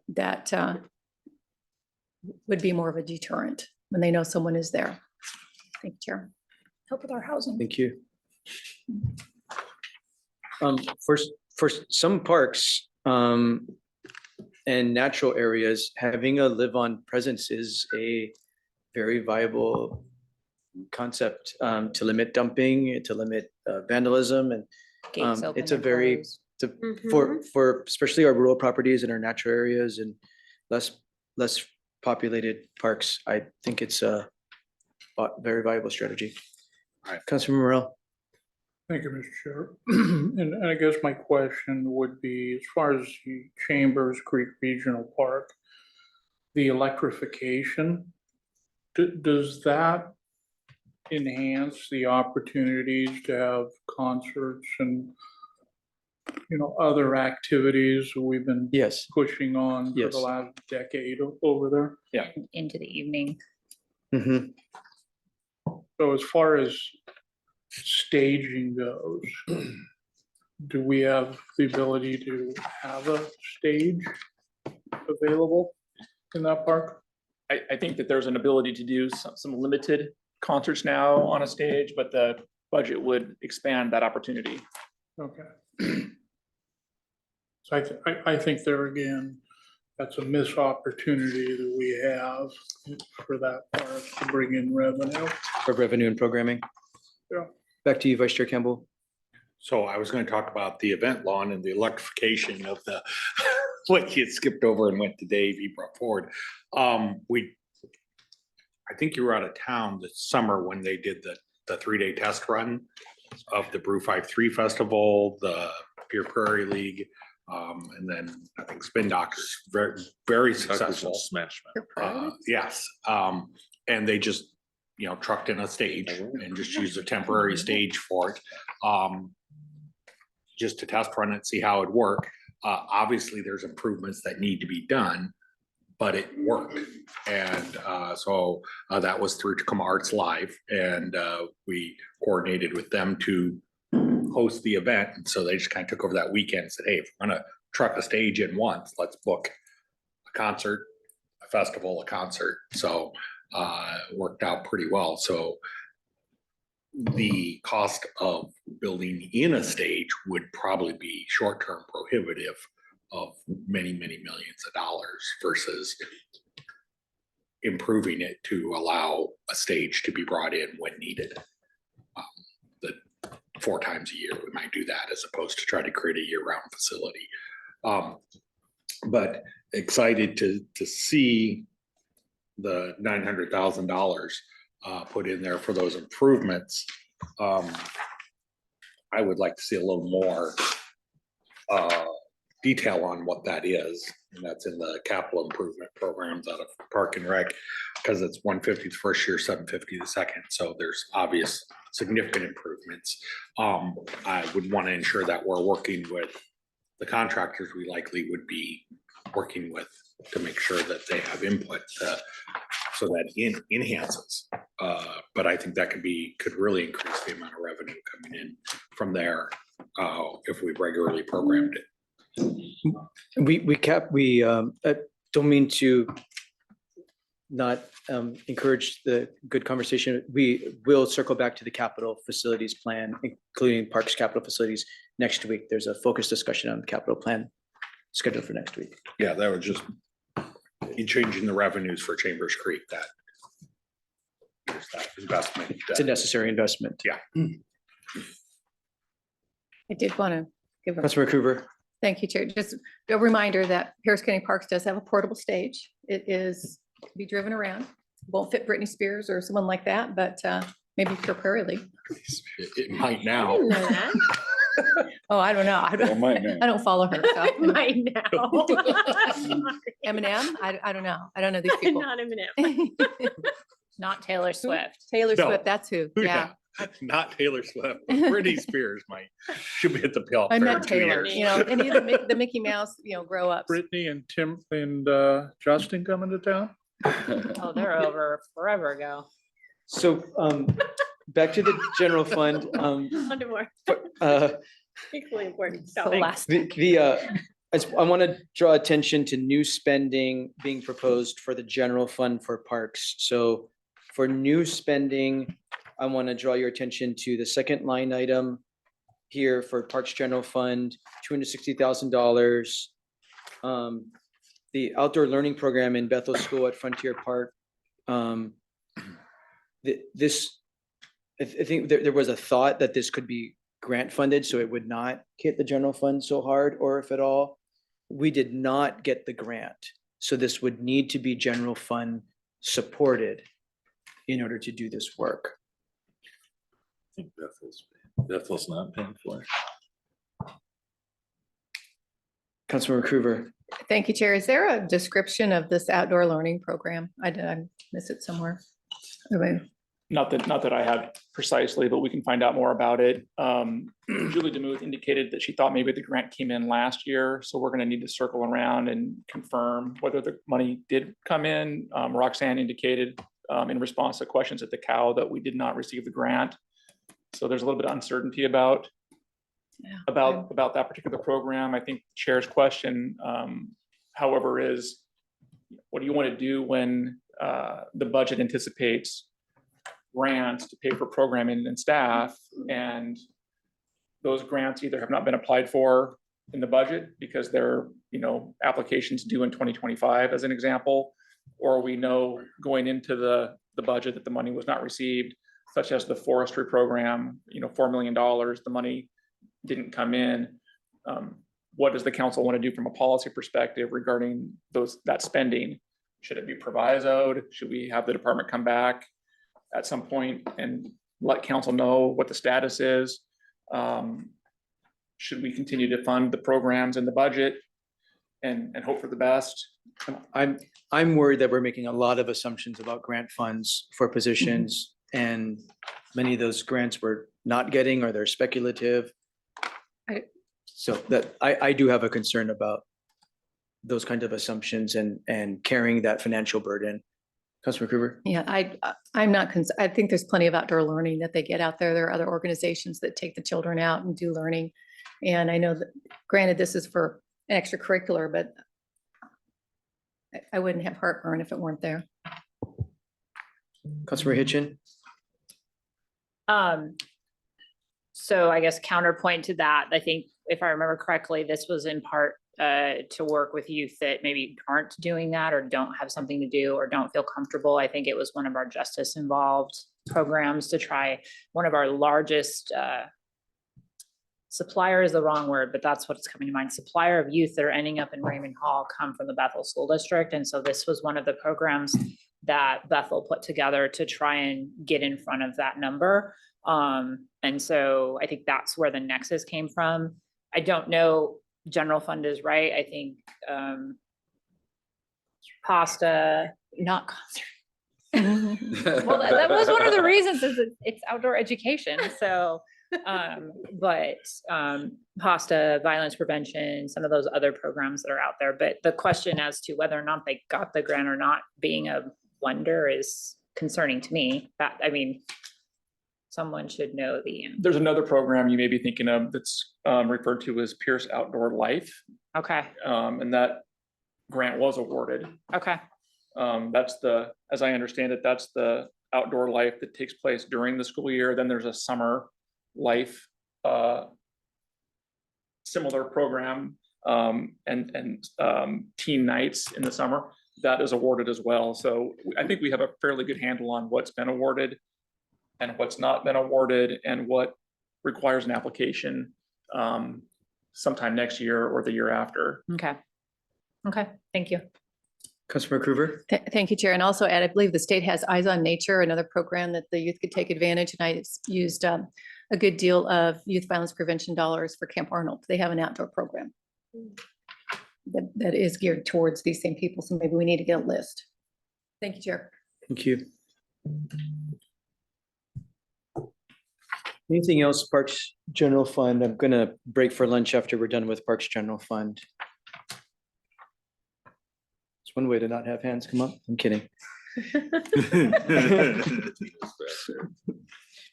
would be more of a deterrent when they know someone is there. Thank you, Chair. Help with our housing. Thank you. For some parks and natural areas, having a live-on presence is a very viable concept to limit dumping, to limit vandalism, and Gates open it's a and very close. for especially our rural properties and our natural areas and less populated parks. I think it's a very viable strategy. All right. Councilor Morel. Thank you, Mr. Chair. And I guess my question would be, as far as the Chambers Creek Regional Park, the electrification, does that enhance the opportunities to have concerts and, other activities we've been Yes. pushing on for Yes. the last decade over there? Into the evening. Mm-hmm. So as far as staging goes, do we have the ability to have a stage available in that park? I think that there's an ability to do some limited concerts now on a stage, but the budget would expand that opportunity. Okay. So I think there again, that's a missed opportunity that we have for that park to bring in revenue. For revenue and programming. Yeah. Back to you, Vice Chair Campbell. So I was going to talk about the event lawn and the electrification of the, what you had skipped over and went to Dave, he brought forward. I think you were out of town this summer when they did the 3-day test run of the Brew 5-3 Festival, the Pure Prairie League. And then I think Spin Doctors, very, very Tuckers and successful. Smash Mouth. You're proud of it? Yes, and they just, trucked in a stage and just used a temporary stage for it. Just to test run it, see how it worked. Obviously, there's improvements that need to be done, but it worked. And so that was through Tacoma Arts Live, and we coordinated with them to host the event. And so they just kind of took over that weekend and said, hey, if we're gonna truck a stage in once, let's book a concert, a festival, a concert. So it worked out pretty well. So the cost of building in a stage would probably be short-term prohibitive of many, many millions of dollars versus improving it to allow a stage to be brought in when needed. The 4 times a year, we might do that as opposed to try to create a year-round facility. But excited to see the $900,000 put in there for those improvements. I would like to see a little more detail on what that is. And that's in the capital improvement programs out of Park and Rec, because it's 150 the first year, 750 the second. So there's obvious significant improvements. I would want to ensure that we're working with the contractors we likely would be working with to make sure that they have input so that enhances. But I think that could really increase the amount of revenue coming in from there if we regularly programmed it. We don't mean to not encourage the good conversation. We will circle back to the capital facilities plan, including Parks capital facilities next week. There's a focused discussion on the capital plan scheduled for next week. Yeah, that would just be changing the revenues for Chambers Creek, that there's that investment. It's a necessary investment. Yeah. I did want to give a Councilmember Coover. thank you, Chair. Just a reminder that Harris County Parks does have a portable stage. It is to be driven around. Won't fit Britney Spears or someone like that, but maybe for Prairie League. It might I now. didn't know that. Oh, I don't know. I Well, might now. don't follow her. So. Might now. Eminem? I don't know. I don't know these people. Not Eminem. Not Taylor Swift. Taylor No. Swift, that's who. Yeah. Not Taylor Swift, but Britney Spears might. She'll be at the pill. I for meant 2 Taylor, years. you know, any of the Mickey Mouse, grow ups. Brittany and Tim and Justin coming to town? Oh, they're over forever ago. So back to the general fund. On to more uh, equally important So topic. last, I want to draw attention to new spending being proposed for the general fund for parks. So for new spending, I want to draw your attention to the second line item here for Parks General Fund, $260,000. The outdoor learning program in Bethel School at Frontier Park. I think there was a thought that this could be grant funded, so it would not hit the general fund so hard, or if at all. We did not get the grant, so this would need to be general fund supported in order to do this work. I think Bethel's not paying for it. Councilmember Coover. thank you, Chair. Is there a description of this outdoor learning program? I miss it somewhere. Anyway, Not that I have precisely, but we can find out more about it. Julie DeMuth indicated that she thought maybe the grant came in last year, so we're gonna need to circle around and confirm whether the money did come in. Roxanne indicated in response to questions at the cow that we did not receive the grant. So there's a little bit of uncertainty about that particular program. I think Chair's question, however, is what do you want to do when the budget anticipates grants to pay for programming and staff, and those grants either have not been applied for in the budget because they're, applications due in 2025 as an example, or we know going into the budget that the money was not received, such as the forestry program, $4 million, the money didn't come in. What does the council want to do from a policy perspective regarding that spending? Should it be provisoed? Should we have the department come back at some point and let council know what the status is? should we continue to fund the programs in the budget and hope for the best? I'm worried that we're making a lot of assumptions about grant funds for positions, and many of those grants we're not getting, or they're speculative. So that I do have a concern about those kinds of assumptions and carrying that financial burden. Councilor Krueger? Yeah, I'm not, I think there's plenty of outdoor learning that they get out there. There are other organizations that take the children out and do learning. And I know that, granted, this is for an extracurricular, but I wouldn't have heartburn if it weren't there. Councilor Hitchin? So I guess counterpoint to that, I think if I remember correctly, this was in part to work with youth that maybe aren't doing that or don't have something to do or don't feel comfortable. I think it was one of our justice involved programs to try. One of our largest supplier is the wrong word, but that's what's coming to mind. Supplier of youth that are ending up in Raymond Hall come from the Bethel School District. And so this was one of the programs that Bethel put together to try and get in front of that number. And so I think that's where the nexus came from. I don't know, general fund is right. I think pasta, not concert. Well, that was one of the reasons is it's outdoor education. So, but pasta, violence prevention, some of those other programs that are out there. But the question as to whether or not they got the grant or not being a wonder is concerning to me. That, I mean, someone should know the answer. There's another program you may be thinking of that's referred to as Pierce Outdoor Life. Okay. And that grant was awarded. Okay. That's the, as I understand it, that's the outdoor life that takes place during the school year. Then there's a summer life similar program and teen nights in the summer that is awarded as well. So I think we have a fairly good handle on what's been awarded and what's not been awarded and what requires an application sometime next year or the year after. Okay. Okay. Thank you. Councilor Krueger? Thank you, Chair. And also add, I believe the state has Eyes on Nature, another program that the youth could take advantage. And I used a good deal of youth violence prevention dollars for Camp Arnold. They have an outdoor program that is geared towards these same people. So maybe we need to get a list. Thank you, Chair. Thank you. Anything else, Parks General Fund? I'm gonna break for lunch after we're done with Parks General Fund. It's one way to not have hands come up. I'm kidding.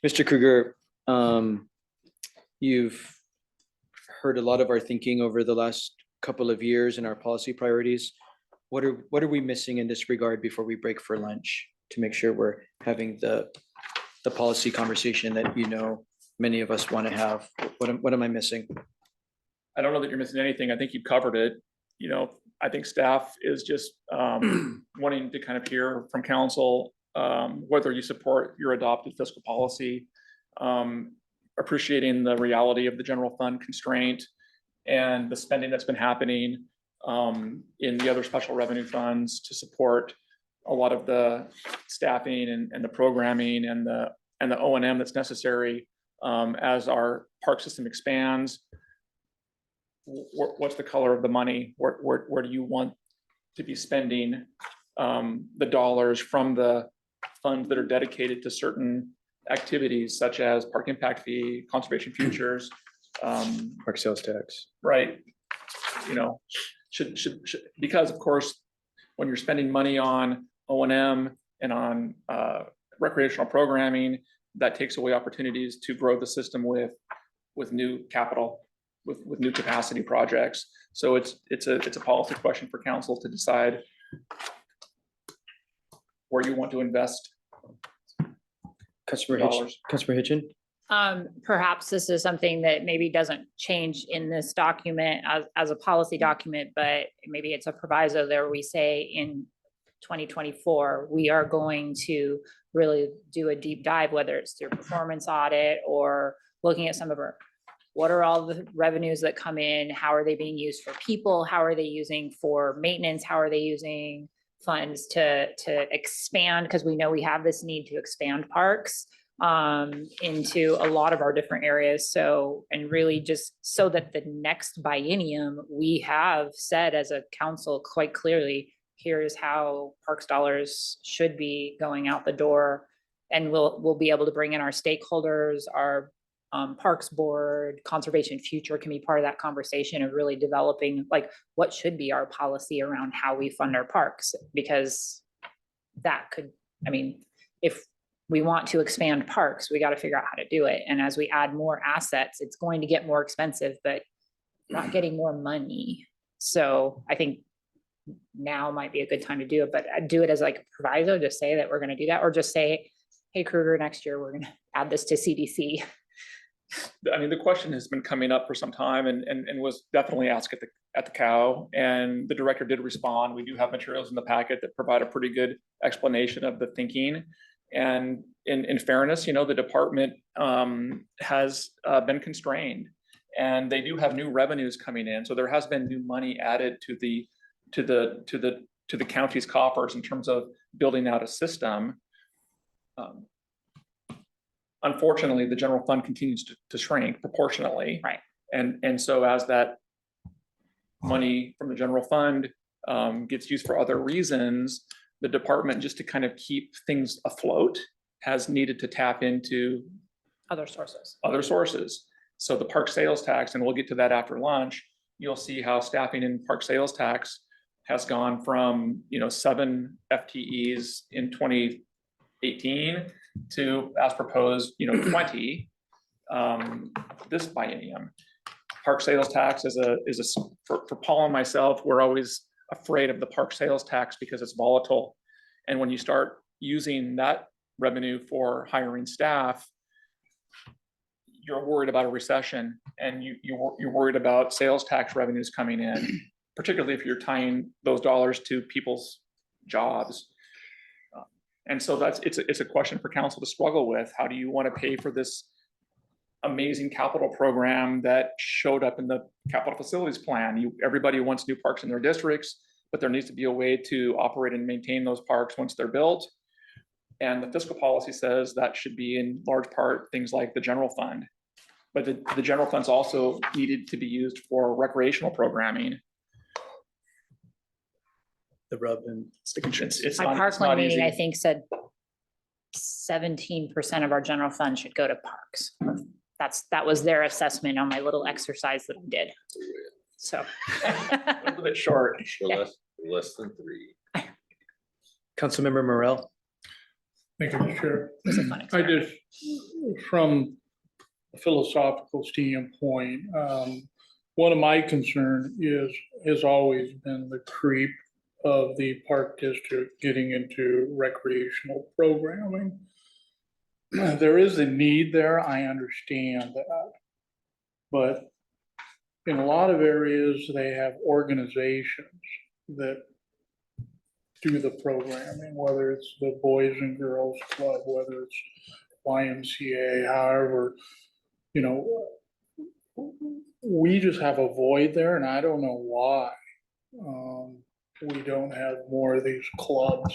Mr. Krueger, you've heard a lot of our thinking over the last couple of years in our policy priorities. What are we missing in this regard before we break for lunch to make sure we're having the policy conversation that, you know, many of us want to have? What am I missing? I don't know that you're missing anything. I think you covered it. You know, I think staff is just wanting to kind of hear from council whether you support your adopted fiscal policy, appreciating the reality of the general fund constraint and the spending that's been happening in the other special revenue funds to support a lot of the staffing and the programming and the O&M that's necessary as our park system expands. What's the color of the money? Where do you want to be spending the dollars from the funds that are dedicated to certain activities such as park impact fee, conservation futures, Park sales tax. right? You know, should because of course, when you're spending money on O&M and on recreational programming, that takes away opportunities to grow the system with new capital, with new capacity projects. So it's a policy question for council to decide where you want to invest dollars. Councilor Hitchin? Perhaps this is something that maybe doesn't change in this document as a policy document, but maybe it's a proviso there. We say in 2024, we are going to really do a deep dive, whether it's through performance audit or looking at some of our, what are all the revenues that come in? How are they being used for people? How are they using for maintenance? How are they using funds to expand? Because we know we have this need to expand parks. into a lot of our different areas. So, and really just so that the next biennium, we have said as a council quite clearly, here's how parks dollars should be going out the door. And we'll be able to bring in our stakeholders, our Parks Board, Conservation Future can be part of that conversation of really developing like what should be our policy around how we fund our parks, because that could, I mean, if we want to expand parks, we got to figure out how to do it. And as we add more assets, it's going to get more expensive, but not getting more money. So I think now might be a good time to do it, but I'd do it as like a proviso, just say that we're going to do that, or just say, hey, Kruger, next year, we're going to add this to CDC. I mean, the question has been coming up for some time and was definitely asked at the cow, and the director did respond. We do have materials in the packet that provide a pretty good explanation of the thinking. And in fairness, the department has been constrained, and they do have new revenues coming in. So there has been new money added to the county's coffers in terms of building out a system. Unfortunately, the general fund continues to shrink proportionally. Right. And so as that money from the general fund gets used for other reasons, the department, just to kind of keep things afloat, has needed to tap into Other sources. So the park sales tax, and we'll get to that after lunch, you'll see how staffing in park sales tax has gone from 7 FTEs in 2018 to, as proposed, 20 this biennium. Park sales tax for Paul and myself, we're always afraid of the park sales tax because it's volatile. And when you start using that revenue for hiring staff, you're worried about a recession, and you're worried about sales tax revenues coming in, particularly if you're tying those dollars to people's jobs. And so it's a question for council to struggle with. How do you want to pay for this amazing capital program that showed up in the capital facilities plan? Everybody wants new parks in their districts, but there needs to be a way to operate and maintain those parks once they're built. And the fiscal policy says that should be in large part things like the general fund. But the general fund's also needed to be used for recreational programming. The rub and stick and It's My not, park it's not one meeting, I easy. think, said 17% of our general fund should go to parks. That was their assessment on my little exercise that I did. So. A little bit short. So less than 3. Councilmember Morel. Thank you, Chair. It was a fun I experiment. just, from a philosophical standpoint, one of my concern has always been the creep of the park district getting into recreational programming. There is a need there, I understand that. But in a lot of areas, they have organizations that do the programming, whether it's the Boys and Girls Club, whether it's YMCA, however, we just have a void there, and I don't know why. We don't have more of these clubs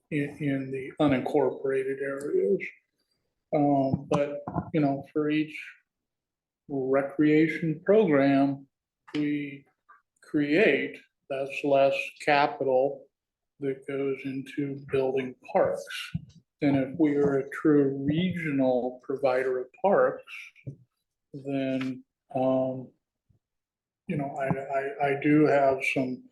in the unincorporated areas. But, for each recreation program we create, that's less capital that goes into building parks. And if we are a true regional provider of parks, then, I do have some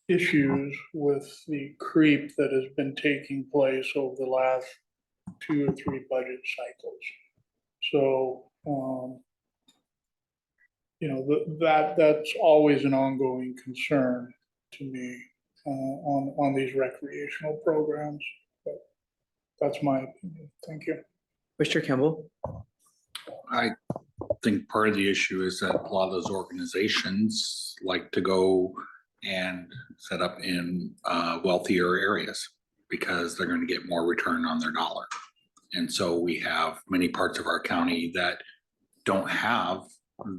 issues with the creep that has been taking place over the last 2 or 3 budget cycles. So, that's always an ongoing concern to me on these recreational programs. But that's my opinion. Thank you. Mr. Campbell. I think part of the issue is that a lot of those organizations like to go and set up in wealthier areas because they're going to get more return on their dollar. And so we have many parts of our county that don't have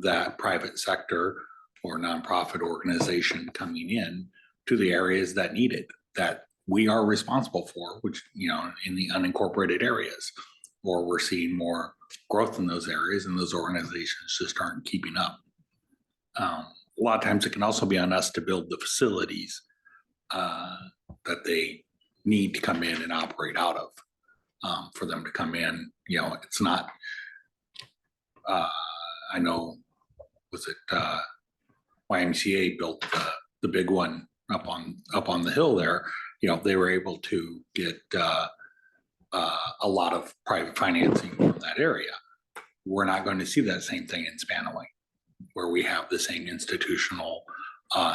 that private sector or nonprofit organization coming in to the areas that need it, that we are responsible for, which, you know, in the unincorporated areas, or we're seeing more growth in those areas and those organizations just aren't keeping up. A lot of times it can also be on us to build the facilities that they need to come in and operate out of. For them to come in, you know, it's not, I know, was it YMCA built the big one up on the hill there, you know, they were able to get a lot of private financing from that area. We're not going to see that same thing in Spanaway, where we have the same institutional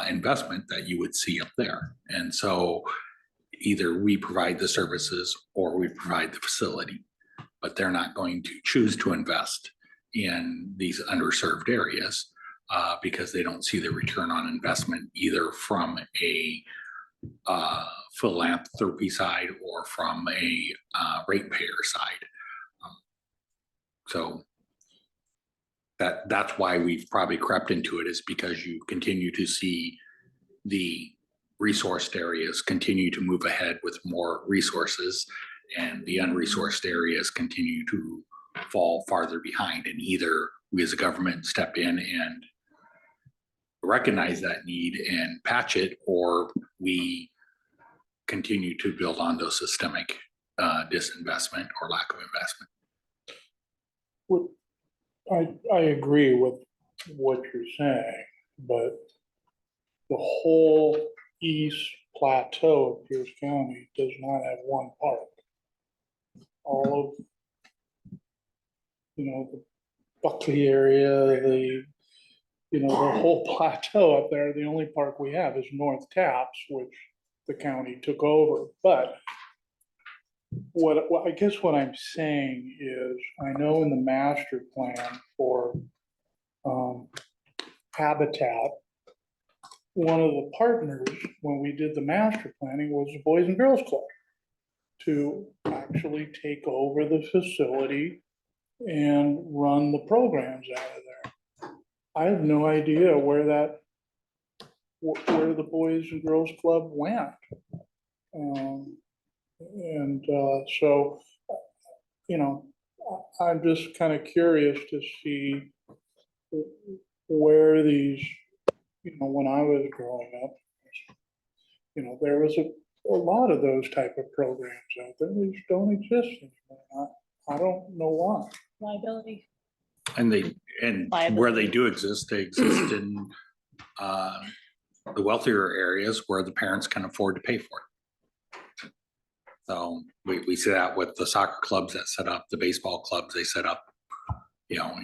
investment that you would see up there. And so either we provide the services or we provide the facility, but they're not going to choose to invest in these underserved areas because they don't see the return on investment either from a philanthropy side or from a ratepayer side. So that's why we've probably crept into it, is because you continue to see the resourced areas continue to move ahead with more resources, and the unresourced areas continue to fall farther behind. And either we as a government step in and recognize that need and patch it, or we continue to build on those systemic disinvestment or lack of investment. I agree with what you're saying, but the whole East Plateau of Pierce County does not have one park. All of, you know, the Buckley area, the whole plateau up there, the only park we have is North Taps, which the county took over. But what I guess what I'm saying is, I know in the master plan for Habitat, one of the partners when we did the master planning was the Boys and Girls Club to actually take over the facility and run the programs out of there. I have no idea where the Boys and Girls Club went. So, you know, I'm just kind of curious to see where these, you know, when I was growing up, you know, there was a lot of those type of programs out there. They just don't exist anymore. I don't know why. Liability. And where they do exist, they exist in the wealthier areas where the parents can afford to pay for it. So we see that with the soccer clubs that set up, the baseball clubs they set up, you know,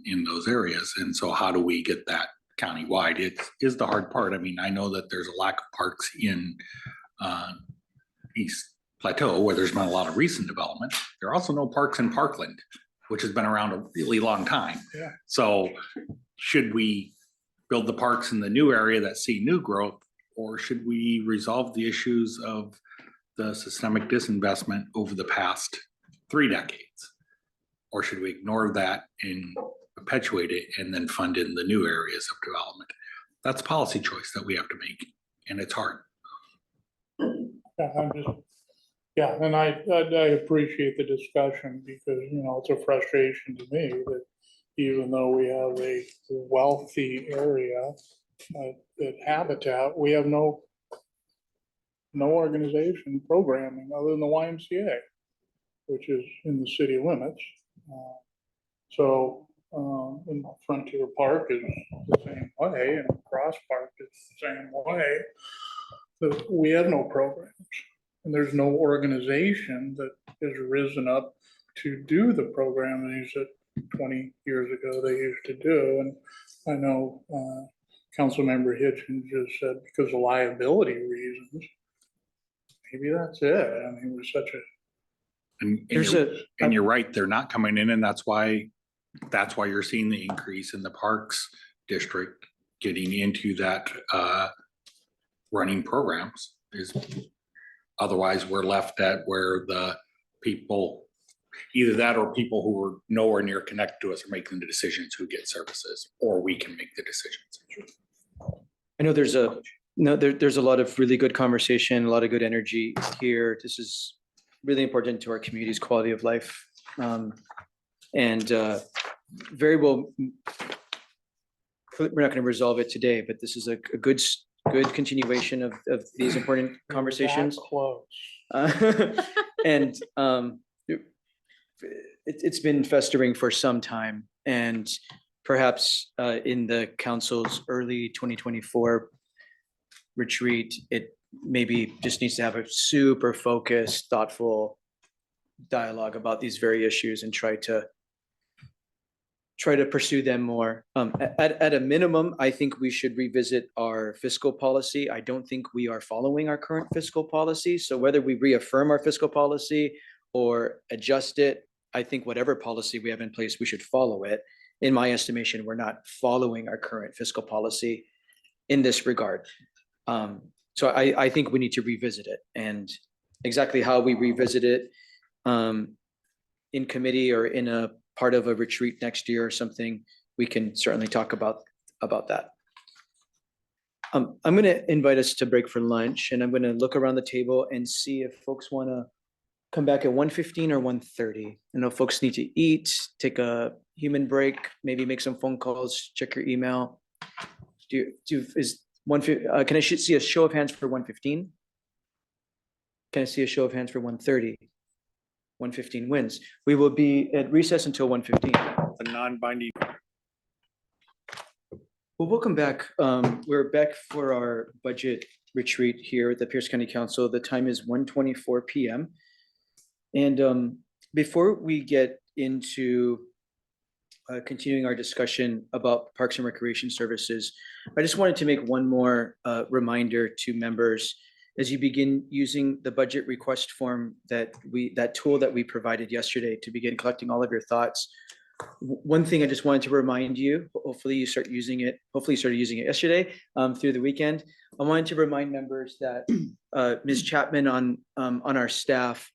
in those areas. And so how do we get that countywide? It is the hard part. I mean, I know that there's a lack of parks in East Plateau where there's been a lot of recent development. There are also no parks in Parkland, which has been around a really long time. Yeah. So should we build the parks in the new area that see new growth, or should we resolve the issues of the systemic disinvestment over the past 3 decades? Or should we ignore that and perpetuate it and then fund in the new areas of development? That's a policy choice that we have to make, and it's hard. And I appreciate the discussion, because, you know, it's a frustration to me that even though we have a wealthy area at Habitat, we have no organization programming other than the YMCA, which is in the city limits. And Frontier Park is the same way, and Cross Park is the same way. But we have no programs, and there's no organization that has risen up to do the programming that 20 years ago they used to do. And I know Councilmember Hitchens just said because of liability reasons. Maybe that's it. I mean, we're such a. And you're right, they're not coming in, and that's why you're seeing the increase in the Parks District getting into that running programs. Is otherwise we're left at where the people, either that or people who are nowhere near connected to us are making the decisions who get services, or we can make the decisions. I know there's a No, there's a lot of really good conversation, a lot of good energy here. This is really important to our community's quality of life. And very well, we're not going to resolve it today, but this is a good continuation of these important conversations. Close. And it's been festering for some time, and perhaps in the council's early 2024 retreat, it maybe just needs to have a super focused, thoughtful dialogue about these very issues and try to pursue them more. At a minimum, I think we should revisit our fiscal policy. I don't think we are following our current fiscal policy. So whether we reaffirm our fiscal policy or adjust it, I think whatever policy we have in place, we should follow it. In my estimation, we're not following our current fiscal policy in this regard. So I think we need to revisit it, and exactly how we revisit it in committee or in a part of a retreat next year or something, we can certainly talk about that. I'm going to invite us to break for lunch, and I'm going to look around the table and see if folks want to come back at 1:15 or 1:30. I know folks need to eat, take a human break, maybe make some phone calls, check your email. Can I see a show of hands for 1:15? Can I see a show of hands for 1:30? 1:15 wins. We will be at recess until 1:15. A non-binding. Well, welcome back. We're back for our budget retreat here at the Pierce County Council. The time is 1:24 p.m. And before we get into continuing our discussion about Parks and Recreation Services, I just wanted to make one more reminder to members as you begin using the budget request form that tool that we provided yesterday to begin collecting all of your thoughts. One thing I just wanted to remind you, hopefully you start using it, hopefully you started using it yesterday through the weekend. I wanted to remind members that Ms. Chapman on our staff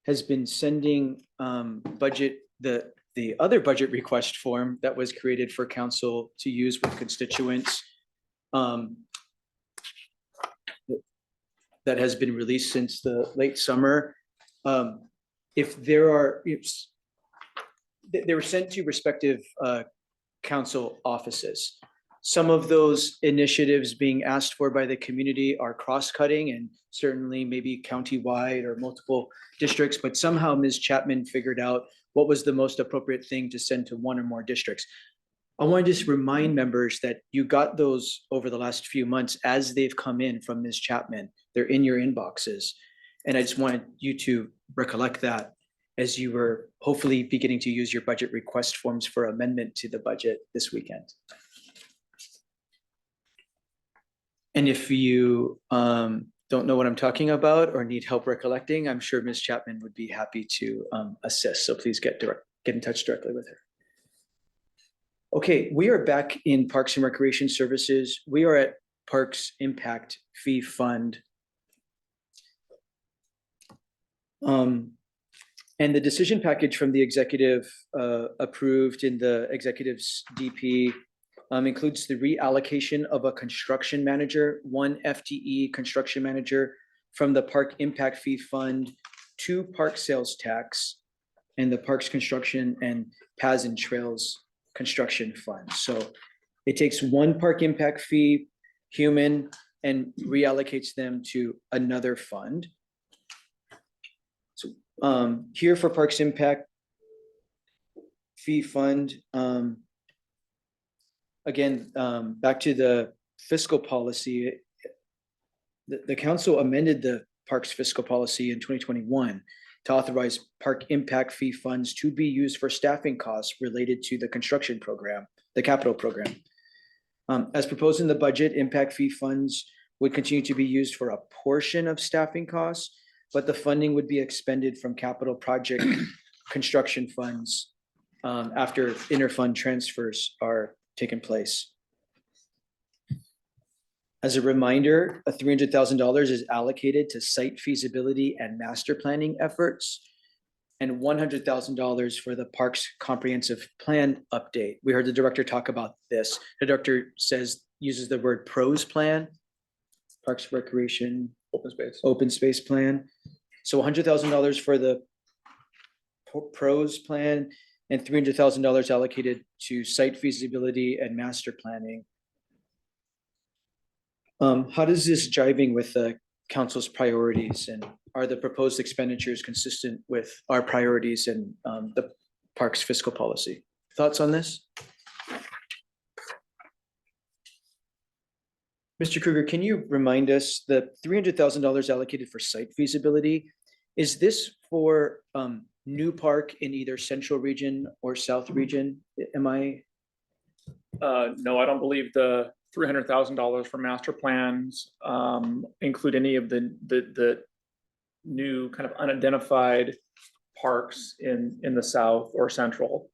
has been sending the other budget request form that was created for council to use with constituents that has been released since the late summer. They were sent to respective council offices. Some of those initiatives being asked for by the community are cross-cutting and certainly maybe countywide or multiple districts, but somehow Ms. Chapman figured out what was the most appropriate thing to send to one or more districts. I want to just remind members that you got those over the last few months as they've come in from Ms. Chapman. They're in your inboxes. And I just wanted you to recollect that as you were hopefully beginning to use your budget request forms for amendment to the budget this weekend. And if you don't know what I'm talking about or need help recollecting, I'm sure Ms. Chapman would be happy to assist. So please get in touch directly with her. Okay, we are back in Parks and Recreation Services. We are at Parks Impact Fee Fund. And the decision package from the executive approved in the executive's DP includes the reallocation of a construction manager, 1 FTE construction manager from the Park Impact Fee Fund to Park Sales Tax and the Parks Construction and Paths and Trails Construction Fund. So it takes 1 Park Impact Fee human and reallocates them to another fund. So here for Parks Impact Fee Fund, again, back to the fiscal policy, the council amended the parks fiscal policy in 2021 to authorize park impact fee funds to be used for staffing costs related to the construction program, the capital program. As proposed in the budget, impact fee funds would continue to be used for a portion of staffing costs, but the funding would be expended from capital project construction funds after interfund transfers are taken place. As a reminder, $300,000 is allocated to site feasibility and master planning efforts, and $100,000 for the park's comprehensive plan update. We heard the director talk about this. The director uses the word PROS plan. Parks Recreation Open space. Open Space Plan. So $100,000 for the pros plan and $300,000 allocated to site feasibility and master planning. How does this jiving with the council's priorities, and are the proposed expenditures consistent with our priorities and the parks fiscal policy? Thoughts on this? Mr. Kruger, can you remind us the $300,000 allocated for site feasibility? Is this for new park in either central region or south region? Am I? No, I don't believe the $300,000 for master plans include any of the new kind of unidentified parks in the south or central.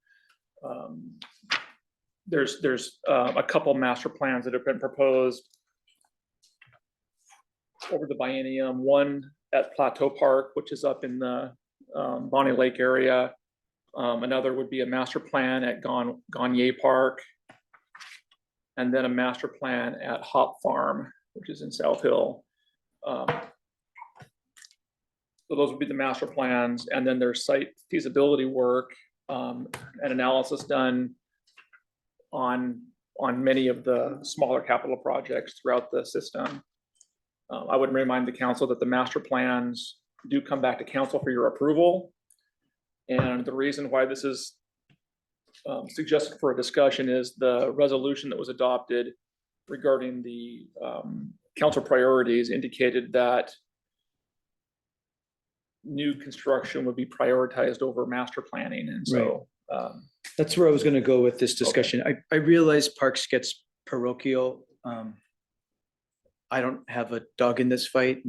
There's a couple master plans that have been proposed over the biennium, one at Plateau Park, which is up in the Bonnie Lake area. Another would be a master plan at Gagne Park. And then a master plan at Hop Farm, which is in South Hill. So those would be the master plans. And then there's site feasibility work and analysis done on many of the smaller capital projects throughout the system. I would remind the council that the master plans do come back to council for your approval. And the reason why this is suggested for a discussion is the resolution that was adopted regarding the council priorities indicated that new construction would be prioritized over master planning. And so That's where I was going to go with this discussion. I realize parks gets parochial. I don't have a dog in this fight.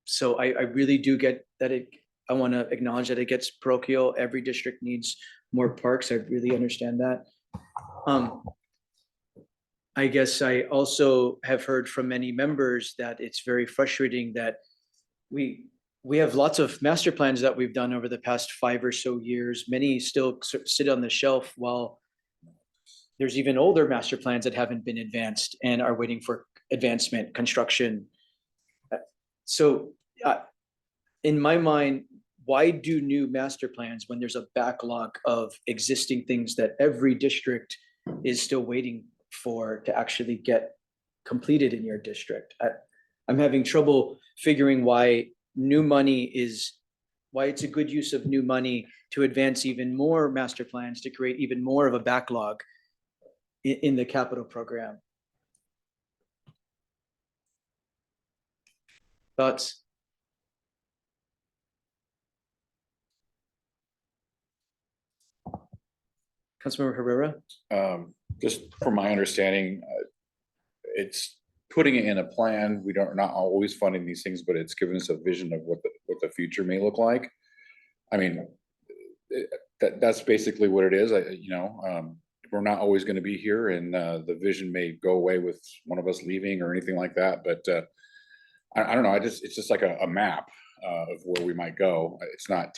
So I really do get that I want to acknowledge that it gets parochial. Every district needs more parks. I really understand that. I guess I also have heard from many members that it's very frustrating that we have lots of master plans that we've done over the past 5 or so years. Many still sit on the shelf while there's even older master plans that haven't been advanced and are waiting for advancement, construction. So in my mind, why do new master plans when there's a backlog of existing things that every district is still waiting for to actually get completed in your district? I'm having trouble figuring why it's a good use of new money to advance even more master plans, to create even more of a backlog in the capital program. Thoughts? Councilmember Herrera? Just from my understanding, it's putting it in a plan. We're not always funding these things, but it's given us a vision of what the future may look like. I mean, that's basically what it is. We're not always going to be here, and the vision may go away with one of us leaving or anything like that. But I don't know. It's just like a map of where we might go. It's not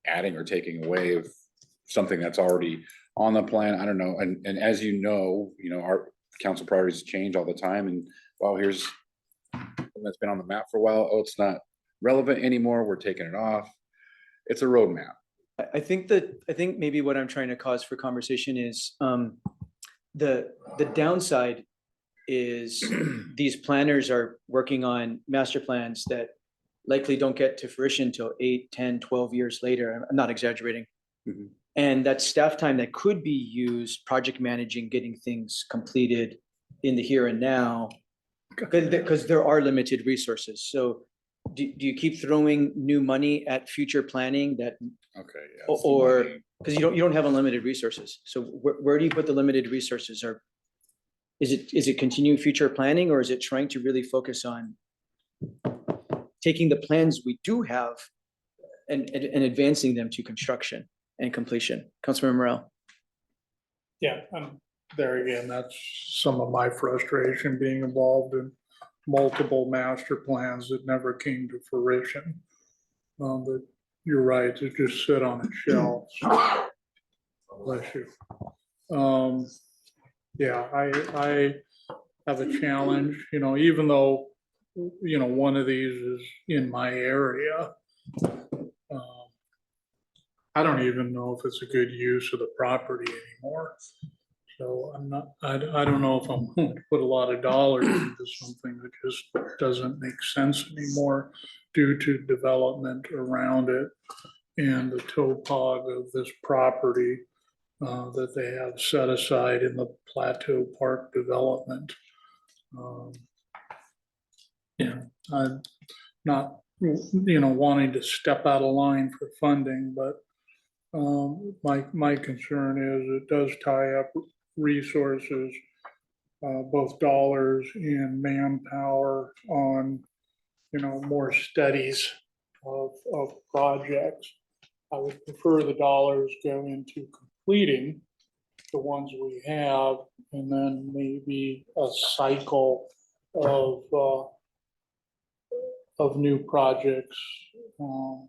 adding or taking away of something that's already on the plan. I don't know. And as you know, our council priorities change all the time. And here's something that's been on the map for a while. Oh, it's not relevant anymore. We're taking it off. It's a roadmap. I think maybe what I'm trying to cause for conversation is the downside is these planners are working on master plans that likely don't get to fruition until 8, 10, 12 years later. I'm not exaggerating. Mm-hmm. And that staff time that could be used project managing, getting things completed in the here and now, because there are limited resources. So do you keep throwing new money at future planning that, Okay. Yeah, or because you don't have unlimited resources? So where do you put the limited resources? Or is it continuing future planning, or is it trying to really focus on taking the plans we do have and advancing them to construction and completion? Councilmember Morel. Yeah, there again, that's some of my frustration being involved in multiple master plans that never came to fruition. But you're right, to just sit on a shelf. Bless you. Yeah, have a challenge, even though, one of these is in my area. I don't even know if it's a good use of the property anymore. So I don't know if I'm going to put a lot of dollars into something that just doesn't make sense anymore due to development around it and the topog of this property that they have set aside in the Plateau Park development. I'm not, wanting to step out of line for funding, but my concern is it does tie up resources, both dollars and manpower on, more studies of projects. I would prefer the dollars go into completing the ones we have, and then maybe a cycle of new projects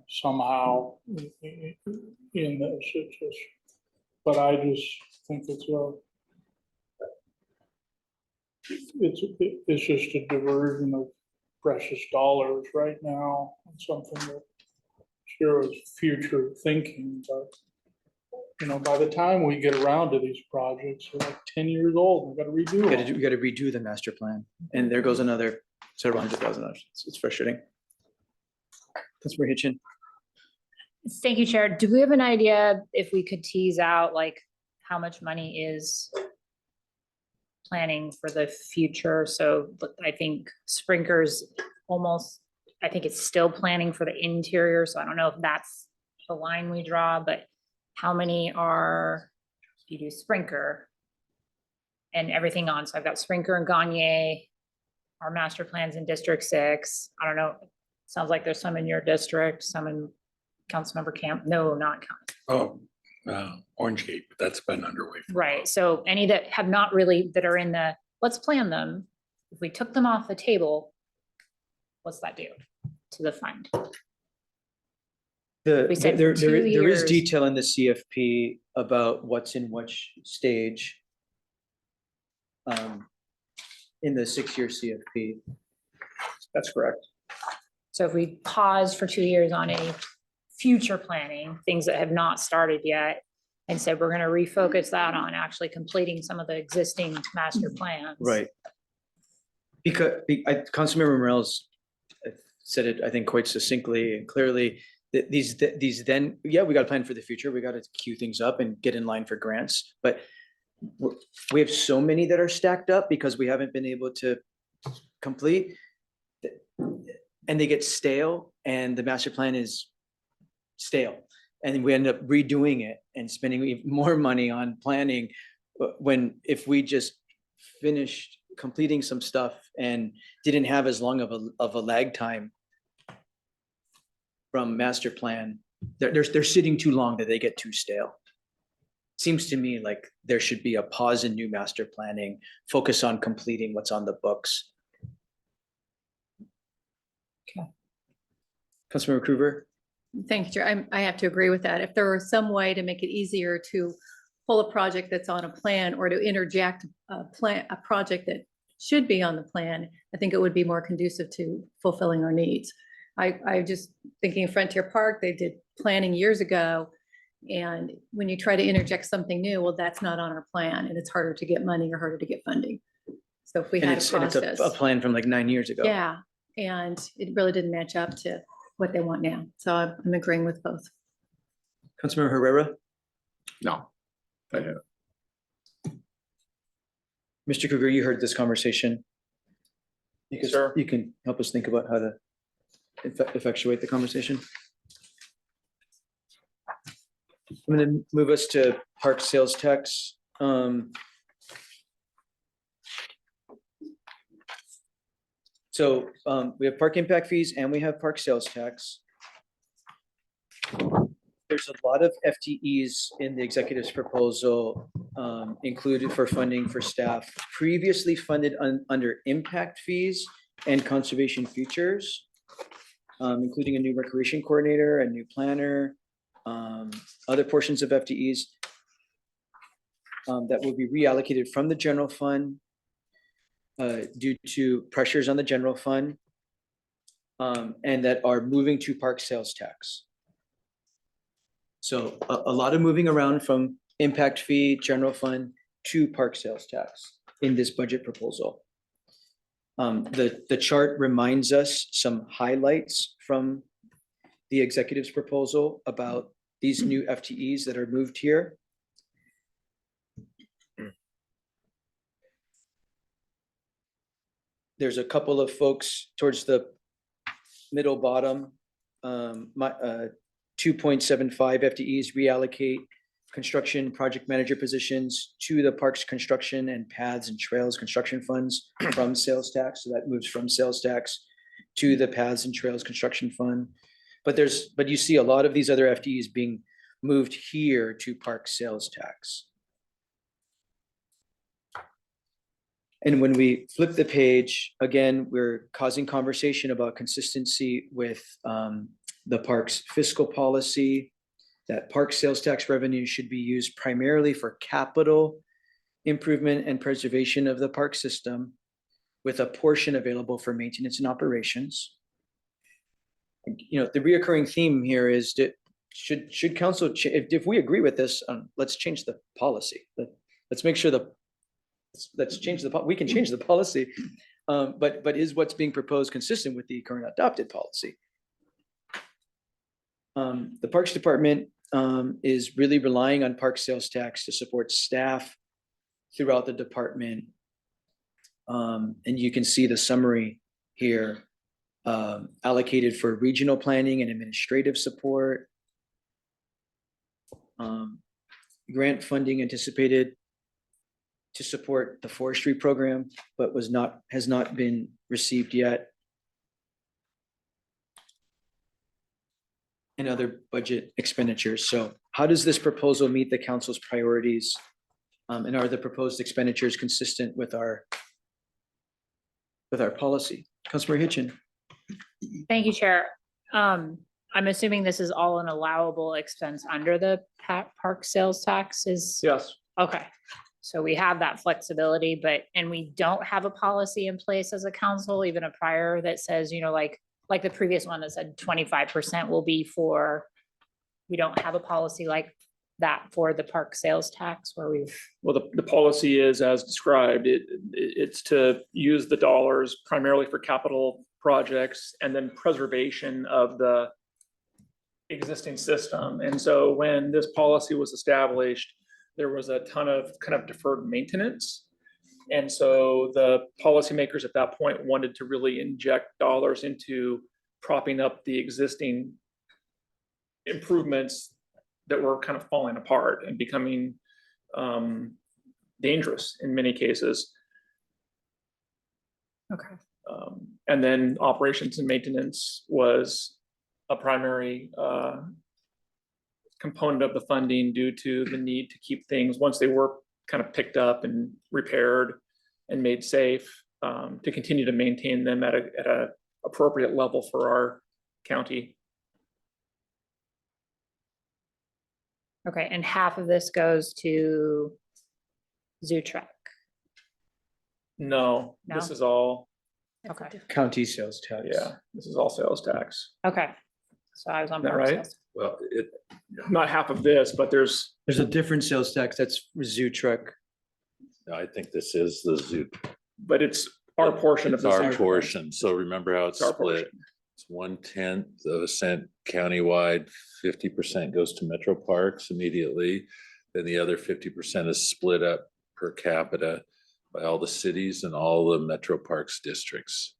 somehow in this. But I just think it's just a diversion of precious dollars right now, and something that sure is future thinking, but by the time we get around to these projects, they're like 10 years old. We've got to redo them. We gotta redo the master plan, and there goes another several $100,000. It's frustrating. Councilmember Hitchin. Thank you, Chair. Do we have an idea if we could tease out like how much money is planning for the future? So I think Sprinklers almost, I think it's still planning for the interior. So I don't know if that's the line we draw, but how many are, you do Sprinkler and everything on? So I've Sprinkler and Gagne, our master plans in District 6. I don't know. Sounds like there's some in your district, some in Councilmember Camp. No, not Council. Orange Gate, but that's been underway. Right. So any that have not really, that are in the, let's plan them. If we took them off the table, what's that do to the fund? We said There for 2 is years. detail in the CFP about what's in which stage in the 6-year CFP. That's correct. So if we pause for 2 years on any future planning, things that have not started yet, and said we're going to refocus that on actually completing some of the existing master plans. Right. Because Councilmember Morales said it, I think, quite succinctly and clearly. That these then, yeah, we got to plan for the future. We got to queue things up and get in line for grants. But we have so many that are stacked up because we haven't been able to complete, and they get stale, and the master plan is stale, and we end up redoing it and spending even more money on planning. When if we just finished completing some stuff and didn't have as long of a lag time from master plan, they're sitting too long that they get too stale. Seems to me like there should be a pause in new master planning, focus on completing what's on the books. Okay. Councilmember Krueger. Thank you, Chair. I have to agree with that. If there were some way to make it easier to pull a project that's on a plan or to interject a project that should be on the plan, I think it would be more conducive to fulfilling our needs. I just thinking of Frontier Park, they did planning years ago. And when you try to interject something new, well, that's not on our plan, and it's harder to get money or harder to get funding. So if we And had a it's process. a plan from like 9 years ago. Yeah, and it really didn't match up to what they want now. So I'm agreeing with both. Councilmember Herrera. No. Mr. Krueger, you heard this conversation. Sir. You can help us think about how to effectuate the conversation. I'm going to move us to park sales tax. So we have park impact fees and we have park sales tax. There's a lot of FTEs in the executive's proposal included for funding for staff previously funded under impact fees and conservation features, including a new recreation coordinator, a new planner, other portions of FTEs that will be reallocated from the general fund due to pressures on the general fund and that are moving to park sales tax. So a lot of moving around from impact fee, general fund to park sales tax in this budget proposal. The chart reminds us some highlights from the executive's proposal about these new FTEs that are moved here. There's a couple of folks towards the middle bottom, 2.75 FTEs reallocate construction project manager positions to the parks construction and paths and trails construction funds from sales tax. So that moves from sales tax to the paths and trails construction fund. But you see a lot of these other FTEs being moved here to park sales tax. And when we flip the page, again, we're causing conversation about consistency with the park's fiscal policy, that park sales tax revenue should be used primarily for capital improvement and preservation of the park system, with a portion available for maintenance and operations. You know, the reoccurring theme here is that should council, if we agree with this, let's change the policy. Let's make sure let's change we can change the policy, but is what's being proposed consistent with the current adopted policy? The Parks Department is really relying on park sales tax to support staff throughout the department. And you can see the summary here, allocated for regional planning and administrative support. Grant funding anticipated to support the forestry program, but has not been received yet. And other budget expenditures. So how does this proposal meet the council's priorities? And are the proposed expenditures consistent with our policy? Councilmember Hitchin. Thank you, Chair. I'm assuming this is all an allowable expense under the park sales taxes. Yes. Okay, so we have that flexibility, and we don't have a policy in place as a council, even a prior that says, you know, like the previous one that said 25% will be for, we don't have a policy like that for the park sales tax where we've. Well, the policy is as described. It's to use the dollars primarily for capital projects and then preservation of the existing system. And so when this policy was established, there was a ton of kind of deferred maintenance. And so the policymakers at that point wanted to really inject dollars into propping up the existing improvements that were kind of falling apart and becoming dangerous in many cases. Okay. And then operations and maintenance was a primary component of the funding due to the need to keep things, once they were kind of picked up and repaired and made safe, to continue to maintain them at a appropriate level for our county. Okay, and half of this goes to Zoo Trek. No, this No? is all, Okay, County sales tax. yeah, this is all sales tax. okay. So I was on. Is that park right? sales. Well, Not half of this, but there's, There's a different sales tax. That's zoo truck. I think this is the zoo. but it's our portion of It's this. our portion. So remember how it's It's our split. portion. It's 1/10 of a cent countywide, 50% goes to metro parks immediately. Then the other 50% is split up per capita by all the cities and all the metro parks districts.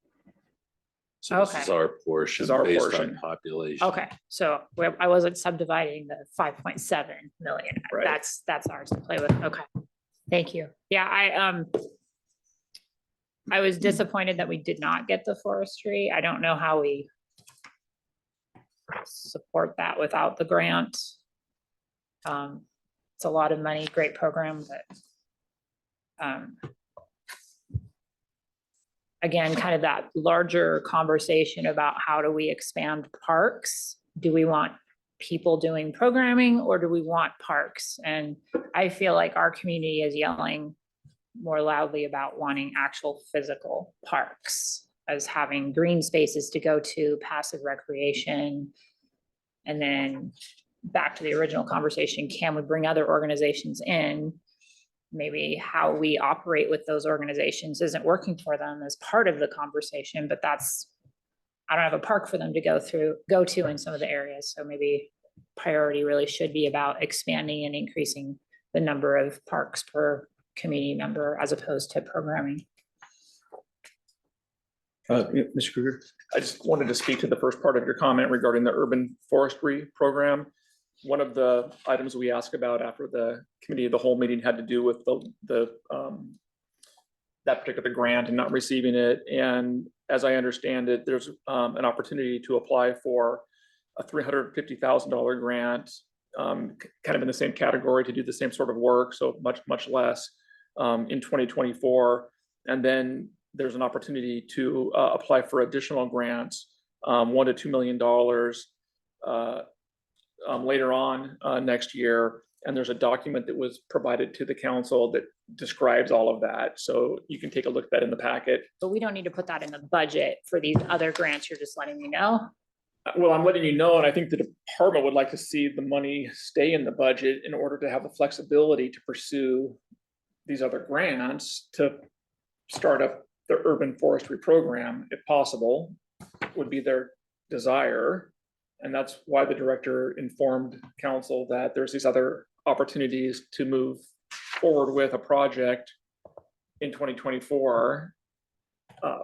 So this is Okay. our portion Is our based on portion. population. Okay, so I wasn't subdividing the 5.7 million. Right. That's ours to play with. Okay. Thank you. Yeah, I was disappointed that we did not get the forestry. I don't know how we support that without the grant. It's a lot of money, great program, but again, kind of that larger conversation about how do we expand parks? Do we want people doing programming or do we want parks? And I feel like our community is yelling, more loudly about wanting actual physical parks as having green spaces to go to, passive recreation. And then back to the original conversation, can we bring other organizations in? Maybe how we operate with those organizations isn't working for them as part of the conversation, but that's, I don't have a park for them to go to in some of the areas. So maybe priority really should be about expanding and increasing the number of parks per community member as opposed to programming. Mr. Kruger? I just wanted to speak to the first part of your comment regarding the urban forestry program. One of the items we asked about after the committee of the whole meeting had to do with that particular grant and not receiving it. And as I understand it, there's an opportunity to apply for a $350,000 grant, kind of in the same category to do the same sort of work, so much less in 2024. And then there's an opportunity to apply for additional grants, $1 to $2 million later on next year. And there's a document that was provided to the council that describes all of that. So you can take a look at that in the packet. But we don't need to put that in the budget for these other grants. You're just letting me know. Well, I'm letting you know, and I think the department would like to see the money stay in the budget in order to have the flexibility to pursue these other grants to start up the urban forestry program, if possible, would be their desire. And that's why the director informed council that there's these other opportunities to move forward with a project in 2024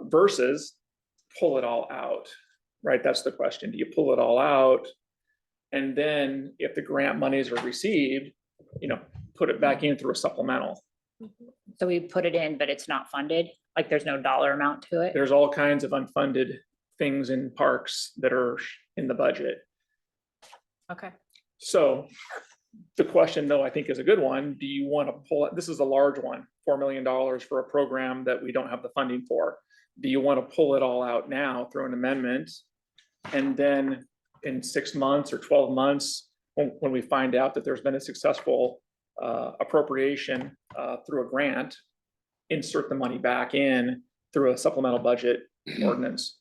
versus pull it all out, right? That's the question. Do you pull it all out? And then if the grant monies are received, put it back in through a supplemental. So we put it in, but it's not funded. Like there's no dollar amount to it. There's all kinds of unfunded things in parks that are in the budget. Okay. So the question though, I think is a good one. Do you want to pull it? This is a large one, $4 million for a program that we don't have the funding for. Do you want to pull it all out now through an amendment? And then in 6 months or 12 months, when we find out that there's been a successful appropriation through a grant, insert the money back in through a supplemental budget ordinance.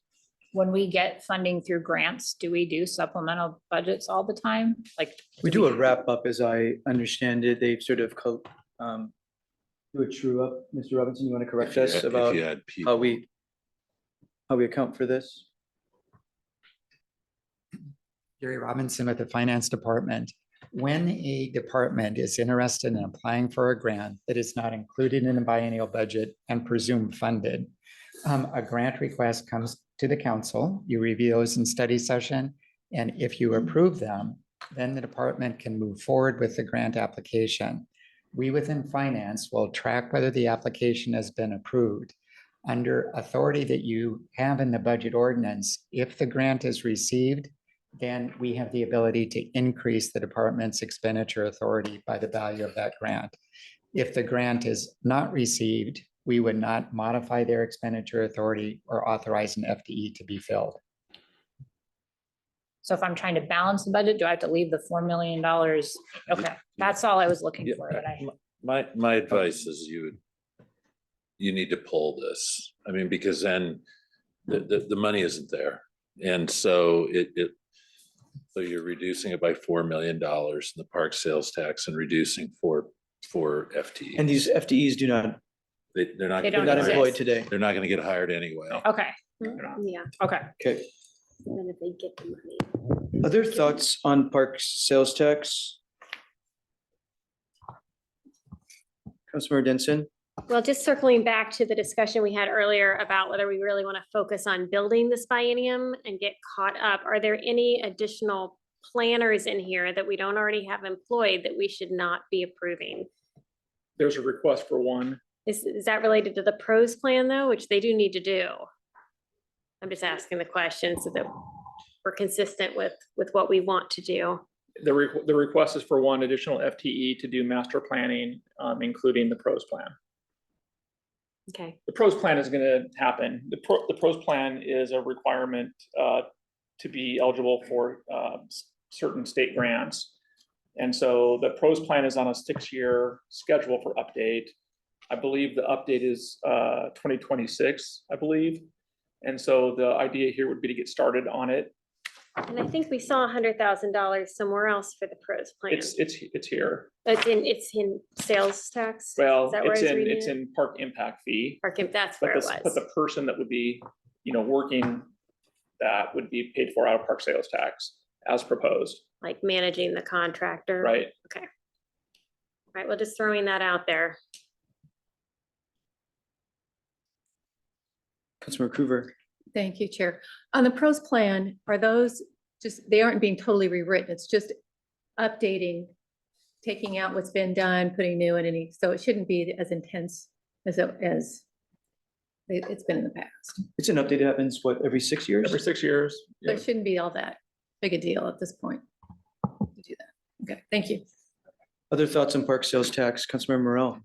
When we get funding through grants, do we do supplemental budgets all the time? Like We do a wrap up, as I understand it. They've sort of do a true up. Mr. Robinson, you want to correct us about how we account for this? Gary Robinson with the Finance Department. When a department is interested in applying for a grant that is not included in a biennial budget and presumed funded, a grant request comes to the council, you review those in study session, and if you approve them, then the department can move forward with the grant application. We within finance will track whether the application has been approved. Under authority that you have in the budget ordinance, if the grant is received, then we have the ability to increase the department's expenditure authority by the value of that grant. If the grant is not received, we would not modify their expenditure authority or authorize an FTE to be filled. So if I'm trying to balance the budget, do I have to leave the $4 million? Okay, that's all I was looking for. But My advice is you need to pull this. I mean, because then the money isn't there. And so so you're reducing it by $4 million in the park sales tax and reducing for FTEs. And these FTEs do not, They're not. They they're don't not exist. employed today. They're not gonna get hired anyway. Okay, Yeah, okay. Okay. and then if they get the money. Other thoughts on parks sales tax? Councilmember Denson? Well, just circling back to the discussion we had earlier about whether we really want to focus on building this biennium and get caught up, are there any additional planners in here that we don't already have employed that we should not be approving? There's a request for one. Is that related to the pros plan though, which they do need to do? I'm just asking the question so that we're consistent with what we want to do. The request is for one additional FTE to do master planning, including the pros plan. Okay, The pros plan is going to happen. The pros plan is a requirement to be eligible for certain state grants. And so the pros plan is on a 6-year schedule for update. I believe the update is 2026, I believe. And so the idea here would be to get started on it. And I think we saw $100,000 somewhere else for the pros plan. It's here. It's in sales tax. Well, Is that where I was reading it's it? in park impact fee. That's But where it this, but was. the person that would be, working that would be paid for out of park sales tax as proposed, Like managing the contractor. right? Okay. All right, well, just throwing that out there. Councilmember Coover. Thank you, Chair. On the pros plan, are those just, they aren't being totally rewritten, it's just updating, taking out what's been done, putting new in any, so it shouldn't be as intense as it's been in the past. It's an update that happens, what, every 6 years? Every 6 years. So Yeah. it shouldn't be all that big a deal at this point to do that. Okay, thank you. Other thoughts on park sales tax, Councilmember Morel?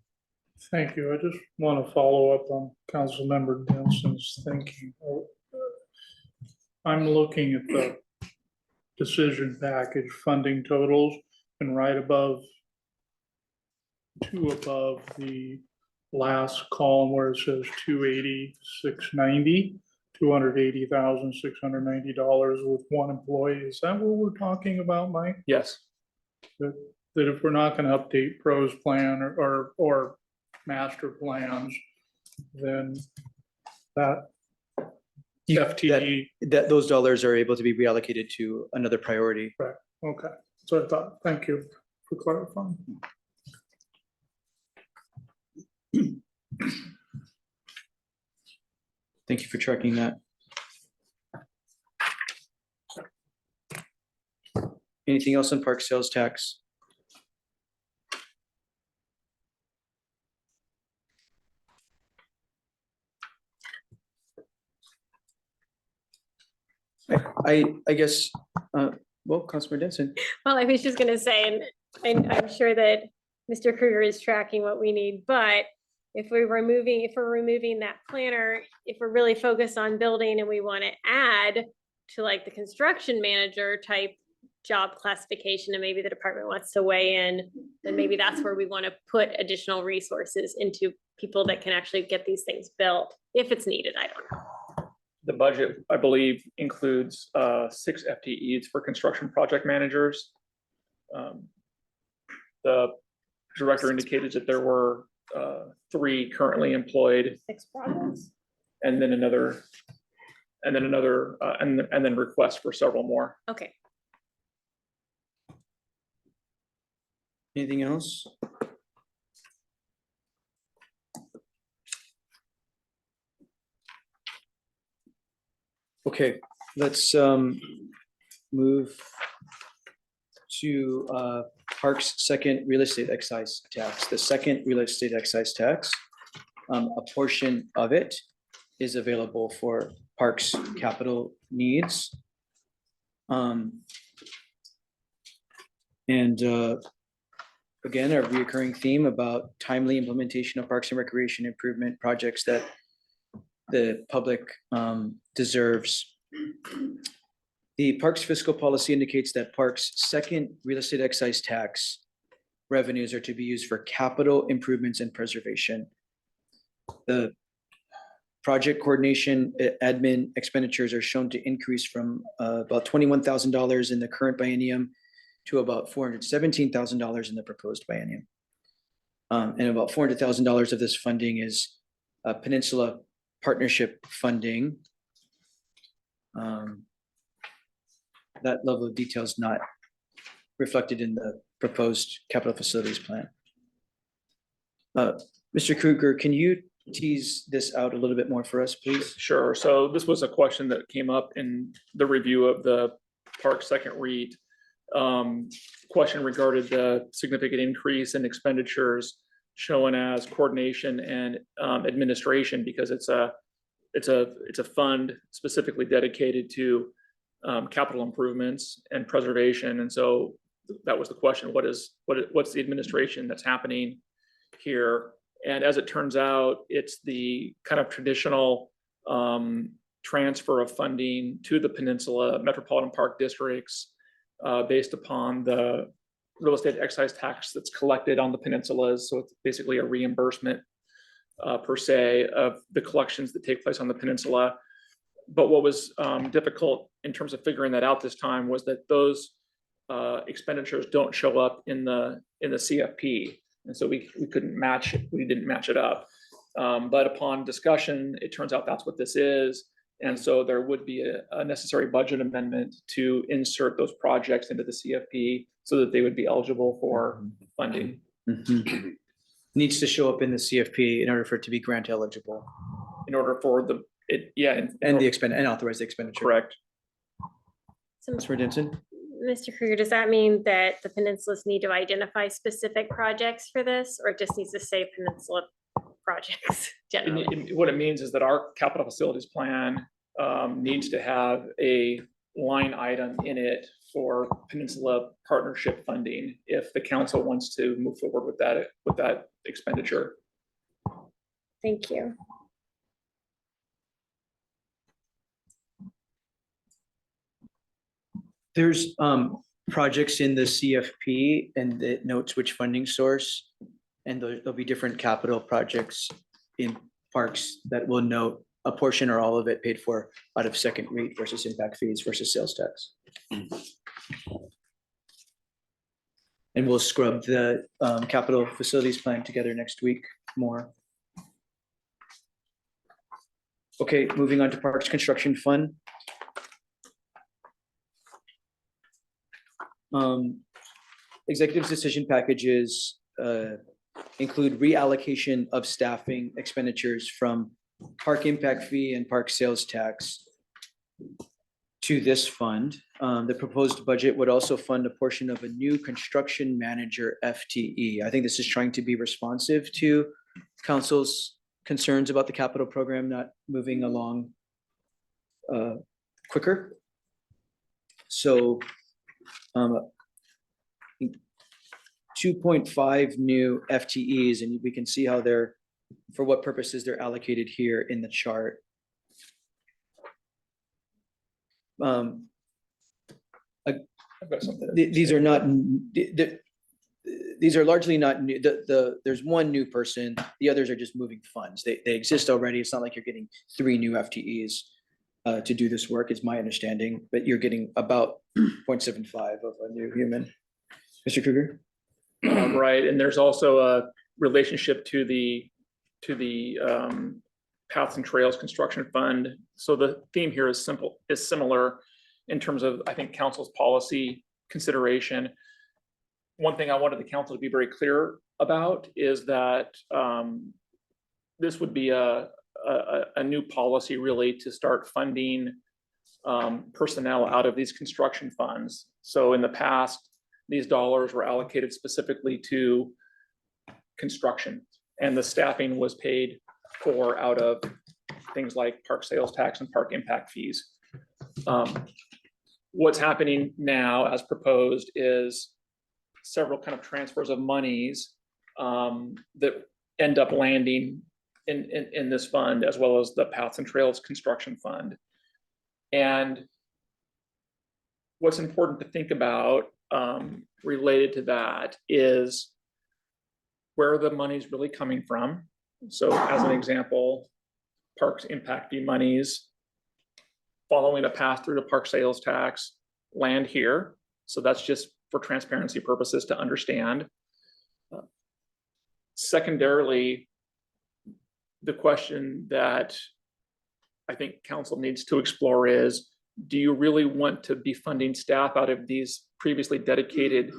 Thank you. I just want to follow up on Councilmember Denson's thinking. I'm looking at the decision package funding totals and right above, two above the last column where it says 280,690, $280,690 with one employee. Is that what we're talking about, Mike? Yes. That if we're not going to update pros plan or master plans, then that FTE, That those dollars are able to be reallocated to another priority. okay. So I thought, thank you for clarifying. Thank you for tracking that. Anything else on park sales tax? I guess, well, Councilmember Denson. Well, I was just gonna say, and I'm sure that Mr. Kruger is tracking what we need, but if we're removing that planner, if we're really focused on building and we want to add to like the construction manager type job classification, and maybe the department wants to weigh in, then maybe that's where we want to put additional resources into people that can actually get these things built, if it's needed, I don't know. The budget, I believe, includes 6 FTEs for construction project managers. The director indicated that there were 3 currently employed, 6 projects? and then another, and then requests for several more. Okay. Anything else? Okay, let's move to Parks' second real estate excise tax. The second real estate excise tax, a portion of it is available for Parks' capital needs. And again, a reoccurring theme about timely implementation of Parks and Recreation improvement projects that the public deserves. The Parks fiscal policy indicates that Parks' second real estate excise tax revenues are to be used for capital improvements and preservation. The project coordination admin expenditures are shown to increase from about $21,000 in the current biennium to about $417,000 in the proposed biennium. And about $400,000 of this funding is Peninsula Partnership funding. That level of detail is not reflected in the proposed capital facilities plan. Mr. Kruger, can you tease this out a little bit more for us, please? Sure. So this was a question that came up in the review of the park second REIT. Question regarding the significant increase in expenditures shown as coordination and administration, because it's a fund specifically dedicated to capital improvements and preservation. And so that was the question: what's the administration that's happening here? And as it turns out, it's the kind of traditional transfer of funding to the Peninsula Metropolitan Park districts based upon the real estate excise tax that's collected on the peninsulas. So it's basically a reimbursement per se of the collections that take place on the peninsula. But what was difficult in terms of figuring that out this time was that those expenditures don't show up in the CFP. And so we couldn't match it. We didn't match it up. But upon discussion, it turns out that's what this is. And so there would be a necessary budget amendment to insert those projects into the CFP so that they would be eligible for funding. Mhm. Needs to show up in the CFP in order for it to be grant eligible In order for and authorize the expenditure. correct. So, Councilor Denson? Mr. Krueger, does that mean that the peninsulas need to identify specific projects for this, or it just needs to say peninsula projects generally? What it means is that our capital facilities plan needs to have a line item in it for peninsula partnership funding if the council wants to move forward with that expenditure. Thank you. There's projects in the CFP and it notes which funding source. And there'll be different capital projects in parks that will note a portion or all of it paid for out of second rate versus impact fees versus sales tax. And we'll scrub the capital facilities plan together next week more. Okay, moving on to Parks Construction Fund. Executive's decision packages include reallocation of staffing expenditures from park impact fee and park sales tax to this fund. The proposed budget would also fund a portion of a new construction manager FTE. I think this is trying to be responsive to council's concerns about the capital program not moving along quicker. So 2.5 new FTEs, and we can see how they're, for what purposes they're allocated here in the chart. I've got something. These are not, these are largely not new. There's one new person, the others are just moving funds. They exist already. It's not like you're getting 3 new FTEs to do this work, is my understanding, but you're getting about 0.75 of a new human. Mr. Krueger? Right, and there's also a relationship to the Paths and Trails Construction Fund. So the theme here is similar in terms of, I think, council's policy consideration. One thing I wanted the council to be very clear about is that this would be a new policy really to start funding personnel out of these construction funds. So in the past, these dollars were allocated specifically to construction, and the staffing was paid for out of things like park sales tax and park impact fees. What's happening now as proposed is several kind of transfers of monies that end up landing in this fund, as well as the Paths and Trails Construction Fund. And what's important to think about related to that is where the money's really coming from. So as an example, parks impact fee monies following a pass through to park sales tax land here. So that's just for transparency purposes to understand. Secondarily, the question that I think council needs to explore is, do you really want to be funding staff out of these previously dedicated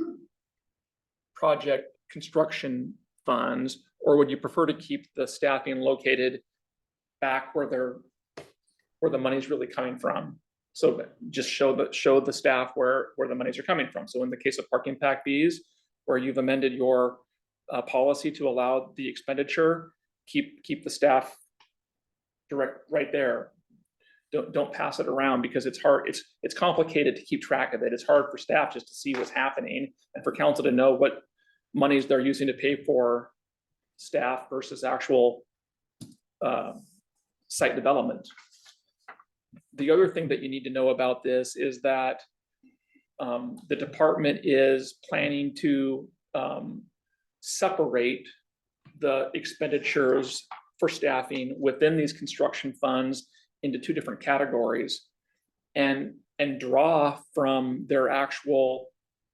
project construction funds, or would you prefer to keep the staffing located back where the money's really coming from? So just show the staff where the monies are coming from. So in the case of park impact fees, where you've amended your policy to allow the expenditure, keep the staff direct right there. Don't pass it around, because it's hard. It's complicated to keep track of it. It's hard for staff just to see what's happening, and for council to know what monies they're using to pay for staff versus actual site development. The other thing that you need to know about this is that the department is planning to separate the expenditures for staffing within these construction funds into two different categories and draw from their actual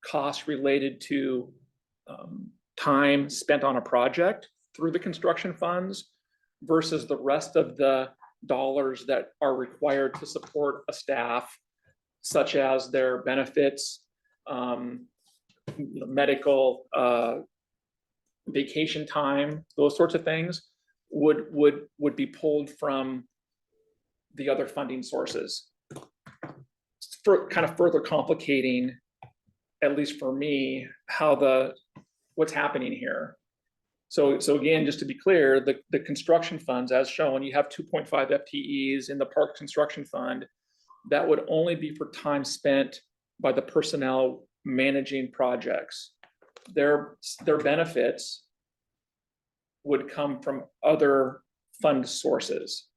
costs related to time spent on a project through the construction funds versus the rest of the dollars that are required to support a staff, such as their benefits, medical, vacation time, those sorts of things would be pulled from the other funding sources. For kind of further complicating, at least for me, how what's happening here. So again, just to be clear, the construction funds, as shown, you have 2.5 FTEs in the park construction fund. That would only be for time spent by the personnel managing projects. Their benefits would come from other fund sources,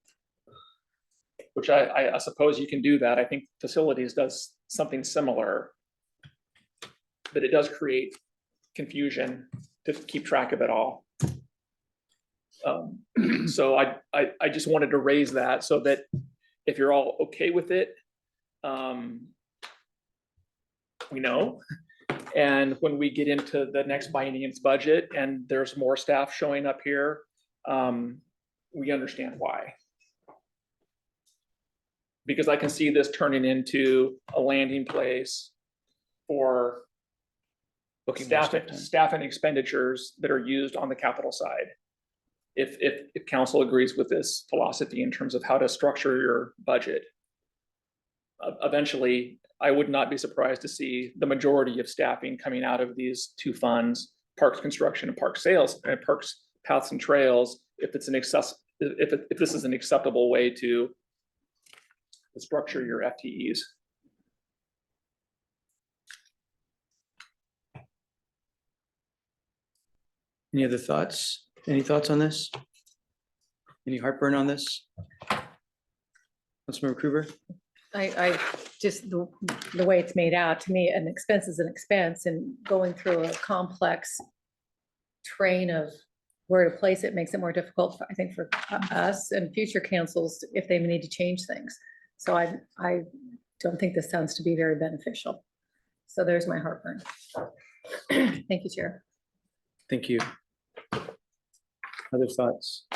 which I suppose you can do that. I think facilities does something similar, but it does create confusion to keep track of it all. So I just wanted to raise that so that if you're all okay with it, we know. And when we get into the next biennium's budget and there's more staff showing up here, we understand why. Because I can see this turning into a landing place for staffing expenditures that are used on the capital side. If council agrees with this philosophy in terms of how to structure your budget. Eventually, I would not be surprised to see the majority of staffing coming out of these two funds, parks construction and park sales, and parks paths and trails, if this is an acceptable way to structure your FTEs. Any other thoughts? Any thoughts on this? Any heartburn on this? Councilmember Krueger? I just, the way it's made out, to me, an expense is an expense, and going through a complex train of where to place it makes it more difficult, I think, for us and future councils if they need to change things. So I don't think this sounds to be very beneficial. So there's my heartburn. Thank you, Chair. Thank you. Other thoughts?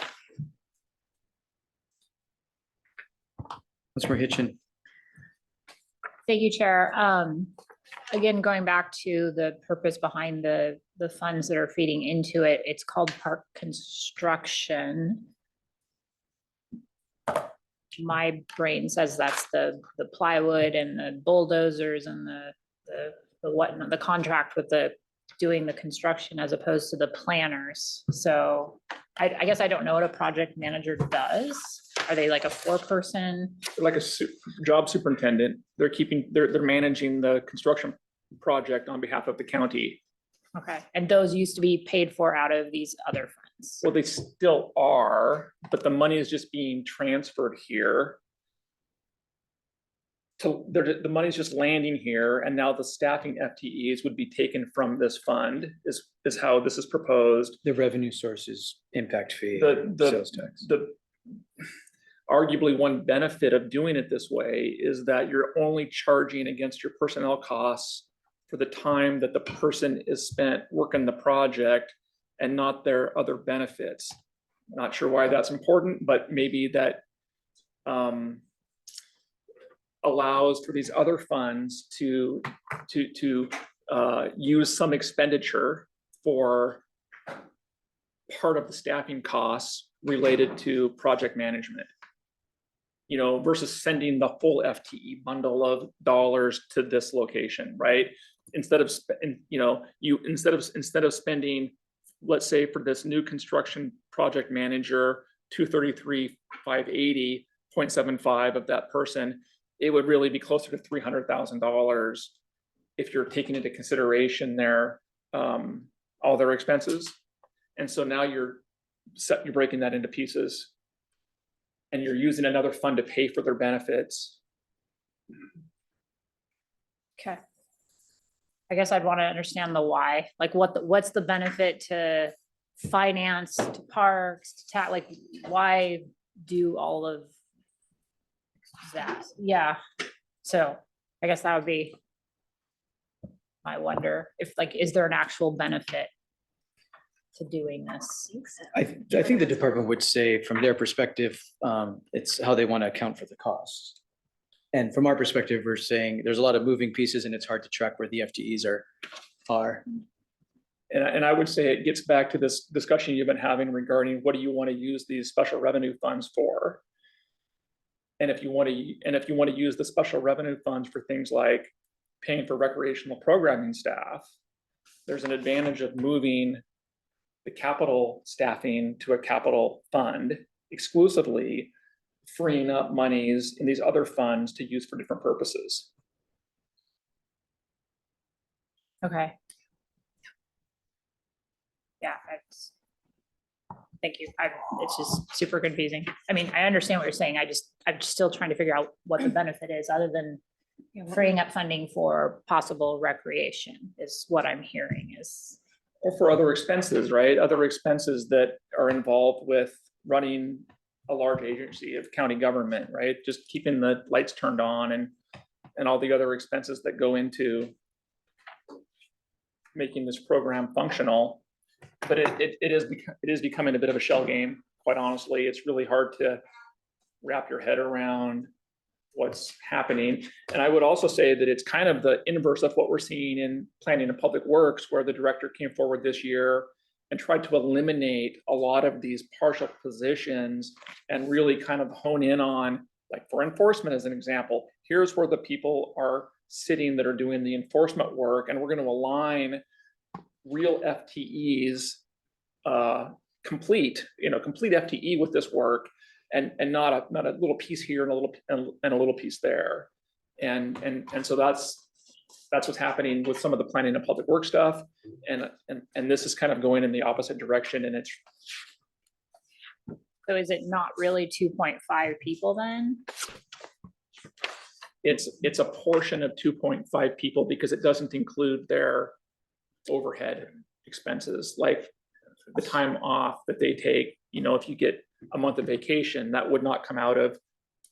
Councilmember Hitchin? Thank you, Chair. Again, going back to the purpose behind the funds that are feeding into it, it's called park construction. My brain says that's the plywood and the bulldozers and the whatnot, the contract with doing the construction as opposed to the planners. So I guess I don't know what a project manager does. Are they like a 4-person? Like a job superintendent, they're managing the construction project on behalf of the county. Okay, and those used to be paid for out of these other funds. Well, they still are, but the money is just being transferred here. The money's just landing here, and now the staffing FTEs would be taken from this fund, is how this is proposed. The revenue sources, impact fee, The sales tax. Arguably one benefit of doing it this way is that you're only charging against your personnel costs for the time that the person is spent working the project and not their other benefits. Not sure why that's important, but maybe that allows for these other funds to use some expenditure for part of the staffing costs related to project management. You know, versus sending the full FTE bundle of dollars to this location, right? Instead of spending, let's say for this new construction project manager, 233,580, 0.75 of that person, it would really be closer to $300,000 if you're taking into consideration all their expenses. And so now you're breaking that into pieces. And you're using another fund to pay for their benefits. Okay. I guess I'd want to understand the why, like what's the benefit to finance to parks to like, why do all of that? Yeah, so I guess that would be my wonder, if like, is there an actual benefit to doing this? I think the department would say from their perspective, it's how they want to account for the costs. And from our perspective, we're saying there's a lot of moving pieces and it's hard to track where the FTEs are. And I would say it gets back to this discussion you've been having regarding what do you want to use these special revenue funds for? And if you want to use the special revenue funds for things like paying for recreational programming staff, there's an advantage of moving the capital staffing to a capital fund exclusively, freeing up monies in these other funds to use for different purposes. Okay. Yeah, thank you. It's just super confusing. I mean, I understand what you're saying. I'm still trying to figure out what the benefit is, other than freeing up funding for possible recreation is what I'm hearing is. Or for other expenses, right? Other expenses that are involved with running a large agency of county government, right? Just keeping the lights turned on and all the other expenses that go into making this program functional. But it is becoming a bit of a shell game, quite honestly. It's really hard to wrap your head around what's happening. And I would also say that it's kind of the inverse of what we're seeing in planning and public works, where the director came forward this year and tried to eliminate a lot of these partial positions and really kind of hone in on, like for enforcement as an example, here's where the people are sitting that are doing the enforcement work, and we're going to align real FTEs, complete FTE with this work, and not a little piece here and a little piece there, and so that's what's happening with some of the planning and public work stuff, and this is kind of going in the opposite direction, and it's. So is it not really 2.5 people then? It's a portion of 2.5 people because it doesn't include their overhead expenses, like the time off that they take. You know, if you get a month of vacation, that would not come out of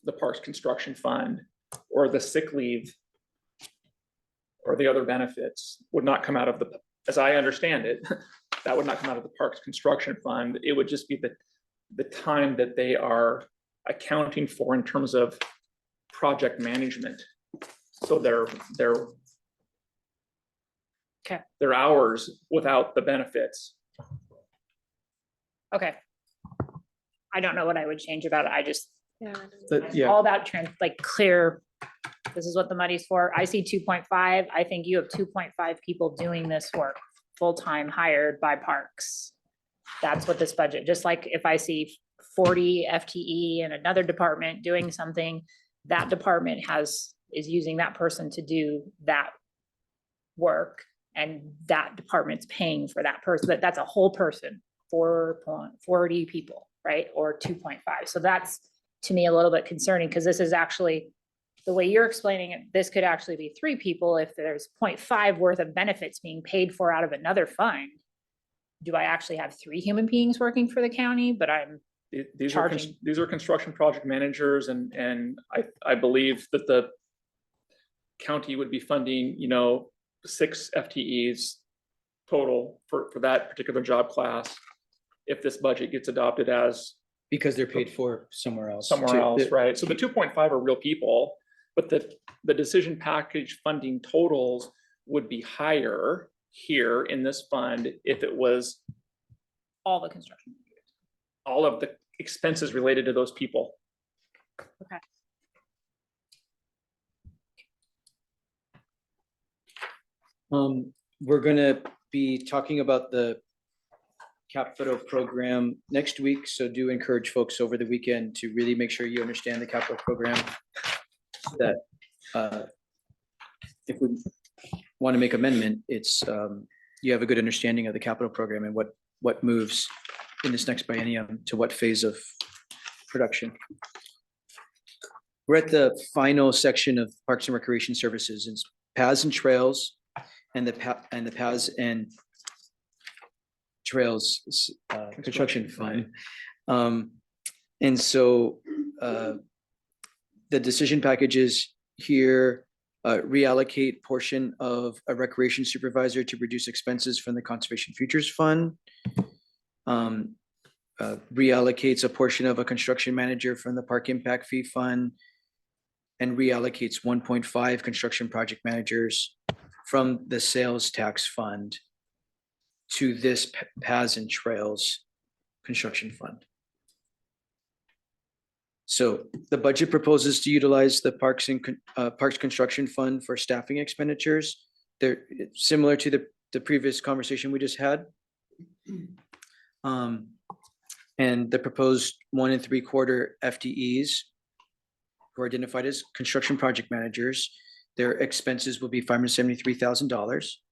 the parks construction fund, or the sick leave or the other benefits would not come out of as I understand it, that would not come out of the parks construction fund. It would just be the time that they are accounting for in terms of project management. So their hours without the benefits. Okay. I don't know what I would change about it. I just, Yeah. all about like clear, this is what the money's for. I see 2.5. I think you have 2.5 people doing this work, full-time hired by parks. That's what this budget, just like if I see 40 FTE in another department doing something, that department is using that person to do that work, and that department's paying for that person, but that's a whole person, 4.40 people, right? Or 2.5. So that's, to me, a little bit concerning, because this is actually, the way you're explaining it, this could actually be 3 people if there's 0.5 worth of benefits being paid for out of another fund. Do I actually have 3 human beings working for the county, but I'm These charging? these are construction project managers, and I believe that the county would be funding, 6 FTEs total for that particular job class if this budget gets adopted as Because they're paid for somewhere else. somewhere too. else, right? So the 2.5 are real people, but the decision package funding totals would be higher here in this fund if it was All the construction. all of the expenses related to those people. Okay. We're gonna be talking about the capital program next week, so do encourage folks over the weekend to really make sure you understand the capital program. That if we want to make amendment, it's you have a good understanding of the capital program and what moves in this next biennium to what phase of production. We're at the final section of Parks and Recreation Services, and paths and trails, and the paths and Trails Construction Fund. And so the decision packages here reallocate portion of a recreation supervisor to reduce expenses from the Conservation Futures Fund. Reallocates a portion of a construction manager from the Park Impact Fee Fund, and reallocates 1.5 construction project managers from the sales tax fund to this Paths and Trails Construction Fund. So the budget proposes to utilize the Parks Construction Fund for staffing expenditures. They're similar to the previous conversation we just had. And the proposed 1 3/4 FTEs who are identified as construction project managers, their expenses will be $573,000.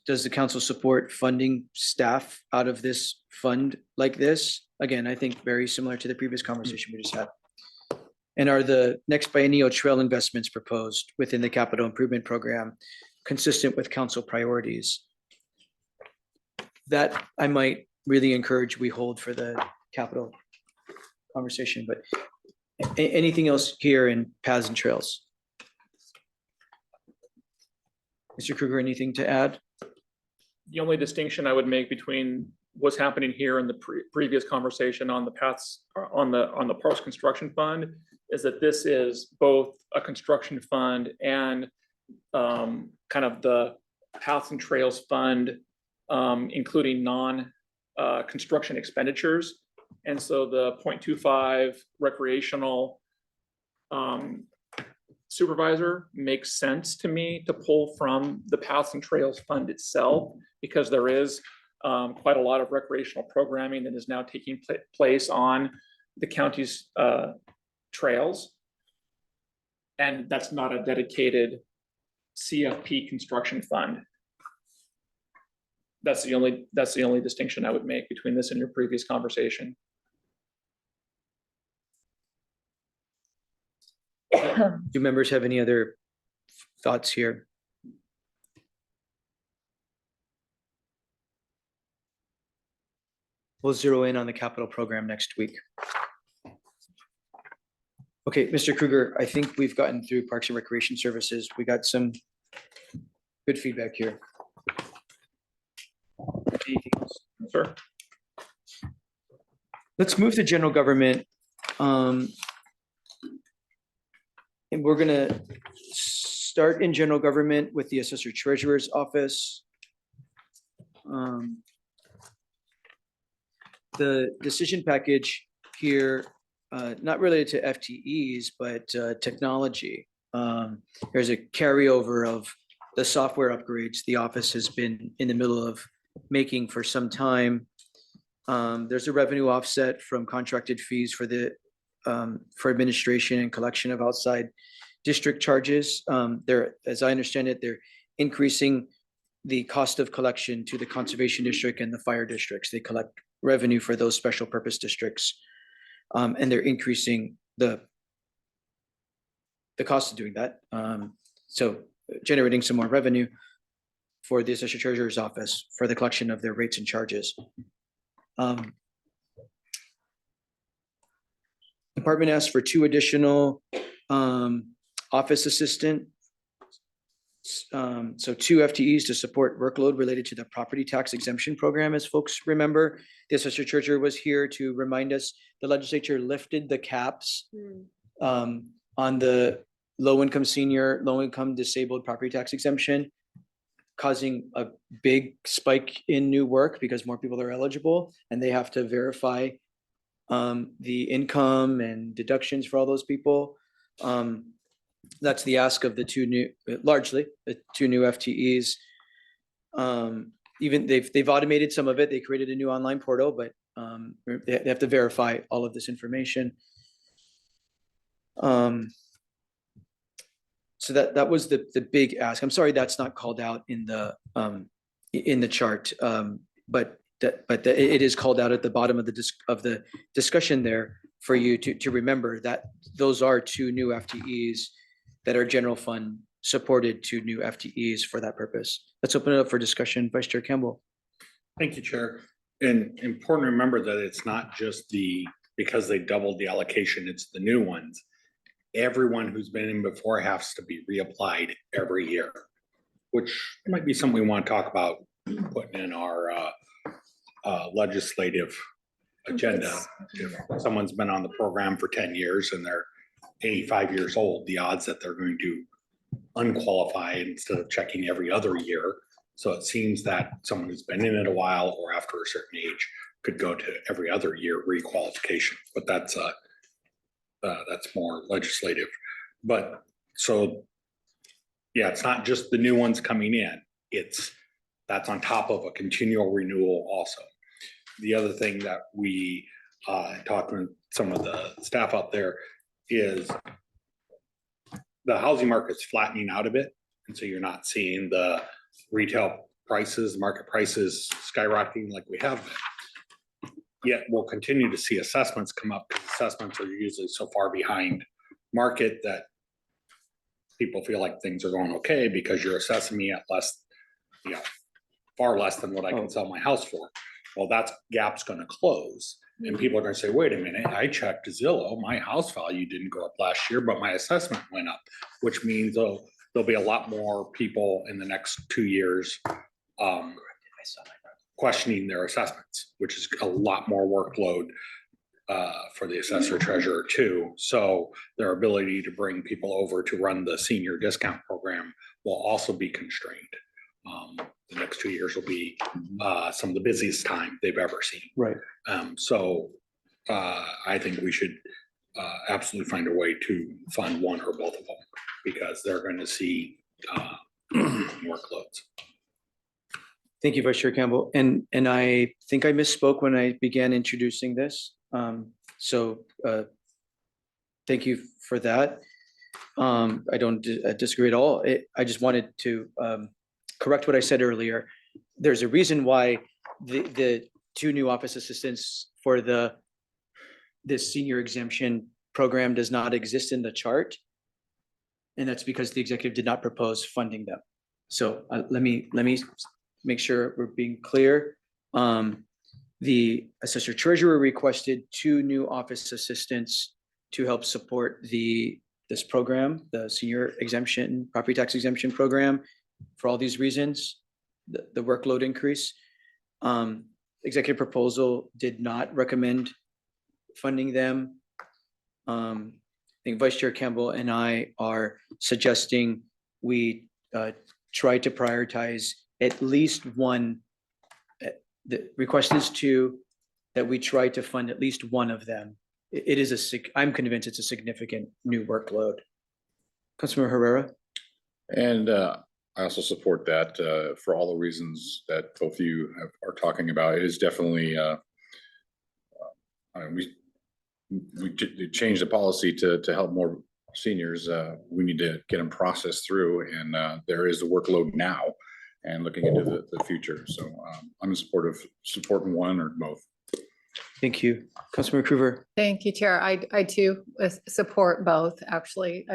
Does the council support funding staff out of this fund like this? Again, I think very similar to the previous conversation we just had. And are the next biennial trail investments proposed within the capital improvement program consistent with council priorities? That I might really encourage we hold for the capital conversation, but anything else here in Paths and Trails? Mr. Kruger, anything to add? The only distinction I would make between what's happening here and the previous conversation on the paths, on the Parks Construction Fund, is that this is both a construction fund and kind of the Paths and Trails Fund, including non-construction expenditures. And so the 0.25 recreational supervisor makes sense to me to pull from the Paths and Trails Fund itself, because there is quite a lot of recreational programming that is now taking place on the county's trails. And that's not a dedicated CFP construction fund. That's the only distinction I would make between this and your previous conversation. Do members have any other thoughts here? We'll zero in on the capital program next week. Okay, Mr. Kruger, I think we've gotten through Parks and Recreation Services. We got some good feedback here. Anything else? Sure. Let's move to general government. And we're gonna start in general government with the Assessor Treasurer's Office. The decision package here, not related to FTEs, but technology. There's a carryover of the software upgrades the office has been in the middle of making for some time. There's a revenue offset from contracted fees for the for administration and collection of outside district charges. As I understand it, they're increasing the cost of collection to the conservation district and the fire districts. They collect revenue for those special purpose districts. And they're increasing the cost of doing that. So generating some more revenue for the Assessor Treasurer's Office for the collection of their rates and charges. Department asked for 2 additional office assistant. So 2 FTEs to support workload related to the property tax exemption program. As folks remember, the Assessor Treasurer was here to remind us the legislature lifted the caps on the low-income senior, low-income disabled property tax exemption, causing a big spike in new work because more people are eligible and they have to verify the income and deductions for all those people. That's the ask of the 2 new, largely the 2 new FTEs. Even they've automated some of it. They created a new online portal, but they have to verify all of this information. So that was the big ask. I'm sorry that's not called out in the chart, but it is called out at the bottom of the discussion there for you to remember that those are 2 new FTEs that are general fund supported, 2 new FTEs for that purpose. Let's open it up for discussion. Vice Chair Campbell. Thank you, Chair. And important to remember that it's not just because they doubled the allocation, it's the new ones. Everyone who's been in before has to be reapplied every year, which might be something we want to talk about putting in our legislative agenda. If someone's been on the program for 10 years and they're 85 years old, the odds that they're going to unqualify instead of checking every other year. So it seems that someone who's been in it a while or after a certain age could go to every other year requalification, but that's more legislative. But so, yeah, it's not just the new ones coming in, that's on top of a continual renewal also. The other thing that we talked with some of the staff out there is the housing market's flattening out a bit. And so you're not seeing the retail prices, market prices skyrocketing like we have been. Yet we'll continue to see assessments come up because assessments are usually so far behind market that people feel like things are going okay because you're assessing me at less, far less than what I can sell my house for. Well, that gap's going to close. And people are going to say, wait a minute, I checked Zillow, my house value didn't go up last year, but my assessment went up, which means there'll be a lot more people in the next 2 years questioning their assessments, which is a lot more workload for the assessor treasurer too. So their ability to bring people over to run the senior discount program will also be constrained. The next 2 years will be some of the busiest time they've ever seen. Right. So I think we should absolutely find a way to fund one or both of them because they're going to see workloads. Thank you, Vice Chair Campbell. And I think I misspoke when I began introducing this. So thank you for that. I don't disagree at all. I just wanted to correct what I said earlier. There's a reason why the 2 new office assistants for this senior exemption program does not exist in the chart. And that's because the executive did not propose funding them. So let me make sure we're being clear. The assessor treasurer requested 2 new office assistants to help support this program, the senior exemption, property tax exemption program. For all these reasons, the workload increase. Executive proposal did not recommend funding them. I think Vice Chair Campbell and I are suggesting we try to prioritize at least one. The request is that we try to fund at least one of them. It is I'm convinced it's a significant new workload. Councilmember Herrera? And I also support that for all the reasons that both of you are talking about. It is definitely, we changed the policy to help more seniors. We need to get them processed through, and there is a workload now and looking into the future. So I'm in support of supporting one or both. Thank you. Councilmember Krueger. Thank you, Chair. I too support both, actually.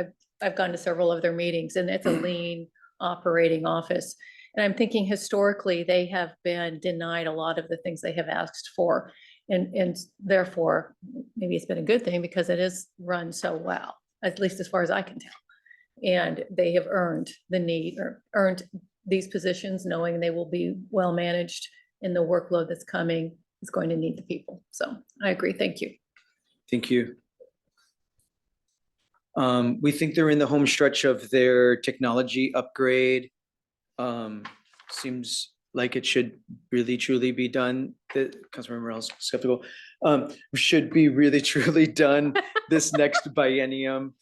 I've gone to several of their meetings and it's a lean operating office. And I'm thinking historically, they have been denied a lot of the things they have asked for. And therefore, maybe it's been a good thing because it is run so well, at least as far as I can tell. And they have earned the need or earned these positions knowing they will be well managed and the workload that's coming is going to need the people. So I agree. Thank you. Thank you. We think they're in the home stretch of their technology upgrade. Seems like it should really truly be done. Councilmember Morales skeptical. Should be really truly done this next biennium.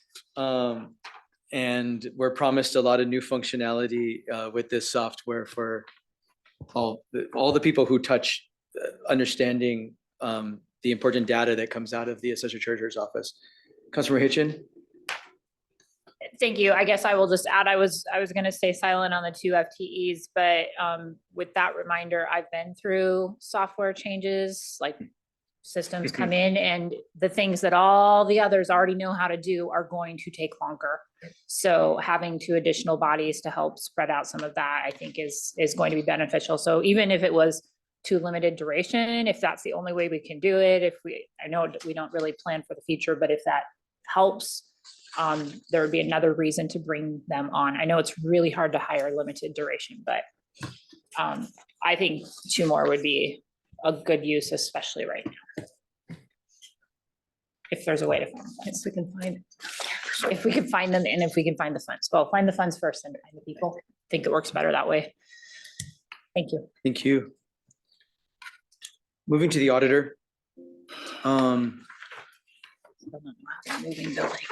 And we're promised a lot of new functionality with this software for all the people who touch understanding the important data that comes out of the assessor treasurer's office. Councilmember Hitchin? Thank you. I guess I will just add, I was going to stay silent on the 2 FTEs, but with that reminder, I've been through software changes, like systems come in and the things that all the others already know how to do are going to take longer. So having 2 additional bodies to help spread out some of that, I think is going to be beneficial. So even if it was too limited duration, if that's the only way we can do it, I know we don't really plan for the future, but if that helps, there would be another reason to bring them on. I know it's really hard to hire limited duration, but I think 2 more would be a good use, especially right now. If there's a way to find If funds, we can find it. if we can find them and if we can find the funds, well, find the funds first and find the people. I think it works better that way. Thank you. Thank you. Moving to the auditor. Moving buildings.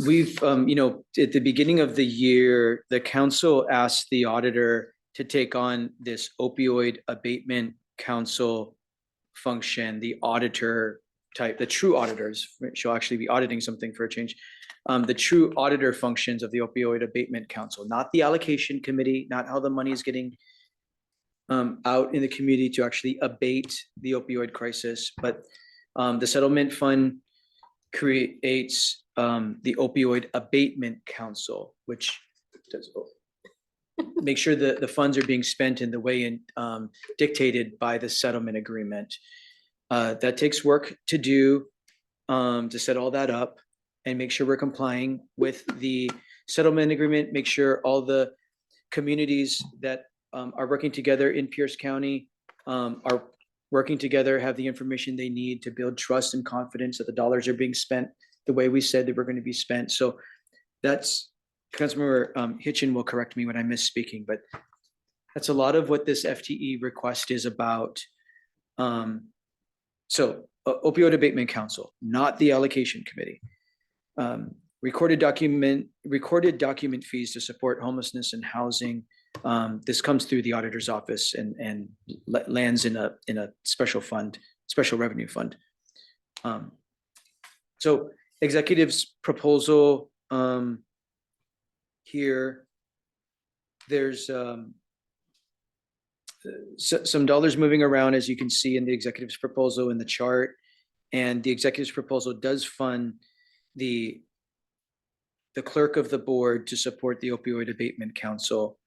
We've, at the beginning of the year, the council asked the auditor to take on this opioid abatement council function, the auditor type, the true auditors, she'll actually be auditing something for a change. The true auditor functions of the opioid abatement council, not the allocation committee, not how the money is getting out in the community to actually abate the opioid crisis, but the settlement fund creates the opioid abatement council, which does make sure that the funds are being spent in the way dictated by the settlement agreement. That takes work to do, to set all that up and make sure we're complying with the settlement agreement, make sure all the communities that are working together in Pierce County are working together, have the information they need to build trust and confidence that the dollars are being spent the way we said they were going to be spent. So that's, Councilmember Hitchin will correct me when I'm misspeaking, but that's a lot of what this FTE request is about. So opioid abatement council, not the allocation committee. Recorded document fees to support homelessness and housing. This comes through the auditor's office and lands in a special fund, special revenue fund. So executive's proposal here, there's some dollars moving around, as you can see in the executive's proposal in the chart. And the executive's proposal does fund the clerk of the board to support the opioid abatement council.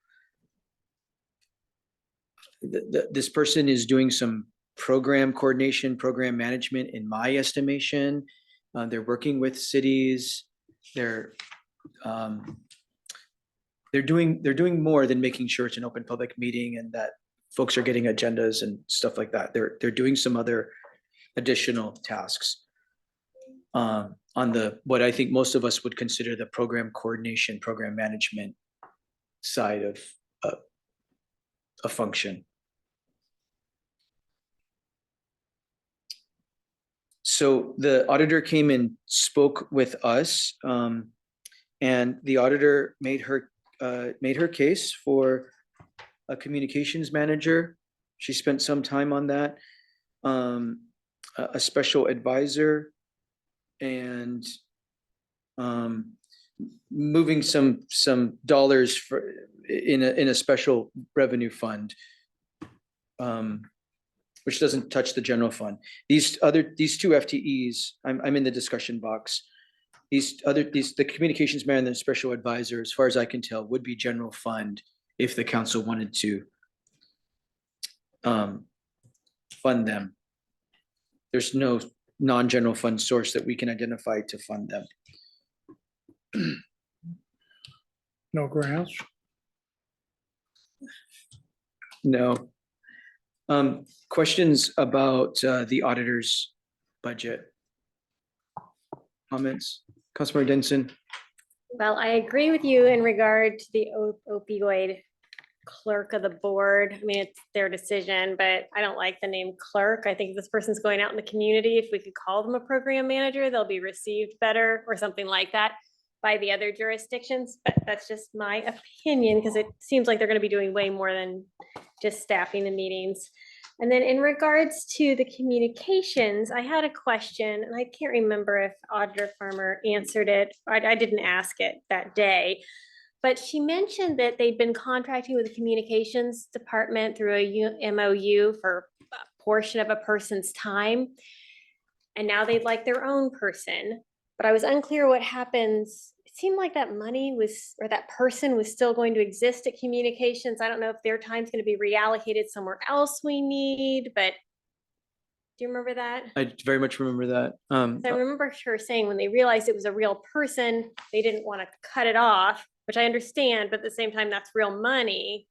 This person is doing some program coordination, program management, in my estimation. They're working with cities. They're doing more than making sure it's an open public meeting and that folks are getting agendas and stuff like that. They're doing some other additional tasks on what I think most of us would consider the program coordination, program management side of a function. So the auditor came and spoke with us, and the auditor made her case for a communications manager. She spent some time on that, a special advisor, and moving some dollars in a special revenue fund, which doesn't touch the general fund. These two FTEs, I'm in the discussion box. The communications man and the special advisor, as far as I can tell, would be general fund if the council wanted to fund them. There's no non-general fund source that we can identify to fund them. No grants? No. Questions about the auditor's budget? Comments? Councilmember Denson? Well, I agree with you in regard to the opioid clerk of the board. I mean, it's their decision, but I don't like the name clerk. I think this person's going out in the community. If we could call them a program manager, they'll be received better or something like that by the other jurisdictions. But that's just my opinion, because it seems like they're going to be doing way more than just staffing the meetings. And then in regards to the communications, I had a question, and I can't remember if Auditor Farmer answered it. I didn't ask it that day, but she mentioned that they'd been contracting with the communications department through a MOU for a portion of a person's time. And now they'd like their own person, but I was unclear what happens. seemed like that money was, or that person was still going to exist at communications. I don't know if their time's gonna be reallocated somewhere else we need, but do you remember that? I very much remember that. I remember her saying when they realized it was a real person, they didn't want to cut it off, which I understand, but at the same time, that's real money.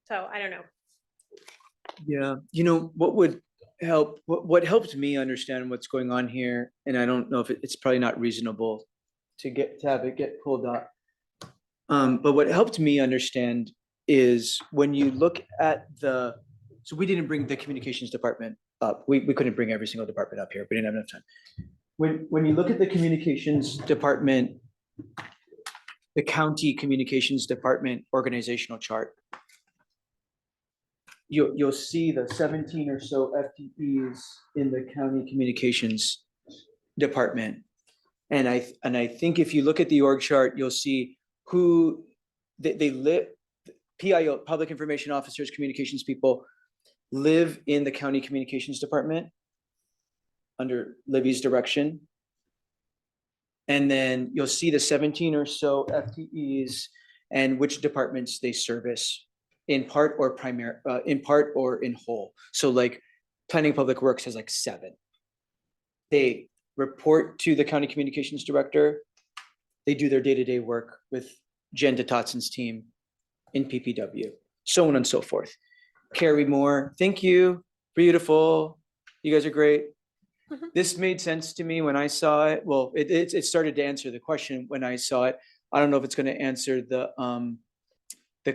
So I don't know. Yeah, you know, what would help, what helped me understand what's going on here, and I don't know if it's probably not reasonable to have it get pulled up. But what helped me understand is when you look at so we didn't bring the communications department up. We couldn't bring every single department up here. We didn't have enough time. When you look at the communications department, the county communications department organizational chart, you'll see the 17 or so FTEs in the county communications department. And I think if you look at the org chart, you'll see who they live, PIO, public information officers, communications people, live in the county communications department under Libby's direction. And then you'll see the 17 or so FTEs and which departments they service in part or in part or in whole. So like planning public works has like 7. They report to the county communications director. They do their day-to-day work with Jen DeTotson's team in PPW, so on and so forth. Carrie Moore, thank you, beautiful. You guys are great. This made sense to me when I saw it. Well, it started to answer the question when I saw it. I don't know if it's going to answer the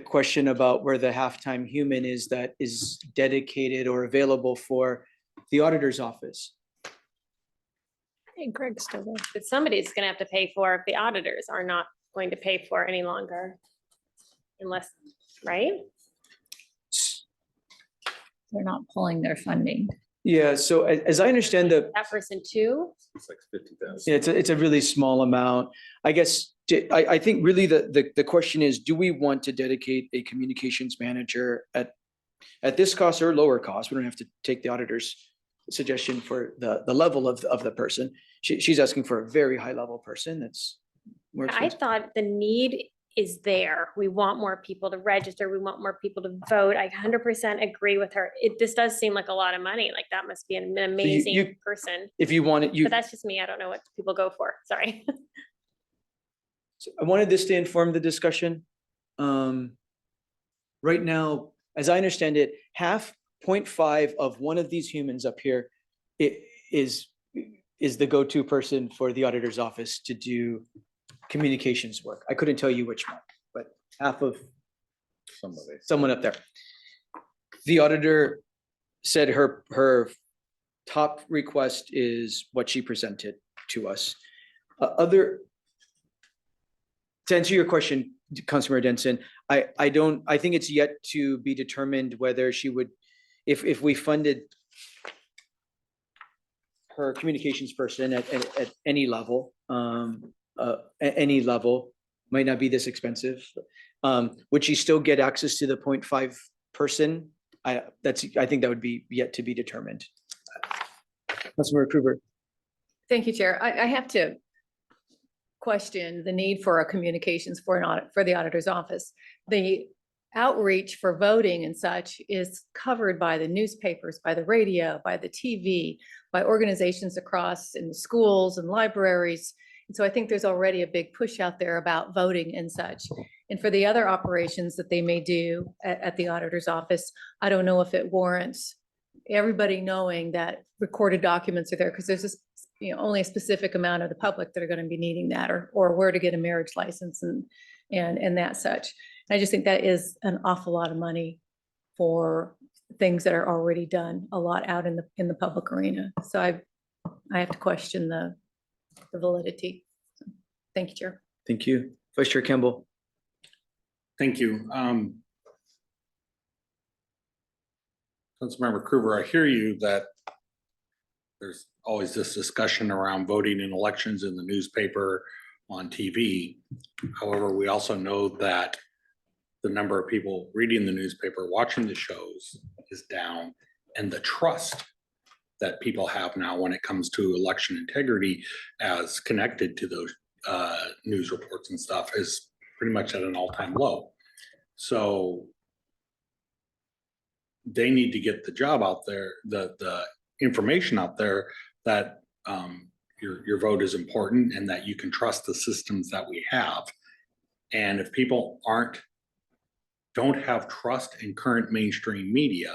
question about where the halftime human is that is dedicated or available for the auditor's office. Hey, Greg's still there. But somebody's gonna have to pay for if the auditors are not going to pay for any longer. Unless, right? They're not pulling their funding. Yeah, so as I understand That person too? It's like 50,000. yeah, it's a really small amount. I guess, I think really the question is, do we want to dedicate a communications manager at this cost or lower cost? We don't have to take the auditor's suggestion for the level of the person. She's asking for a very high level person that's more I expensive. thought the need is there. We want more people to register. We want more people to vote. I 100% agree with her. This does seem like a lot of money. Like that must be an amazing person. If you want it, But that's just me. I don't know what people go for. Sorry. I wanted this to inform the discussion. Right now, as I understand it, 0.5 of one of these humans up here is the go-to person for the auditor's office to do communications work. I couldn't tell you which one, but half of someone up there. The auditor said her top request is what she presented to us. To answer your question, Councilmember Denson, I think it's yet to be determined whether she would, if we funded her communications person at any level, might not be this expensive. Would she still get access to the 0.5 person? I think that would be yet to be determined. Councilmember Krueger. Thank you, Chair. I have to question the need for a communications for an audit, for the auditor's office. The outreach for voting and such is covered by the newspapers, by the radio, by the TV, by organizations across in schools and libraries. And so I think there's already a big push out there about voting and such. And for the other operations that they may do at the auditor's office, I don't know if it warrants everybody knowing that recorded documents are there, because there's just, only a specific amount of the public that are going to be needing that, or where to get a marriage license and that such. And I just think that is an awful lot of money for things that are already done a lot out in the public arena. So I have to question the validity. Thank you, Chair. Thank you. Vice Chair Campbell. Thank you. Councilmember Krueger, I hear you that there's always this discussion around voting in elections in the newspaper, on TV. However, we also know that the number of people reading the newspaper, watching the shows is down, and the trust that people have now when it comes to election integrity as connected to those news reports and stuff is pretty much at an all-time low. So they need to get the job out there, the information out there that your vote is important and that you can trust the systems that we have. And if people don't have trust in current mainstream media,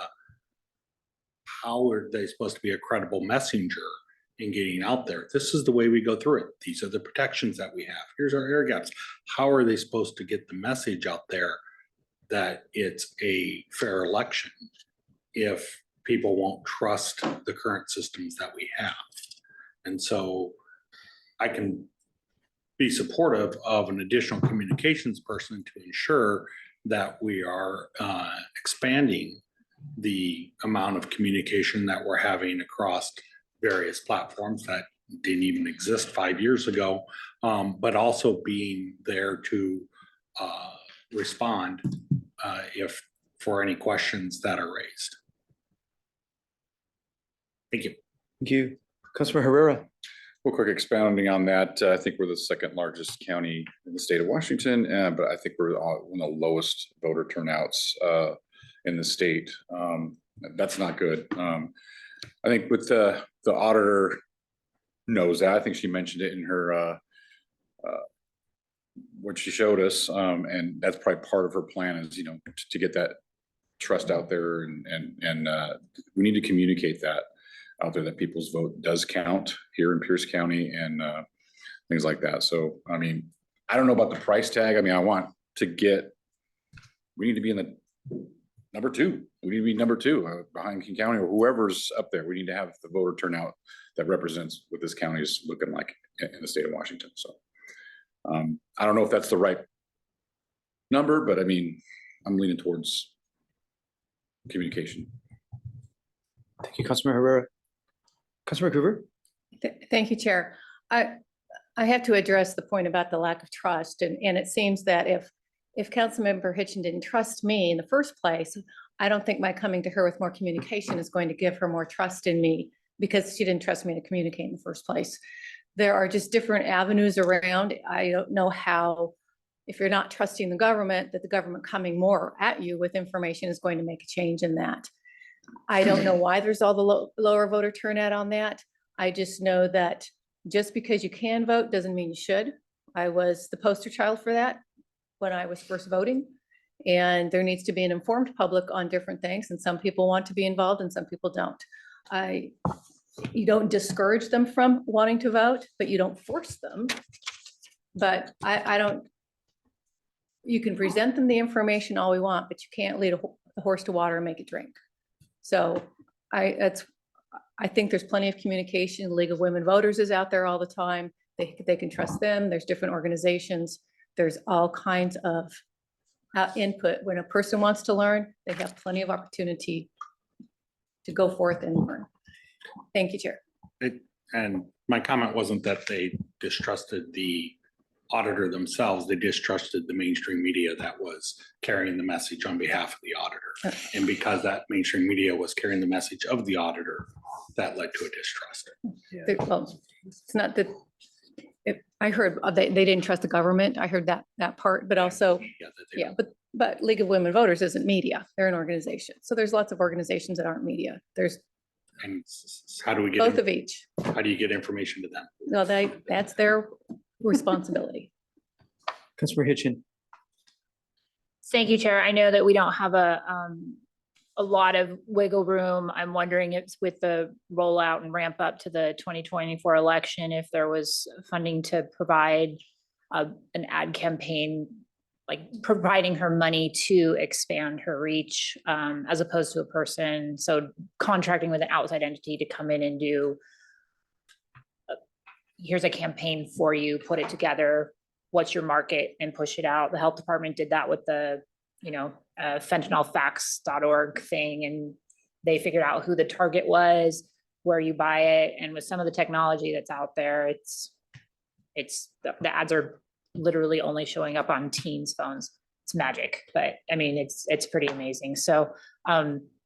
how are they supposed to be a credible messenger in getting out there? This is the way we go through it. These are the protections that we have. Here's our air gaps. How are they supposed to get the message out there that it's a fair election if people won't trust the current systems that we have? And so I can be supportive of an additional communications person to ensure that we are expanding the amount of communication that we're having across various platforms that didn't even exist 5 years ago, but also being there to respond if for any questions that are raised. Thank you. Thank you. Councilor Herrera. Real quick expounding on that, I think we're the second largest county in the state of Washington, but I think we're one of the lowest voter turnouts in the state. That's not good. I think with the auditor knows that. I think she mentioned it in her what she showed us, and that's probably part of her plan is, to get that trust out there, and we need to communicate that out there, that people's vote does count here in Pierce County and things like that. So, I mean, I don't know about the price tag. I mean, we need to be in the number two. We need to be number two behind King County or whoever's up there. We need to have the voter turnout that represents what this county is looking like in the state of Washington. So I don't know if that's the right number, but I mean, I'm leaning towards communication. Thank you, Councilor Herrera. Councilor Cooper. Thank you, Chair. I have to address the point about the lack of trust, and it seems that if Councilmember Hitchen didn't trust me in the first place, I don't think my coming to her with more communication is going to give her more trust in me, because she didn't trust me to communicate in the first place. There are just different avenues around. I don't know how, if you're not trusting the government, that the government coming more at you with information is going to make a change in that. I don't know why there's all the lower voter turnout on that. I just know that just because you can vote doesn't mean you should. I was the poster child for that when I was first voting. And there needs to be an informed public on different things. And some people want to be involved and some people don't. You don't discourage them from wanting to vote, but you don't force them. But you can present them the information all we want, but you can't lead a horse to water and make it drink. So I think there's plenty of communication. League of Women Voters is out there all the time. They can trust them. There's different organizations. There's all kinds of input. When a person wants to learn, they have plenty of opportunity to go forth and learn. Thank you, Chair. And my comment wasn't that they distrusted the auditor themselves. They distrusted the mainstream media that was carrying the message on behalf of the auditor. And because that mainstream media was carrying the message of the auditor, that led to a distrust. Well, it's not that, I heard they didn't trust the government. I heard that part, but also, yeah, but League of Women Voters isn't media. They're an organization. So there's lots of organizations that aren't media. There's And how do we get both of each. How do you get information to them? No, that's their responsibility. Councilor Hitchen. Thank you, Chair. I know that we don't have a lot of wiggle room. I'm wondering if with the rollout and ramp up to the 2024 election, if there was funding to provide an ad campaign, like providing her money to expand her reach as opposed to a person. So contracting with an outside entity to come in and do, here's a campaign for you, put it together, what's your market, and push it out. The health department did that with the, fentanylfacts.org thing, and they figured out who the target was, where you buy it. And with some of the technology that's out there, the ads are literally only showing up on teens' phones. It's magic, but I mean, it's pretty amazing. So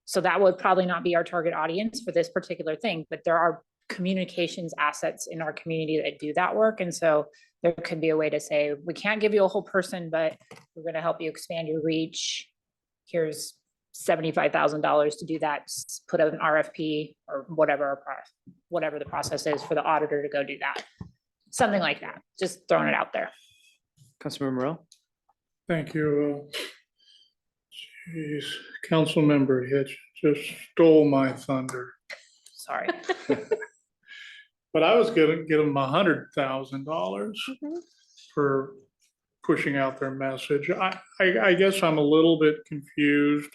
So that would probably not be our target audience for this particular thing, but there are communications assets in our community that do that work. And so there could be a way to say, we can't give you a whole person, but we're going to help you expand your reach. Here's $75,000 to do that. Put out an RFP or whatever the process is for the auditor to go do that. Something like that. Just throwing it out there. Councilmember Morel? Thank you. Geez, Councilmember Hitch just stole my thunder. Sorry. But I was gonna give them $100,000 for pushing out their message. I guess I'm a little bit confused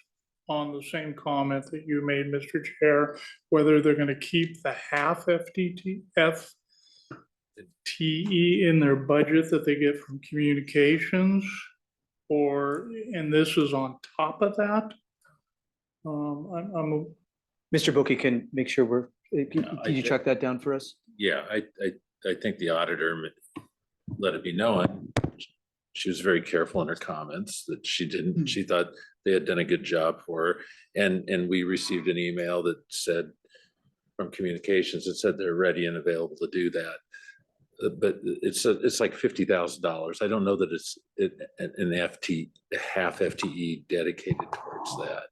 on the same comment that you made, Mr. Chair, whether they're gonna keep the half FTE in their budget that they get from communications, and this is on top of that. I'm Mr. Boki can make sure can you track that down for us? Yeah, I think the auditor let it be known. She was very careful in her comments that she thought they had done a good job for her. And we received an email that said, from communications, that said they're ready and available to do that. But it's like $50,000. I don't know that it's an half FTE dedicated towards that.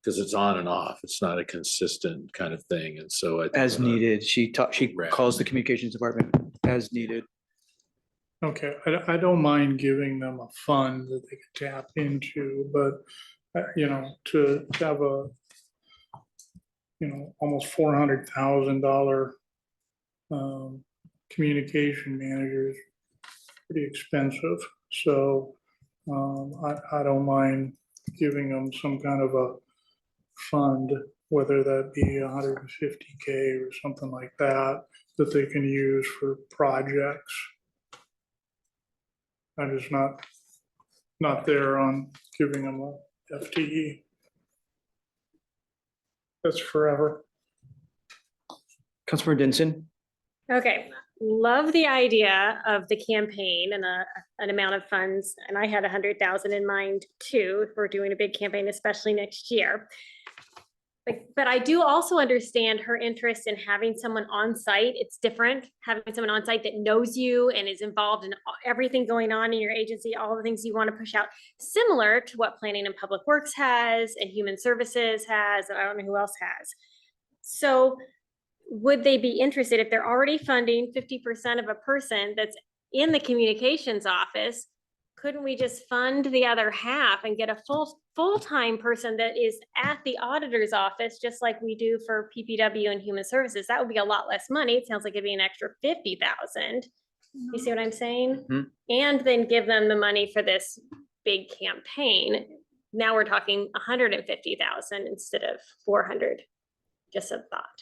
Because it's on and off. It's not a consistent kind of thing. And so I think As needed. She Right. calls the communications department as needed. okay. I don't mind giving them a fund that they can tap into, but to have a almost $400,000 communication manager is pretty expensive. So I don't mind giving them some kind of a fund, whether that be $150K or something like that they can use for projects. I'm just not there on giving them a FTE. That's forever. Councilmember Denson? Okay, love the idea of the campaign and an amount of funds, and I had 100,000 in mind too, if we're doing a big campaign, especially next year. But I do also understand her interest in having someone on site. It's different, having someone on site that knows you and is involved in everything going on in your agency, all the things you want to push out, similar to what Planning and Public Works has and Human Services has, and I don't know who else has. So would they be interested if they're already funding 50% of a person that's in the communications office? Couldn't we just fund the other half and get a full-time person that is at the auditor's office, just like we do for PPW and Human Services? That would be a lot less money. It sounds like it'd be an extra 50,000. You see what I'm saying? Mhm. And then give them the money for this big campaign. Now we're talking 150,000 instead of 400. Just a thought.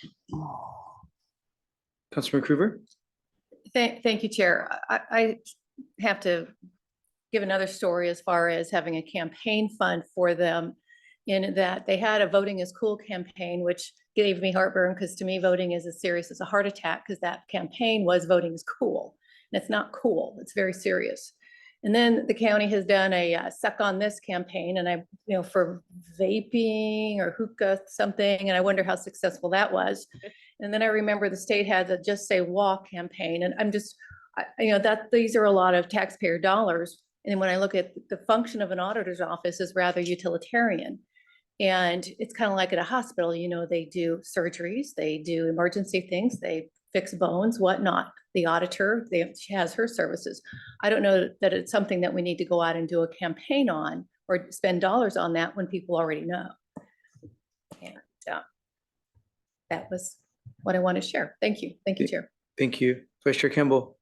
Councilmember Krueger? Thank you, Chair. I have to give another story as far as having a campaign fund for them, in that they had a Voting is Cool campaign, which gave me heartburn, because to me, voting is as serious as a heart attack, because that campaign was voting is cool. And it's not cool. It's very serious. And then the county has done a suck on this campaign, and for vaping or hookah something, and I wonder how successful that was. And then I remember the state had the Just Say Walk campaign, and I'm just, that these are a lot of taxpayer dollars. And when I look at the function of an auditor's office is rather utilitarian. And it's kind of like at a hospital, they do surgeries, they do emergency things, they fix bones, whatnot. The auditor, she has her services. I don't know that it's something that we need to go out and do a campaign on or spend dollars on that when people already know. And that was what I want to share. Thank you. Thank you, Chair. Thank you. Vice Chair Campbell?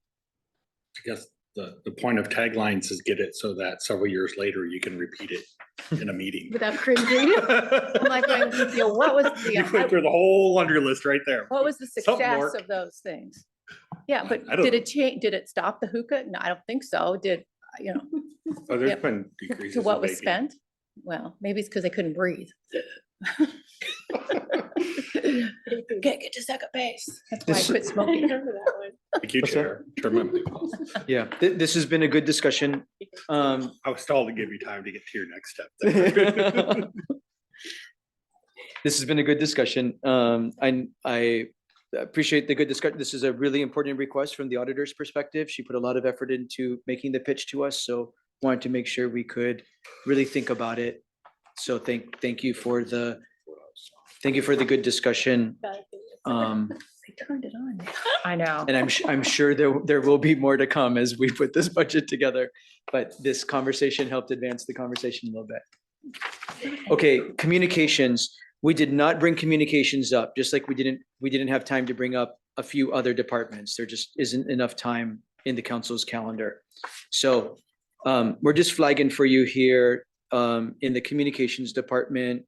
I guess the point of taglines is get it so that several years later you can repeat it in a meeting. Without cringing. I'm like, what was You went through the whole laundry list right there. What was the Something success worked. of those things? Yeah, but I don't did know. it change? Did it stop the hookah? No, I don't think so. Oh, there's Yep. been decreases. To what in was vaping. spent? Well, maybe it's because they couldn't breathe. Can't get to second base. That's why I This- quit smoking. Thank you, What's that? Chair. Chairman Nichols. Yeah, this has been a good discussion. I was told to give you time to get to your next step. This has been a good discussion. I appreciate the good discussion. This is a really important request from the auditor's perspective. She put a lot of effort into making the pitch to us, so wanted to make sure we could really think about it. So thank you for the good discussion. They turned it on. I know. And I'm sure there will be more to come as we put this budget together, but this conversation helped advance the conversation a little bit. Okay, communications. We did not bring communications up, just like we didn't have time to bring up a few other departments. There just isn't enough time in the council's calendar. So we're just flagging for you here in the communications department.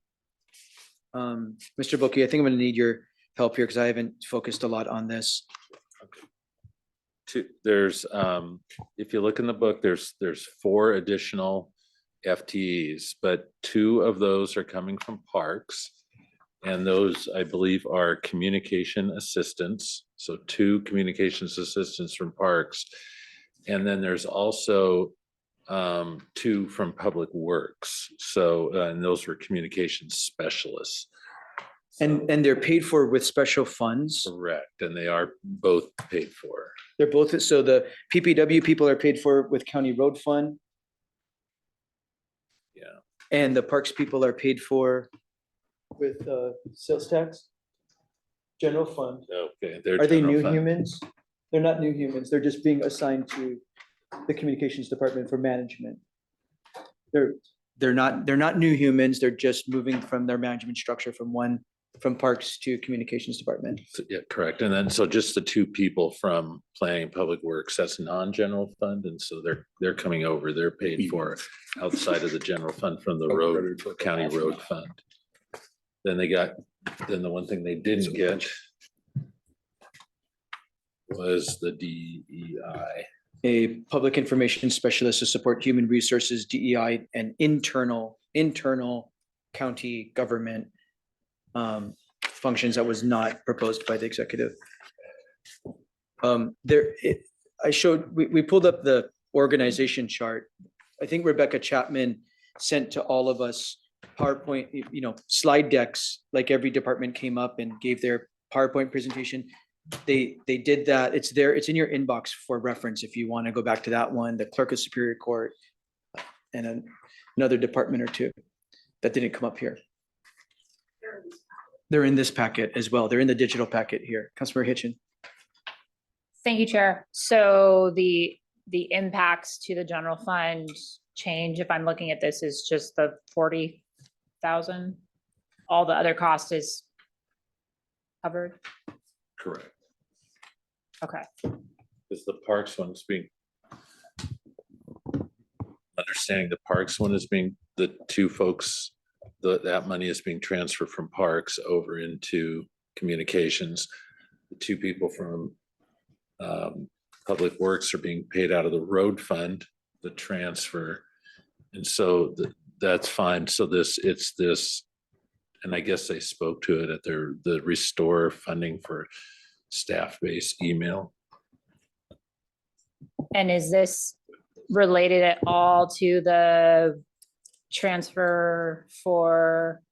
Mr. Boki, I think I'm gonna need your help here because I haven't focused a lot on this. There's, if you look in the book, there's 4 additional FTEs, but 2 of those are coming from parks. And those, I believe, are communication assistants. So 2 communications assistants from parks. And then there's also 2 from public works. So, and those were communication specialists. And they're paid for with special funds. Correct, and they are both paid for. They're both, so the PPW people are paid for with county road fund. Yeah. And the parks people are paid for with sales tax? General fund. Okay. Are they new humans? They're not new humans. They're just being assigned to the communications department for management. They're not new humans. They're just moving from their management structure from parks to communications department. Yeah, correct. And then, so just the 2 people from planning public works, that's non-general fund. And so they're coming over, they're paid for outside of the general fund from the road, county road fund. Then the one thing they didn't get was the DEI. A public information specialist to support human resources, DEI, and internal county government functions that was not proposed by the executive. We pulled up the organization chart. I think Rebecca Chapman sent to all of us PowerPoint, slide decks, like every department came up and gave their PowerPoint presentation. They did that. It's there. It's in your inbox for reference if you want to go back to that one, the clerk of Superior Court, and another department or 2 that didn't come up here. They're in this packet as well. They're in the digital packet here. Councilmember Hitchin. Thank you, Chair. So the impacts to the general fund change, if I'm looking at this, is just the 40,000. All the other cost is covered. Correct. Okay. Is the parks one's being, understanding the parks one is being, the 2 folks, that money is being transferred from parks over into communications. The 2 people from public works are being paid out of the road fund, the transfer. And so that's fine. So it's this, and I guess they spoke to it at the restore funding for staff-based email. And is this related at all to the transfer for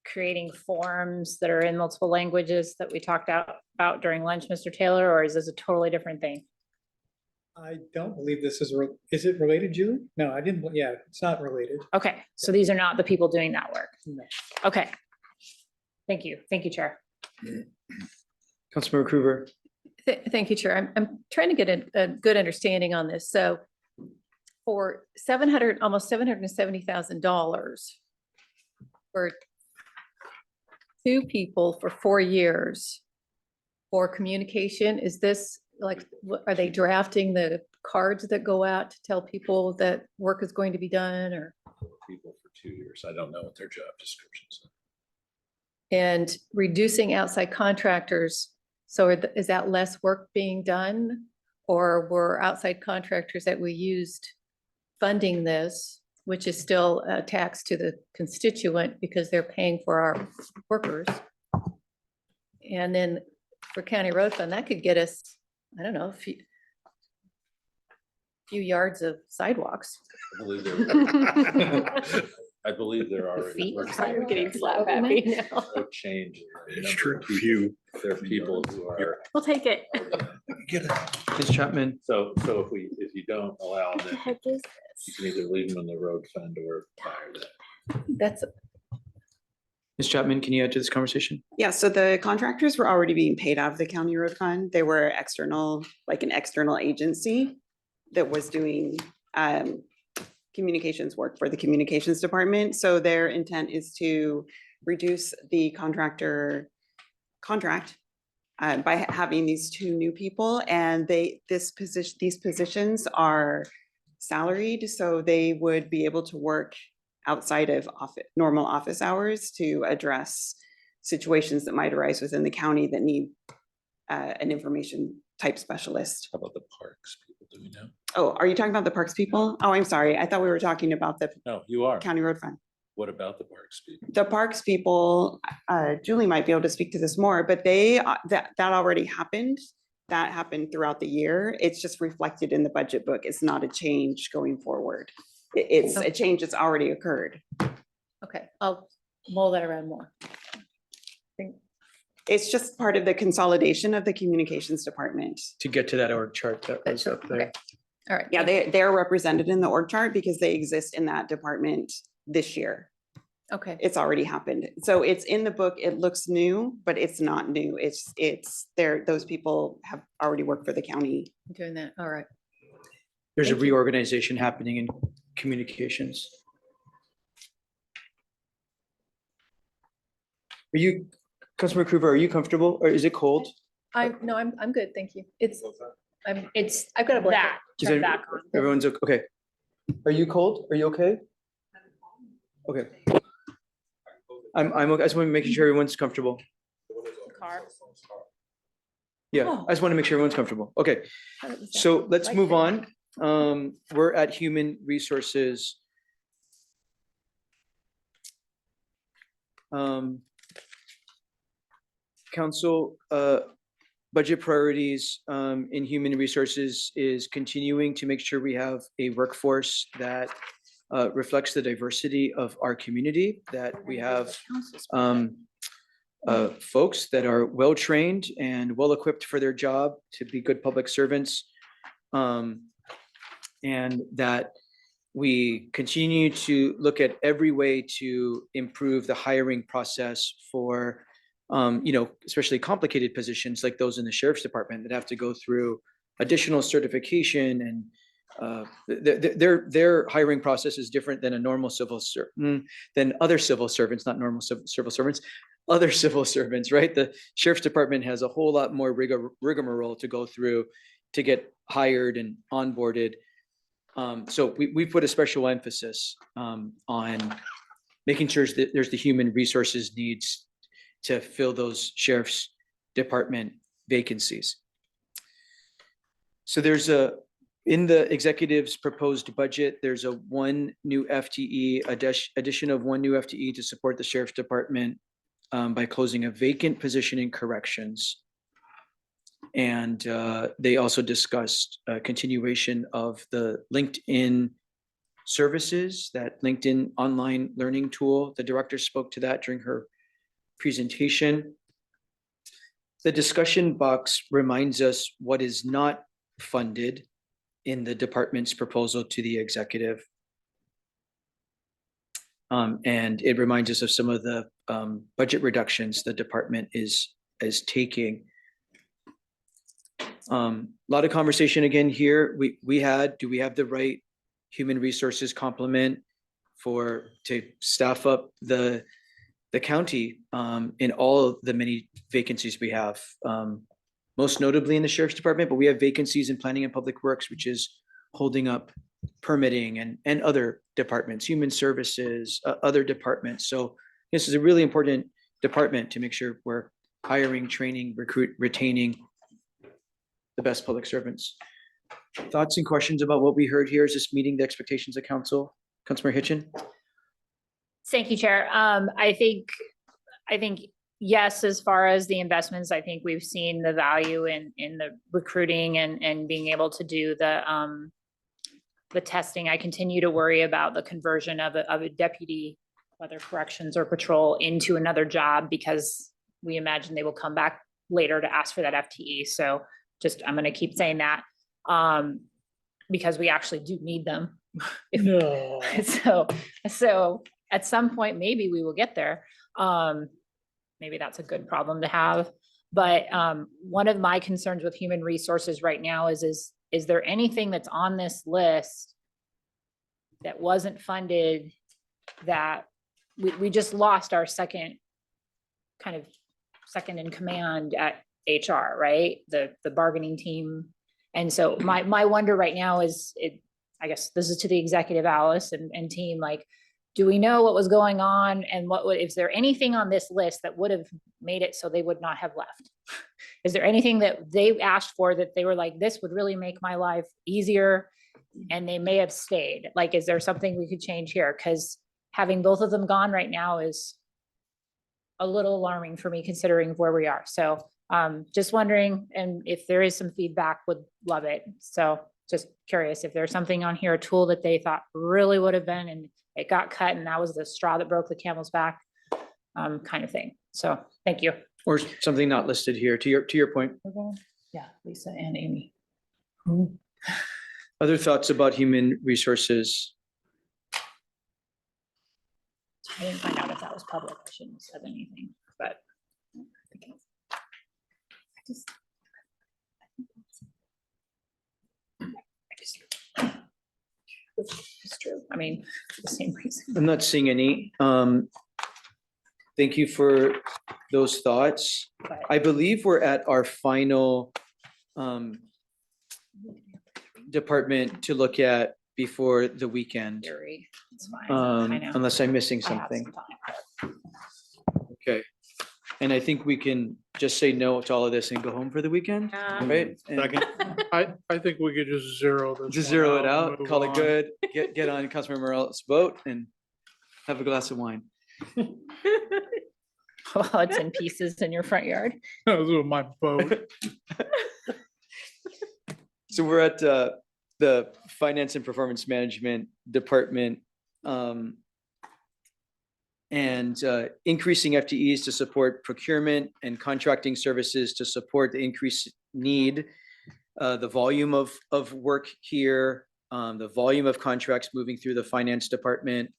creating forms that are in multiple languages that we talked about during lunch, Mr. Taylor, or is this a totally different thing? I don't believe this is it related, Julie? No, I didn't, yeah, it's not related. Okay, so these are not the people doing that work. No. Okay. Thank you, Chair. Councilmember Krueger. Thank you, Chair. I'm trying to get a good understanding on this. So for almost $770,000 for 2 people for 4 years for communication, is this like, are they drafting the cards that go out to tell people that work is going to be done, or? People for 2 years. I don't know what their job descriptions are. And reducing outside contractors. So is that less work being done, or were outside contractors that we used funding this, which is still a tax to the constituent because they're paying for our workers? And then for county road fund, that could get us, I don't know, a few yards of sidewalks. I believe I believe there are. Feet are I'm getting slap sidewalks. happy now. No change. in the It's number true, of people. few. There are people who are, We'll take it. Ms. Chapman, so if you don't allow What the them, heck is you can either leave them in the road fund or fire them. That's, Ms. Chapman, can you add to this conversation? Yeah, so the contractors were already being paid out of the county road fund. They were external, like an external agency that was doing communications work for the communications department. So their intent is to reduce the contractor contract by having these two new people, and these positions are salaried, so they would be able to work outside of normal office hours to address situations that might arise within the county that need an information type specialist. How about the parks people? Do we know? Oh, are you talking about the parks people? Oh, I'm sorry. I thought we were talking about the No, you are. county road fund. What about the parks people? The parks people, Julie might be able to speak to this more, but they, that already happened. That happened throughout the year. It's just reflected in the budget book. It's not a change going forward. It's a change that's already occurred. okay, I'll mull that around more. It's just part of the consolidation of the communications department. To get to that org chart that was up Okay. there. All right. Yeah, they're represented in the org chart because they exist in that department this year. Okay, It's already happened. So it's in the book. It looks new, but it's not new. It's there. Those people have already worked for the county. doing that, all right. There's a Thank you. reorganization happening in communications. Are you, Councilmember Krueger, are you comfortable or is it cold? No, I'm good, thank you. It's I've got a blanket. that, Is turn it- back on. Everyone's okay. Are you cold? Are you okay? Okay. I'm okay. I just want to make sure everyone's comfortable. Car. Yeah, I just want to make sure everyone's comfortable. Okay, so let's Like move that. on. We're at human resources. Council, budget priorities in human resources is continuing to make sure we have a workforce that reflects the diversity of our community, that we have folks that are well-trained and well-equipped for their job to be good public servants. And that we continue to look at every way to improve the hiring process for, especially complicated positions like those in the sheriff's department that have to go through additional certification and their hiring process is different than a normal than other civil servants, not normal civil servants, other civil servants, right? The sheriff's department has a whole lot more rigmarole to go through to get hired and onboarded. So we put a special emphasis on making sure that there's the human resources needs to fill those sheriff's department vacancies. So there's in the executive's proposed budget, there's a one new FTE, addition of one new FTE to support the sheriff's department by closing a vacant position in corrections. And they also discussed a continuation of the LinkedIn services, that LinkedIn online learning tool. The director spoke to that during her presentation. The discussion box reminds us what is not funded in the department's proposal to the executive. And it reminds us of some of the budget reductions the department is taking. A lot of conversation again here. Do we have the right human resources complement to staff up the county in all of the many vacancies we have, most notably in the sheriff's department, but we have vacancies in planning and public works, which is holding up permitting and other departments, human services, other departments. So this is a really important department to make sure we're hiring, training, retaining the best public servants. Thoughts and questions about what we heard here? Is this meeting the expectations of council? Councilmember Hitchin? Thank you, Chair. I think yes, as far as the investments, I think we've seen the value in the recruiting and being able to do the the testing. I continue to worry about the conversion of a deputy, whether corrections or patrol, into another job, because we imagine they will come back later to ask for that FTE. So just, I'm gonna keep saying that, because we actually do need them. No. So at some point, maybe we will get there. Maybe that's a good problem to have. But one of my concerns with human resources right now is there anything that's on this list that wasn't funded, that we just lost our second in command at HR, right? The bargaining team. And so my wonder right now is, I guess this is to the executive, Alice and team, like, do we know what was going on, and is there anything on this list that would have made it so they would not have left? Is there anything that they asked for that they were like, this would really make my life easier, and they may have stayed? Like, is there something we could change here? Because having both of them gone right now is a little alarming for me, considering where we are. So just wondering, and if there is some feedback, would love it. So just curious if there's something on here, a tool that they thought really would have been, and it got cut, and that was the straw that broke the camel's back, kind of thing. So thank you. Or something not listed here, to your point. Yeah, Lisa and Amy. Other thoughts about human resources? I didn't find out if that was public. I shouldn't have said anything, but. It's true. I mean, for the same reason. I'm not seeing any. Thank you for those thoughts. But I believe we're at our final department to look at before the weekend, Gary, it's fine. I know. unless I'm missing I have something. some time. Okay. And I think we can just say no to all of this and go home for the weekend, right? And Second. I think we could just zero this. just one zero it and out, move call it on. good, get on Councilmember Morales' boat and have a glass of wine. Well, it's in pieces in your front yard. That was my boat. So we're at the Finance and Performance Management Department. And increasing FTEs to support procurement and contracting services to support the increased need, the volume of work here, the volume of contracts moving through the finance department.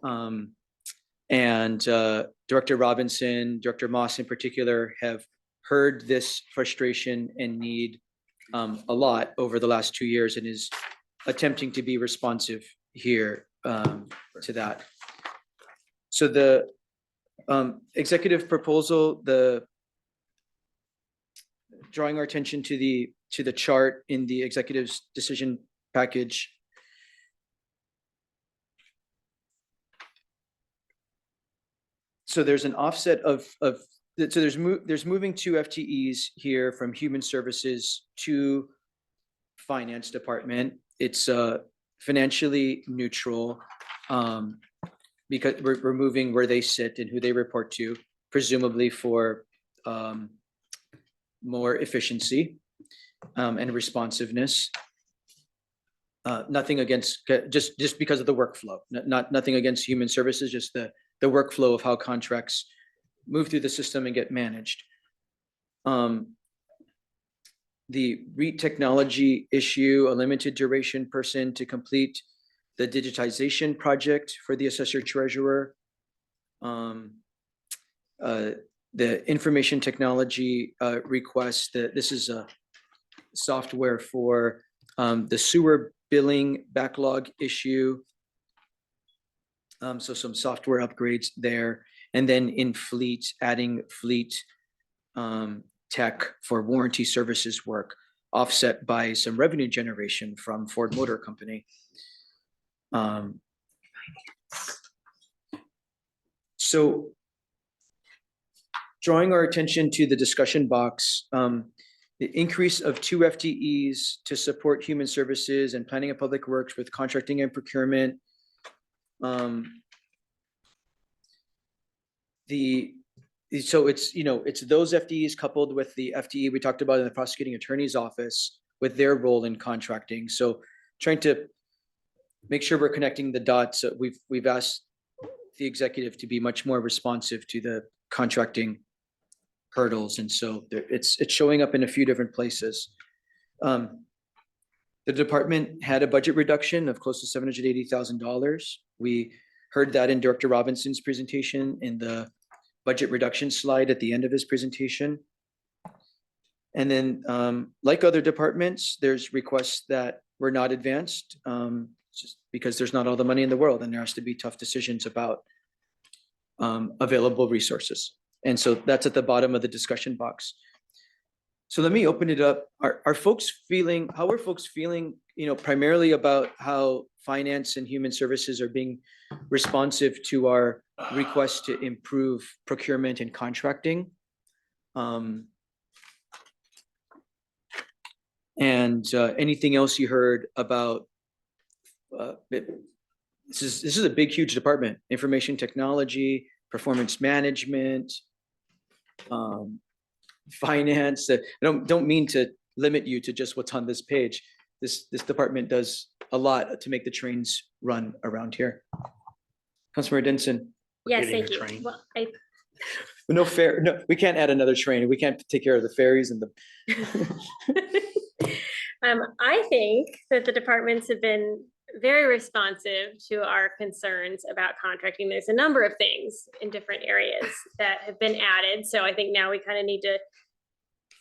And Director Robinson, Director Moss in particular, have heard this frustration and need a lot over the last 2 years, and is attempting to be responsive here to that. So the executive proposal, drawing our attention to the chart in the executive's decision package. So there's an offset so there's moving 2 FTEs here from human services to finance department. It's financially neutral. Because we're moving where they sit and who they report to, presumably for more efficiency and responsiveness. Nothing against, just because of the workflow, nothing against human services, just the workflow of how contracts move through the system and get managed. The REIT technology issue, a limited duration person to complete the digitization project for the assessor treasurer. The information technology request, that this is a software for the sewer billing backlog issue. So some software upgrades there. And then in fleet, adding fleet tech for warranty services work, offset by some revenue generation from Ford Motor Company. So drawing our attention to the discussion box, the increase of 2 FTEs to support human services and planning of public works with contracting and procurement. So it's, it's those FTEs coupled with the FTE we talked about in the prosecuting attorney's office with their role in contracting. So trying to make sure we're connecting the dots. We've asked the executive to be much more responsive to the contracting hurdles, and so it's showing up in a few different places. The department had a budget reduction of close to $780,000. We heard that in Director Robinson's presentation in the budget reduction slide at the end of his presentation. And then, like other departments, there's requests that were not advanced, just because there's not all the money in the world, and there has to be tough decisions about available resources. And so that's at the bottom of the discussion box. So let me open it up. Are folks feeling, how are folks feeling, primarily about how finance and human services are being responsive to our request to improve procurement and contracting? And anything else you heard about, this is a big, huge department, information technology, performance management, finance. I don't mean to limit you to just what's on this page. This department does a lot to make the trains run around here. Councilmember Denson. Yes, getting thank a you. train. Well, No, we can't add another train. We can't take care of the ferries and the. I think that the departments have been very responsive to our concerns about contracting. There's a number of things in different areas that have been added. So I think now we kind of need to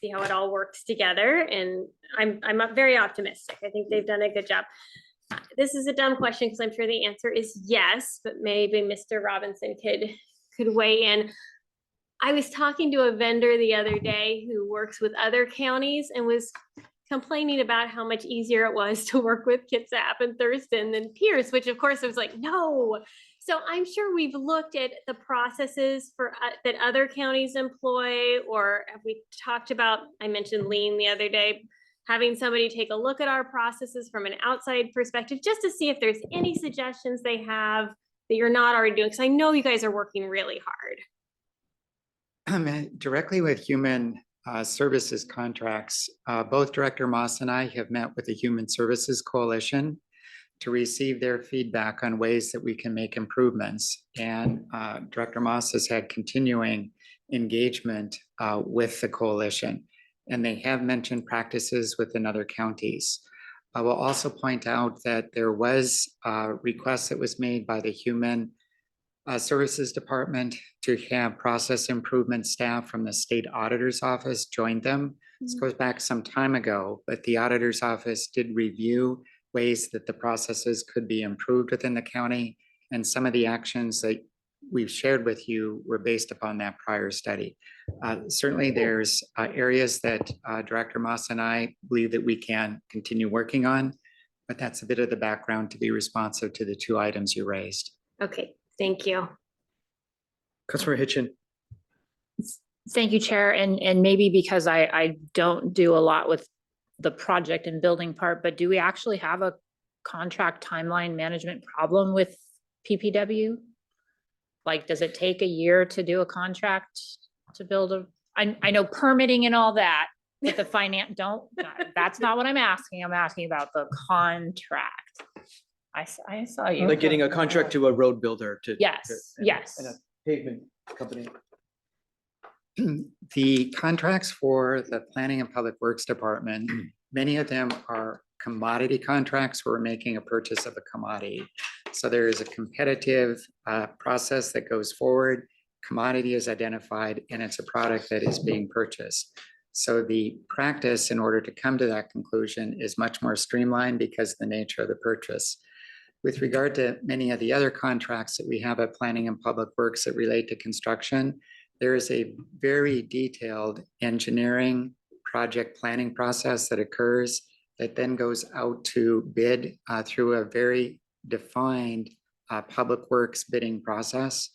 see how it all works together. And I'm very optimistic. I think they've done a good job. This is a dumb question because I'm sure the answer is yes, but maybe Mr. Robinson could weigh in. I was talking to a vendor the other day who works with other counties and was complaining about how much easier it was to work with Kitsap and Thurston than Pierce, which of course I was like, no. So I'm sure we've looked at the processes for that other counties employ, or have we talked about, I mentioned Lean the other day, having somebody take a look at our processes from an outside perspective, just to see if there's any suggestions they have that you're not already doing. Because I know you guys are working really hard. Directly with human services contracts, both Director Moss and I have met with the Human Services Coalition to receive their feedback on ways that we can make improvements. And Director Moss has had continuing engagement with the coalition, and they have mentioned practices within other counties. I will also point out that there was a request that was made by the Human Services Department to have process improvement staff from the state auditor's office join them. This goes back some time ago, but the auditor's office did review ways that the processes could be improved within the county. And some of the actions that we've shared with you were based upon that prior study. Certainly there's areas that Director Moss and I believe that we can continue working on, but that's a bit of the background to be responsive to the two items you raised. Okay, thank you. Councilmember Hitchin. Thank you, Chair. And maybe because I don't do a lot with the project and building part, but do we actually have a contract timeline management problem with PPW? Like, does it take a year to do a contract to build a, I know permitting and all that, but the finance, that's not what I'm asking. I'm asking about the contract. I saw you. Like getting a contract to a road builder to. Yes, yes. And a pavement company. The contracts for the Planning and Public Works Department, many of them are commodity contracts where we're making a purchase of a commodity. So there is a competitive process that goes forward. Commodity is identified and it's a product that is being purchased. So the practice in order to come to that conclusion is much more streamlined because of the nature of the purchase. With regard to many of the other contracts that we have at Planning and Public Works that relate to construction, there is a very detailed engineering project planning process that occurs that then goes out to bid through a very defined public works bidding process.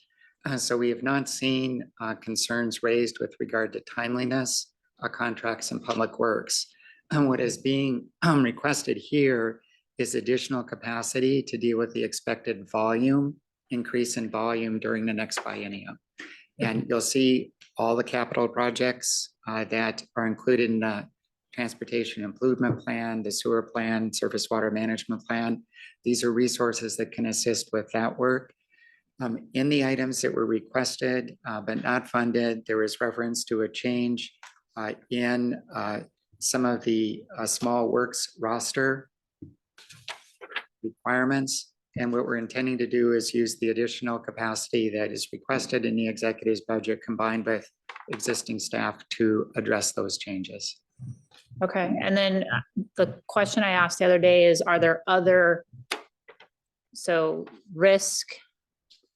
So we have not seen concerns raised with regard to timeliness of contracts in public works. And what is being requested here is additional capacity to deal with the expected volume, increase in volume during the next biennium. And you'll see all the capital projects that are included in the transportation improvement plan, the sewer plan, surface water management plan. These are resources that can assist with that work. In the items that were requested but not funded, there was reference to a change in some of the small works roster requirements. And what we're intending to do is use the additional capacity that is requested in the executive's budget combined with existing staff to address those changes. Okay, and then the question I asked the other day is, are there other, so risk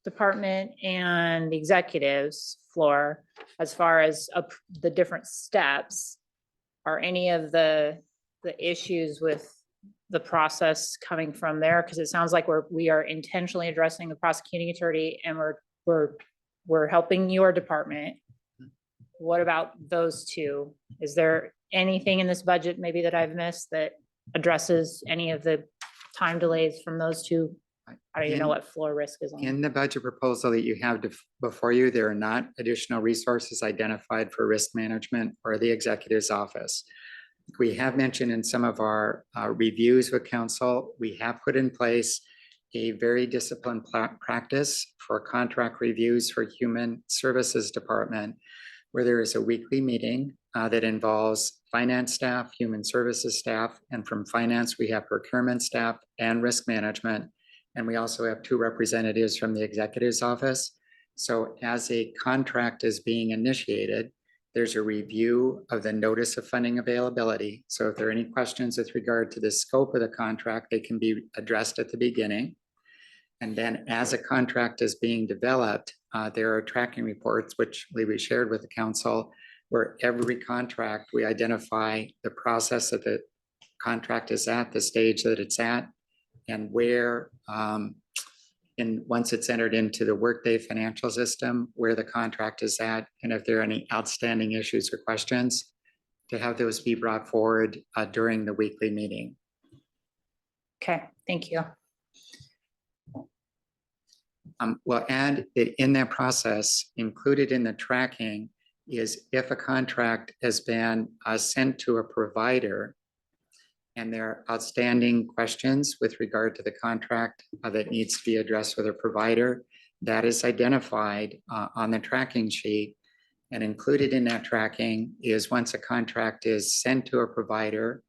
department and the executives floor, as far as the different steps, are any of the issues with the process coming from there? Because it sounds like we are intentionally addressing the prosecuting attorney and we're helping your department. What about those two? Is there anything in this budget maybe that I've missed that addresses any of the time delays from those two? I don't even know what floor risk is on. In the budget proposal that you have before you, there are not additional resources identified for risk management or the executive's office. We have mentioned in some of our reviews with council, we have put in place a very disciplined practice for contract reviews for human services department, where there is a weekly meeting that involves finance staff, human services staff, and from finance, we have procurement staff and risk management. And we also have 2 representatives from the executive's office. So as a contract is being initiated, there's a review of the notice of funding availability. So if there are any questions with regard to the scope of the contract, they can be addressed at the beginning. And then as a contract is being developed, there are tracking reports, which we shared with the council, where every contract, we identify the process that the contract is at, the stage that it's at, and where, and once it's entered into the Workday financial system, where the contract is at, and if there are any outstanding issues or questions, to have those be brought forward during the weekly meeting. Okay, thank you. We'll add that in that process, included in the tracking is if a contract has been sent to a provider and there are outstanding questions with regard to the contract that needs to be addressed with a provider, that is identified on the tracking sheet. And included in that tracking is once a contract is sent to a provider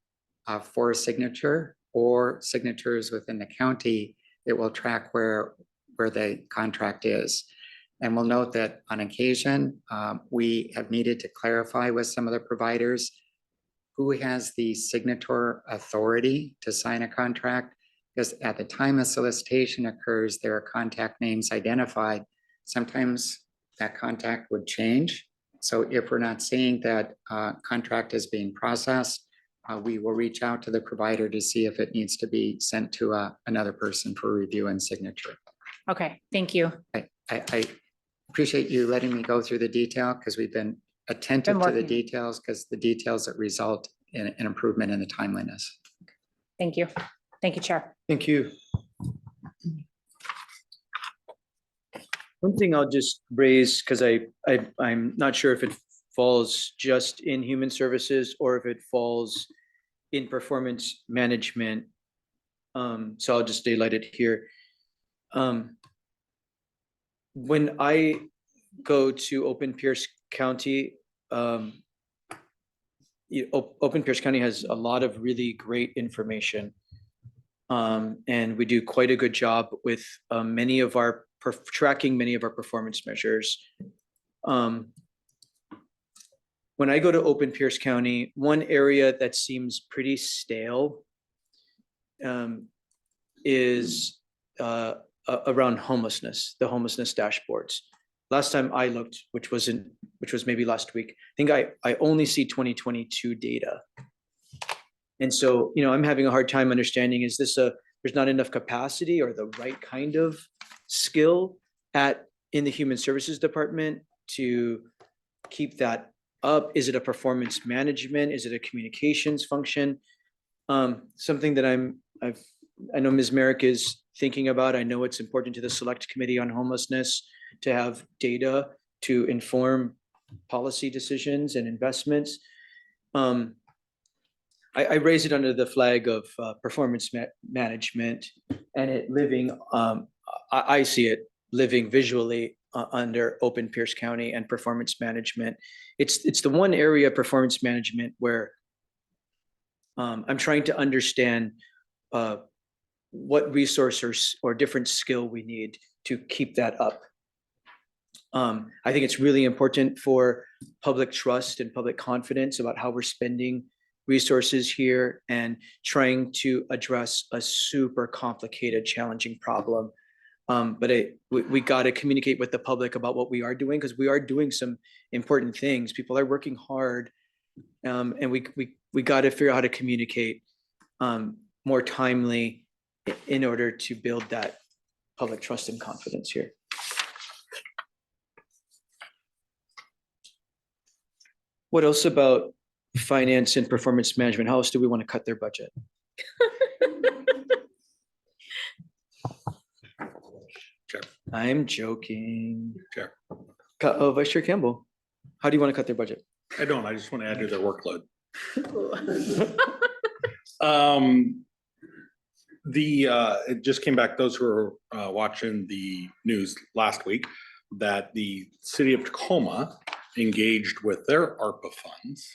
for a signature or signatures within the county, it will track where the contract is. And we'll note that on occasion, we have needed to clarify with some of the providers who has the signator authority to sign a contract, because at the time a solicitation occurs, there are contact names identified. Sometimes that contact would change. So if we're not seeing that contract is being processed, we will reach out to the provider to see if it needs to be sent to another person for review and signature. Okay, thank you. I appreciate you letting me go through the detail, because we've been attentive to the working. details, because the details that result in an improvement in the timeliness. Thank you. Thank you, Chair. Thank you. One thing I'll just raise, because I'm not sure if it falls just in human services or if it falls in performance management. So I'll just daylight it here. When I go to Open Pierce County, Open Pierce County has a lot of really great information. And we do quite a good job with many of our tracking many of our performance measures. When I go to Open Pierce County, one area that seems pretty stale is around homelessness, the homelessness dashboards. Last time I looked, which was maybe last week, I think I only see 2022 data. And so, I'm having a hard time understanding, is this there's not enough capacity or the right kind of skill in the human services department to keep that up? Is it a performance management? Is it a communications function? Something that I know Ms. Merrick is thinking about. I know it's important to the Select Committee on Homelessness to have data to inform policy decisions and investments. I raise it under the flag of performance management and it living, I see it living visually under Open Pierce County and performance management. It's the one area of performance management where I'm trying to understand what resources or different skill we need to keep that up. I think it's really important for public trust and public confidence about how we're spending resources here and trying to address a super complicated, challenging problem. But we got to communicate with the public about what we are doing because we are doing some important things. People are working hard, and we got to figure out how to communicate more timely in order to build that public trust and confidence here. What else about finance and performance management? How else do we want to cut their budget? Sure. I'm joking. Sure. Oh, Vice Chair Campbell, how do you want to cut their budget? I don't, I just want to add to their workload. It just came back, those who were watching the news last week, that the city of Tacoma engaged with their ARPA funds.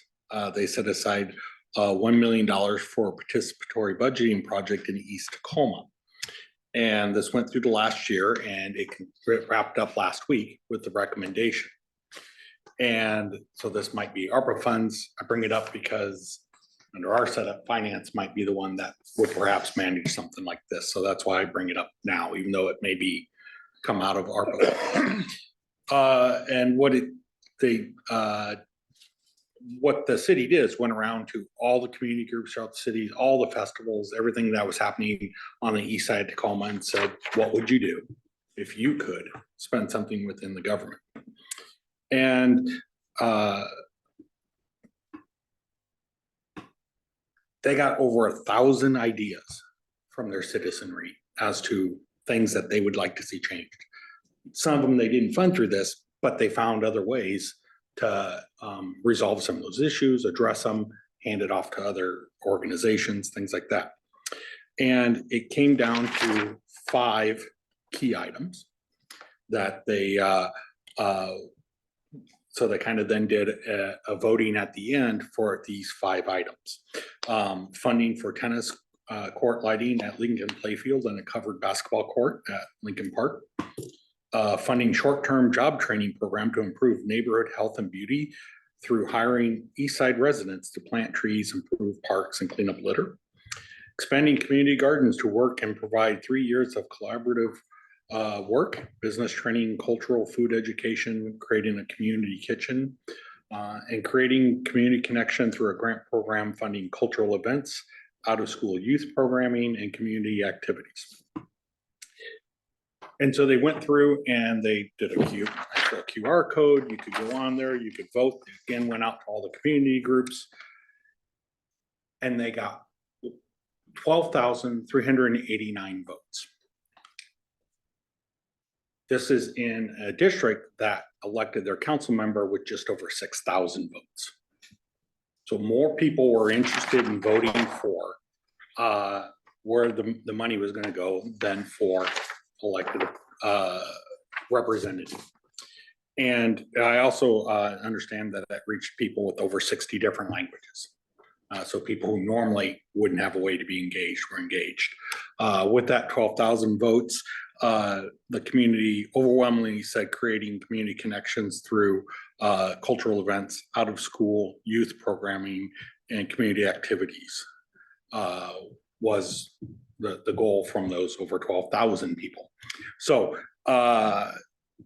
They set aside $1 million for a participatory budgeting project in East Tacoma. And this went through the last year and it wrapped up last week with the recommendation. And so this might be ARPA funds. I bring it up because under our setup, finance might be the one that would perhaps manage something like this. So that's why I bring it up now, even though it may be come out of ARPA. And what the city did is went around to all the community groups throughout the city, all the festivals, everything that was happening on the east side of Tacoma and said, what would you do if you could spend something within the government? And they got over 1,000 ideas from their citizenry as to things that they would like to see changed. Some of them they didn't fund through this, but they found other ways to resolve some of those issues, address them, hand it off to other organizations, things like that. And it came down to 5 key items that they, so they kind of then did a voting at the end for these 5 items. Funding for tennis court lighting at Lincoln Playfield and a covered basketball court at Lincoln Park. Funding short-term job training program to improve neighborhood health and beauty through hiring East Side residents to plant trees, improve parks, and clean up litter. Expanding community gardens to work and provide 3 years of collaborative work, business training, cultural food education, creating a community kitchen, and creating community connection through a grant program funding cultural events, out-of-school youth programming, and community activities. And so they went through and they did a QR code. You could go on there, you could vote. Again, went out to all the community groups. And they got 12,389 votes. This is in a district that elected their council member with just over 6,000 votes. So more people were interested in voting for where the money was going to go than for elected representative. And I also understand that that reached people with over 60 different languages. So people who normally wouldn't have a way to be engaged were engaged. With that 12,000 votes, the community overwhelmingly said creating community connections through cultural events, out of school, youth programming, and community activities was the goal from those over 12,000 people. So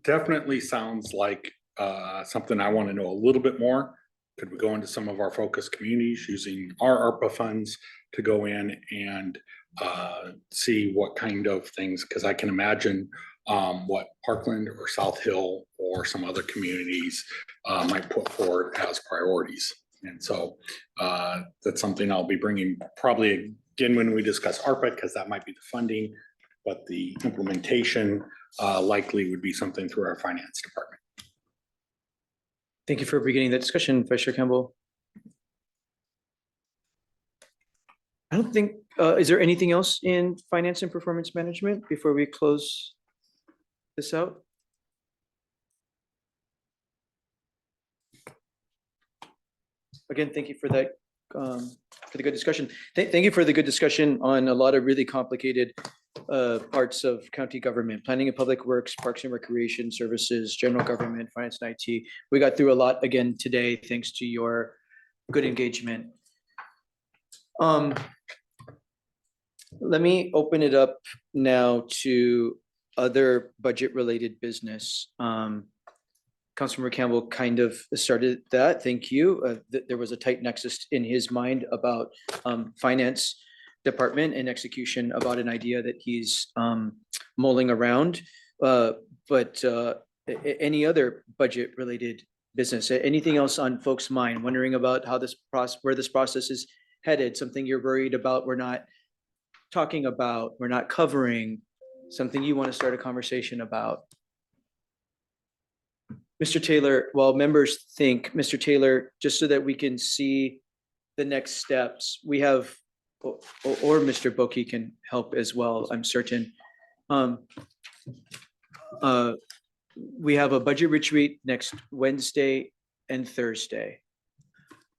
definitely sounds like something I want to know a little bit more. Could we go into some of our focus communities using our ARPA funds to go in and see what kind of things, because I can imagine what Parkland or South Hill or some other communities might put forward as priorities. And so that's something I'll be bringing probably again when we discuss ARPA, because that might be the funding, but the implementation likely would be something through our finance department. Thank you for beginning that discussion, Vice Chair Campbell. don't think, is there anything else in finance and performance management before we close this out? Again, thank you for that, for the good discussion. Thank you for the good discussion on a lot of really complicated parts of county government, planning and public works, parks and recreation services, general government, finance and IT. We got through a lot again today, thanks to your good engagement. Let me open it up now to other budget-related business. Councilmember Campbell kind of started that. Thank you. There was a tight nexus in his mind about finance department and execution about an idea that he's mulling around. But any other budget-related business, anything else on folks' mind, wondering about how this process, where this process is headed, something you're worried about, we're not talking about, we're not covering, something you want to start a conversation about? Mr. Taylor, while members think, Mr. Taylor, just so that we can see the next steps, we have, or Mr. Boki can help as well, I'm certain. We have a budget retreat next Wednesday and Thursday.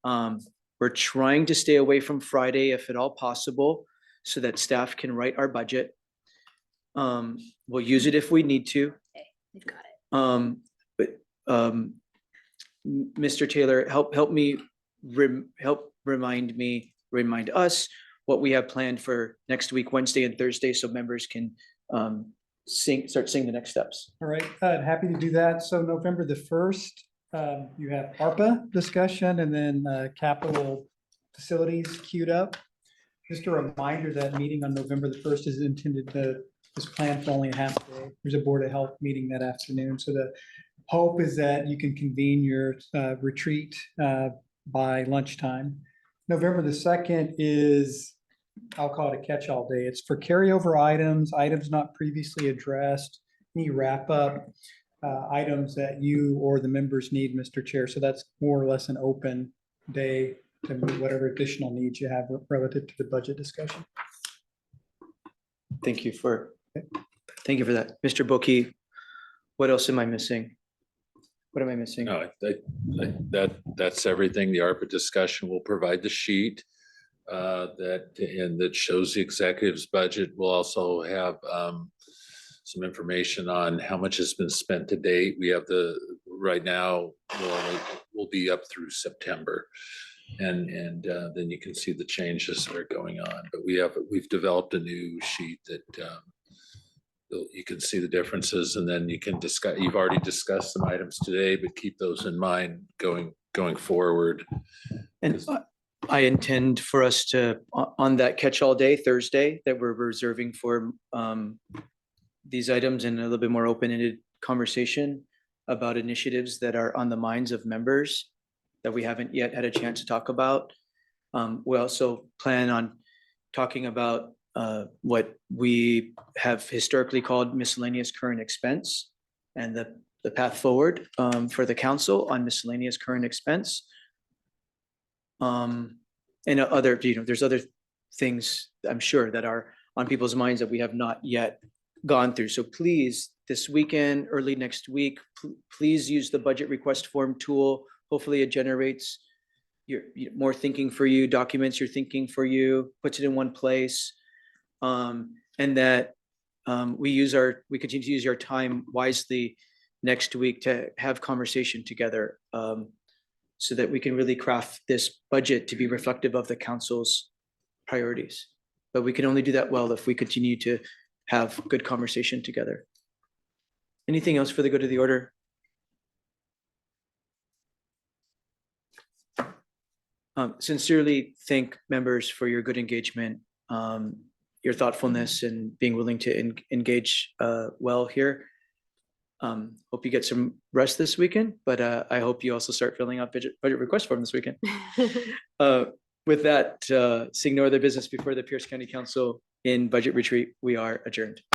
We're trying to stay away from Friday if at all possible, so that staff can write our budget. We'll use it if we need to. Okay, we've got it. Mr. Taylor, help me, remind us what we have planned for next week, Wednesday and Thursday, so members can start seeing the next steps. All right, happy to do that. So November the 1st, you have ARPA discussion and then capital facilities queued up. Just a reminder that meeting on November the 1st is planned for only a half day. There's a Board of Health meeting that afternoon. So the hope is that you can convene your retreat by lunchtime. November the 2nd is, I'll call it a catch-all day. It's for carryover items not previously addressed, any wrap-up items that you or the members need, Mr. Chair. So that's more or less an open day to meet whatever additional needs you have relative to the budget discussion. Thank you for that. Mr. Boki, what else am I missing? What am I missing? No, that's everything. The ARPA discussion will provide the sheet that shows the executive's budget. We'll also have some information on how much has been spent to date. We have right now, we'll be up through September. And then you can see the changes that are going on. But we've developed a new sheet that you can see the differences, and then you can discuss. You've already discussed some items today, but keep those in mind going forward. And I intend for us to, on that catch-all day, Thursday, that we're reserving for these items, and a little bit more open-ended conversation about initiatives that are on the minds of members that we haven't yet had a chance to talk about. We also plan on talking about what we have historically called miscellaneous current expense and the path forward for the council on miscellaneous current expense. And other, there's other things I'm sure that are on people's minds that we have not yet gone through. So please, this weekend, early next week, please use the budget request form tool. Hopefully it generates more thinking for you, documents your thinking for you, puts it in one place. And that we continue to use our time wisely next week to have conversation together, so that we can really craft this budget to be reflective of the council's priorities. But we can only do that well if we continue to have good conversation together. Anything else for the good of the order? Sincerely thank members for your good engagement, your thoughtfulness, and being willing to engage well here. Hope you get some rest this weekend, but I hope you also start filling out budget request form this weekend. With that, seeing no other business before the Pierce County Council in budget retreat, we are adjourned.